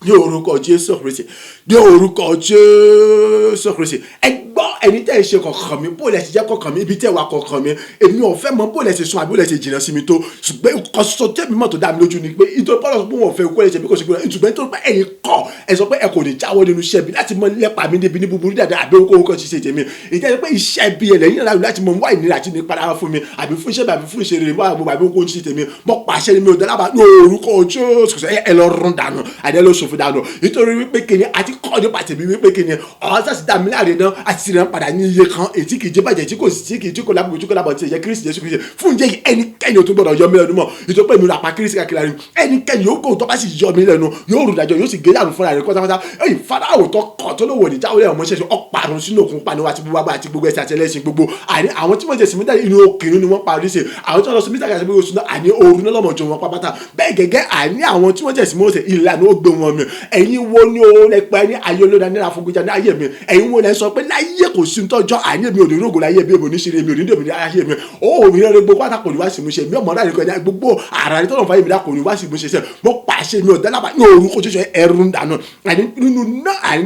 ní orúkọ Jésù Kristi ní orúkọ Jésù Kristi ẹ gbọ́ ẹni tẹ́ ẹ ṣe kọ̀ọ̀kan mi bó lẹ ṣe jẹ́ kọ̀ọ̀kan mi ibi tẹ́ wà kọ̀ọ̀kan mi èmi ò fẹ́ mọ bó lẹ ṣe sún àbí bó lẹ ṣe jìnnà sí mi tó ṣùgbọ́n kọ́sọ́ tẹ́mi mọ̀ tó dá mi lójú ni pé ìtòrí pọ́lọ́ pé wọ́n fẹ́ kó lẹ ṣe bí kò ṣe gbọ́dọ̀ ìtùgbẹ́ tó pé ẹ̀yin kọ́ ẹ sọ pé ẹ kò ní jáwọ́ nínú iṣẹ́ bí láti mọ lẹ́pa mi níbi ní búburú dáadáa àbí ohunkóhun kan ṣiṣẹ́ tèmi ìjẹ́ pé iṣẹ́ bí ẹlẹ́yìn náà láti mọ wá ìnira àti ní padà fún mi àbí fún iṣẹ́ àbí fún ìṣeré mọ́ àbí ohunkóhun ṣiṣẹ́ tèmi mọ́ pàṣẹ ni mi ò dálábà ní orúkọ Jésù ẹ lọ rún dànù àdé lọ ṣòfò dànù nítorí wípé kíni àti kọ́ nípa tèmi wípé kíni ọ̀hún sàṣì dá mi láàrin náà àti sì rán padà ní iye kan ètí kì í jẹ́ bàjẹ́ tí kò sí kì í tí kò lábùkù tí kò lábọ̀ tí ẹ̀yẹ Kristi Jésù Kristi fún ìjẹ́ ẹnikẹ́ni ò tún gbọ́dọ̀ yọ mí lẹ́nu mọ́ nítorí pé mi rà pa Kristi kakiri àárín ẹnikẹ́ni yóò kó tó bá sì yọ mí lẹ́nu yóò rù dájọ́ yóò sì gé dànù fúnra rẹ̀ pátápátá ẹ̀yìn Fáráò tó kọ̀ tó lówó ní jáwé ọmọ ṣẹṣẹ ọparun sínú òkun pa níwájú gbogbo àti gbogbo ẹsẹ̀ àtẹlẹsìn gbogbo àní àwọn tí wọ́n jẹ sìmítà inú òkèrè ni wọ́n parí sí àwọn tí wọ́n lọ sìmítà kàṣẹ gbogbo sùn àní òru náà lọ́mọjọ wọn pápátá bẹ́ẹ̀ gẹ́gẹ́ àní àwọn tí wọ́n jẹ sìmọ́ọ̀sẹ̀ ìlànà ó gbé wọn mi ẹ̀yin wo ni o lẹ pẹ́ ní ayé olóda ní àfọ̀gbẹ́jà ní ayé mi ẹ̀yin wo lẹ sọ pé láyé kò sí tọ́jọ́ àní mi ò ní rògbò láyé mi ò ní ṣeré mi ò ní dèbò ní ayé mi ó mi rẹ gbogbo àtàkùn ní wá sí mi ṣe mi ọmọ náà nìkan gbogbo ara rẹ tọ́lọ̀ fàyè mi dákùn ní wá sí mi ṣe mo pàṣẹ mi ò dálábà ní orúkọ tó ṣe ẹrù ń dànù àní nínú náà àní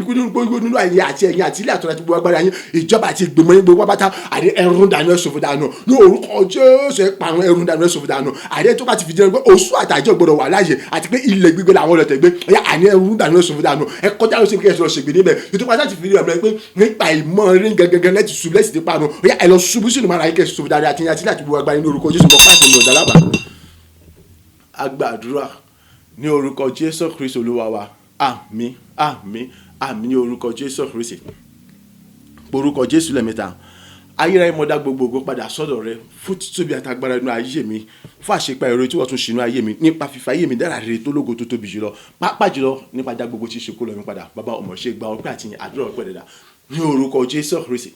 nínú ayé àti ẹ̀yìn àti ilé àtúntò àti gbogbo agbára yín ìjọba àti ìgbìmọ̀ yín gbogbo pátá àní ẹrù ń dànù ẹ̀ ṣòfò dànù ní orúkọ Jésù ẹ̀ pa àwọn ẹrù ń dànù ẹ̀ ṣòfò dànù àní tó bá ti fi jẹ́ pé oṣù àtàjọ gbọdọ̀ wà láàyè àti pé ilẹ̀ gbígbé làwọn ọ̀rẹ́ tẹ̀gbé ẹ̀yà àní ẹrù ń dànù ẹ̀ ṣòfò dànù ẹ̀ kọjá lọ sí kí ẹ sọ ṣègbè níbẹ̀ ètò pátá ti fi rí ọ̀rẹ́ pé nípa ìmọ̀ rí gẹ́gẹ́ lẹ́tì ṣubú lẹ́sì nípa àrùn ẹ̀yà ẹ̀ lọ ṣubú sínú mara yín kẹ́ ṣòfò dáadáa àti àti láti gbogbo agbára ní orúkọ Jésù mọ̀ pàṣẹ mi ọ̀dà lábàá. Agbàdúrà ní orúkọ Jésù Kristi Olúwa wa àmín àmín àmín ní orúkọ Jésù Kristi orúkọ Jésù lẹ́mẹ̀ta ayérayé mo dá gbogbo ògo padà sọ́dọ̀ rẹ fún títóbi àtàgbára inú ayé mi fún àṣepá èrò tí wọ́n tún ṣinú ayé mi nípa fífa ayé mi dára rere tó lógo tó tóbi jùlọ pàápàá jùlọ nípa dá gbogbo tí ṣe kó lọ mi padà bàbá ọmọ ṣe gba ọpẹ́ àti àdúrà ọpẹ́ dẹdà ní orúkọ Jésù Kristi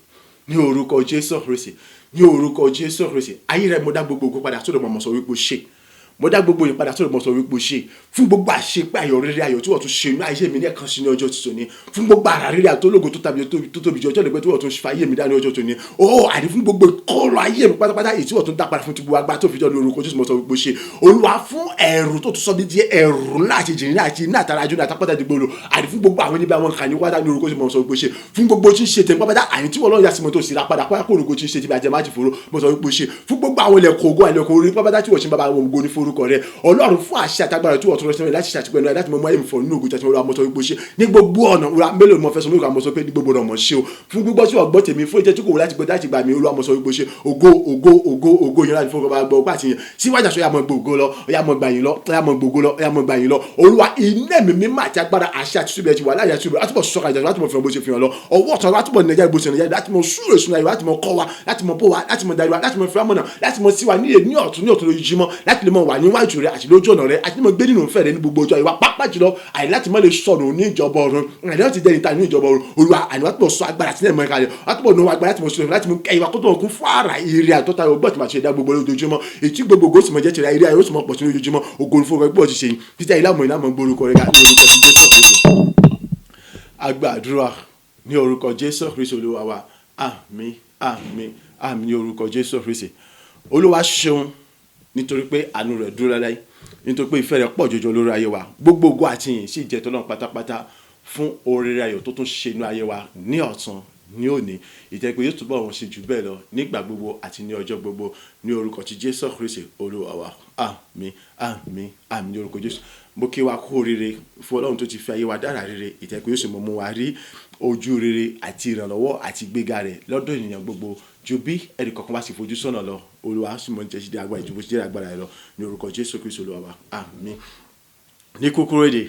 ní orúkọ Jésù Kristi ní orúkọ Jésù Kristi ayérayé mo dá gbogbo ògo padà sọ́dọ̀ mọ̀mọ́ sọ wípé ó ṣe mo dá gbogbo yìí padà sọ́dọ̀ mọ̀ sọ wípé ó ṣe fún gbogbo àṣepé ayọ̀ rere ayọ̀ tí wọ́n tún ṣe inú ayé mi ní ẹ̀kan sí ní ọjọ́ tuntun ni fún gbogbo ara rere àtológo tó tóbi jọjọ́ lẹ́gbẹ́ tí wọ́n tún fa ayé mi dá ní ọjọ́ tuntun ni ó àní fún gbogbo kọ́ọ̀lù ayé mi pátápátá èyí tí wọ́n tún dá padà fún ti gbogbo agbá tó fi jọ ní orúkọ Jésù mọ̀ sọ wípé ó ṣe Olúwa fún ẹ̀rù tó tún sọ bí di ẹ̀rù ńlá àti jìnnì àti iná àtàrà ajú náà àtàpátá dìgbòlò àní fún gbogbo àwọn níbi àwọn kan ní wádà ní orúkọ Jésù mọ̀ sọ wípé ó ṣe fún gbogbo tí ń ṣe tẹ̀ pátápátá àní tí wọ́n lọ́ọ́ yà sí mọ́ tó sì ra padà kó orúkọ tí ń ṣe ti bí ajẹ́má ti fòrò mọ̀ sọ wípé ó ṣe fún gbogbo àwọn ilẹ̀kùn ògo àlẹ̀kùn orí pátápátá tí wọ́n ṣe ń bá àwọn ògo ní forúkọ rẹ̀ Ọlọ́run fún àṣẹ àtagbára tí wọ́n tún rẹ̀ sẹ́yìn láti ṣàtìpẹ́ náà láti mọ mọ́ ẹ̀mí fọ́ nínú ògùn tẹ̀síwọ́n àmọ́tọ́ wípé ṣe ní gbogbo ọ̀nà òra mélòó mọ́ fẹsọ̀ mélòó àmọ́sọ pé ní gbogbo ọ̀nà mọ̀ ṣe o fún gbígbọ́ tí wọ́n gbọ́ tèmi fún ìjẹ́ tí kò wò láti gbọ́ láti gbà mí olú àmọ́sọ wípé ṣe ògo yẹn láti fọwọ́ bá gbọ́ ọgbà àti yẹn síwájú àṣọ yàmọ̀ gbogbo lọ yàmọ̀ gbà yín lọ yàmọ̀ gbogbo lọ yàmọ̀ gbà yín lọ Olúwa iná mi mímọ́ àti agbára àṣẹ àti ṣùgbọ́n ẹ̀ ti wà láyé àti ṣùgbọ́n látìmọ̀ sọ́kà ìjà látìmọ̀ fìhàn bó ṣe fìhàn lọ ọwọ́ ọ̀tọ̀ látìmọ̀ nàìjíríà bó ṣe nàìjíríà látìmọ̀ súrè sùn láyé látìmọ̀ kọ́ wa látìmọ̀ bó wa látìmọ̀ darí wa látìmọ̀ fìhàn mọ̀nà látìmọ̀ sí wa ní ọ̀tún lójúmọ́ láti lè mọ̀ wà níwájú rẹ̀ àti lójú ọ̀nà rẹ̀ àti mọ̀ gbé nínú ìfẹ́ rẹ̀ ní gbogbo ọjọ́ ìwà pápá jùlọ àyè láti mọ̀ lè sọ̀rọ̀ ní ìjọba ọ̀run àyè láti jẹ́ ìta ní ìjọba ọ̀run Olúwa àyè láti mọ̀ sọ agbára sílẹ̀ mọ́ ẹ̀ka rẹ̀ láti mọ̀ náwó agbára láti mọ̀ sọ̀rọ̀ láti mọ̀ ìwà kó tó kún fún ara ìrì àtọ́ta ọgbọ́n tí màá ṣe dá gbogbo lójoojúmọ́ ètí gbogbo ògo sì mọ̀ jẹ́ tìrẹ ìrì ayé ó sì mọ̀ pọ̀ sí lójoojúmọ́ ògo fún ọgbẹ́ pọ̀ ti ṣe títí ìlànà ìlànà gbórúkọ rẹ̀ ní orúkọ Jésù Kristi agbàdúrà ní orúkọ Jésù Kristi Olúwa wa àmín àmín àmín ní orúkọ Jésù Kristi Olúwa ṣeun nítorí pé àánú rẹ̀ dúró láláì nítorí pé ìfẹ́ rẹ̀ pọ̀ jọjọ lórí ayé wa gbogbo ògo àti ìyìn sì jẹ́ tọ́lọ́run pátápátá fún oore ayọ̀ tó tún ṣe inú ayé wa ní ọ̀tun ní òní ìjẹ́ pé yóò túbọ̀ wọn ṣe jù bẹ́ẹ̀ lọ nígbà gbogbo àti ní ọjọ́ gbogbo ní orúkọ ti Jésù Kristi Olúwa wa àmín àmín àmín ní orúkọ Jésù mo kí wa kú oríire fún Ọlọ́run tó ti fi ayé wa dára rere ìjẹ́ pé yóò sì mú wa rí ojú rere àti ìrànlọ́wọ́ àti gbéga rẹ̀ lọ́dọ̀ ènìyàn gbogbo ju bí ẹnì kọ̀ọ̀kan bá sì fojú sọ́nà lọ Olúwa sì mọ̀ ní tẹ̀sídẹ̀ agbára ìjùbọ̀ sí agbára rẹ̀ lọ ní orúkọ Jésù Kristi Olúwa wa àmín. ní kúkúrú èdè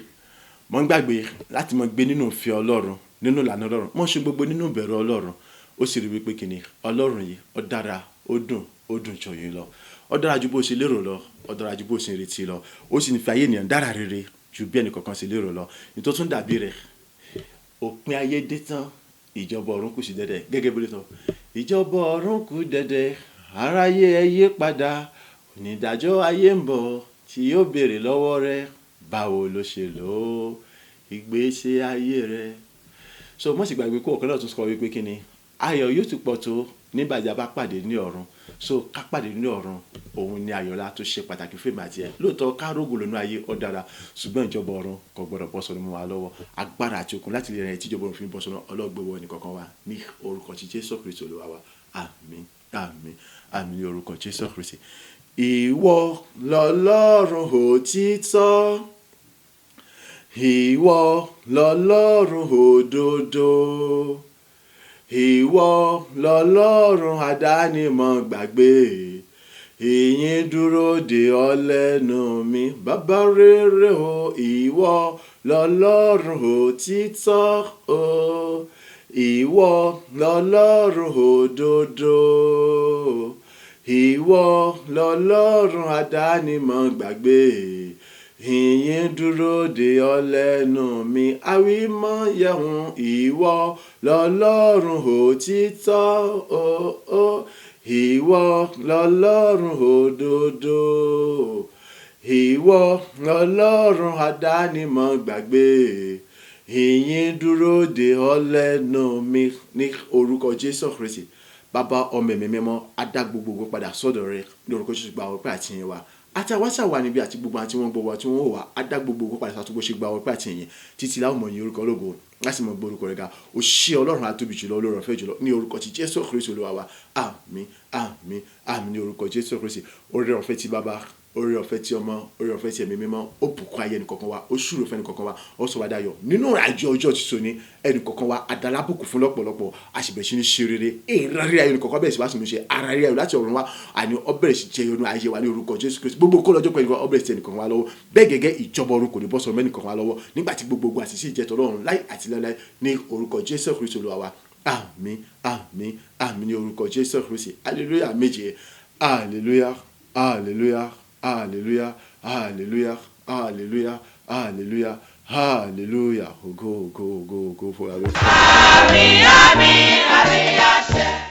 mọ́ ń gbàgbé láti mọ́ gbé nínú ìfẹ́ Ọlọ́run nínú ìlànà Ọlọ́run mọ́ ṣe gbogbo nínú ìbẹ̀rù Ọlọ́run ó sì rí wípé kìíní Ọlọ́run yìí ó dára ó dùn jọ yín lọ ó dára ju bó ṣe lérò lọ ó dára ju bó ṣe retí lọ ó sì ní fi ayé ènìyàn dára rere ju bí ẹnì kọ̀ọ̀kan ṣe lérò lọ nítorí tún dàbí rẹ̀ òpin ayé dé tán ìjọba ọ̀run kù sí dẹ̀dẹ̀ gẹ́gẹ́ bí ó sọ ìjọba ọ̀run kù dẹ̀dẹ̀ aráyé ẹ yí padà onídàájọ́ ayé ń bọ̀ tí yóò béèrè lọ́wọ́ rẹ báwo ló ṣe lò ó ìgbésí ayé rẹ. So mọ̀ sí gbàgbé kó ọ̀kan náà tún sọ wípé kí ni ayọ̀ yóò tún pọ̀ tó nígbàjá bá pàdé ní ọ̀run. So ká pàdé ní ọ̀run òun ni ayọ̀lá tó ṣe pàtàkì fún èmi àti ẹ lóòótọ́ ká rógò lónú ayé ó dára ṣùgbọ́n ìjọba ọ̀run kò gbọ́dọ̀ bọ́ sọnù mọ́ wa lọ́wọ́ agbára àti okun láti lè rìn tí ìjọba ọ̀run fi ń bọ́ sọnù ọlọ́gbẹ̀wọ̀ ẹnìkankan wa ní orúkọ tí Jésù Kristi Olúwa wa àmín àmín àmín ní orúkọ Jésù Kristi. Ìwọ lọ́lọ́run òtítọ́ ìwọ lọ́lọ́run òdodo ìwọ lọ́lọ́run àdánimọ̀ gbàgbé ìyìn dúró de ọ lẹ́nu mi bàbá rere o ìwọ lọ́lọ́run òtítọ́ o ìwọ lọ́lọ́run òdodo ìwọ lọ́lọ́run àdánimọ̀ gbàgbé ìyìn dúró de ọ lẹ́nu mi àwímọ́ yẹ̀hún ìwọ lọ́lọ́run òtítọ́ o ìwọ lọ́lọ́run òdodo ìwọ lọ́lọ́run àdánimọ̀ gbàgbé ìyìn dúró de ọ lẹ́nu mi ní orúkọ Jésù Kristi. Bàbá ọmọ ẹ̀mí mímọ́ á dá gbogbo padà sọ́dọ̀ rẹ ní orúkọ Jésù gba ọpẹ́ àti ìyìn wa àti àwáṣà wà níbi àti gbogbo àti wọn gbogbo àti wọn ò wá á dá gbogbo padà sàtúgbò ṣe gba ọpẹ́ àti ìyìn títí láwọn mọ̀ ní orúkọ ológo láti mọ̀ gbọ́ orúkọ rẹ̀ ga ó ṣe Ọlọ́run àtóbi jùlọ olóró ọ̀fẹ́ jùlọ ní orúkọ ti Jésù Kristi Olúwa wa àmín àmín àmín ní orúkọ Jésù Kristi. Oore ọ̀fẹ́ ti bàbá oore ọ̀fẹ́ ti ọmọ oore ọ̀fẹ́ ti ẹ̀mí mímọ́ ó bùkún ayé ẹnìkọ̀ọ̀kan wa ó ṣúrò fẹ́ ẹnìkọ̀ọ̀kan wa ó sọ wá dayọ̀ nínú àjọ ọjọ́ ti so ní ẹnìkọ̀ọ̀kan wa adalábùkún fún lọ́pọ̀lọpọ̀ àṣìbẹ̀ sí ní ṣe rere ìrárí ayé ẹnìkọ̀ọ̀kan bẹ̀rẹ̀ sí wá sí ní ṣe ara rí ayọ̀ láti ọ̀run wa àní ọbẹ̀rẹ̀ sí jẹ́ ọ̀nà ayé wa ní orúkọ Jésù Kristi gbogbo kó lọ́jọ́ pẹ̀lú ọbẹ̀rẹ̀ sí ẹnìkọ̀ọ̀kan wa lọ́wọ́ bẹ́ẹ̀ gẹ́gẹ́ ìjọba ọ̀run kò ní bọ́ sọ̀rọ̀ mẹ́nìkọ̀ọ̀kan wa lọ́wọ́ nígbà tí gbogbo àṣìṣe ìjẹ́tọ̀ Ọlọ́run láì àti láíláí ní orúkọ Jésù Kristi Olúwa wa àmín àmín àmín ní orúkọ Jésù Kristi hallelujah méje hallelujah hallelujah hallelujah hallelujah hallelujah hallelujah hallelujah ògo ògo ògo ògo fún wa. Àmín àmín àmín àṣẹ.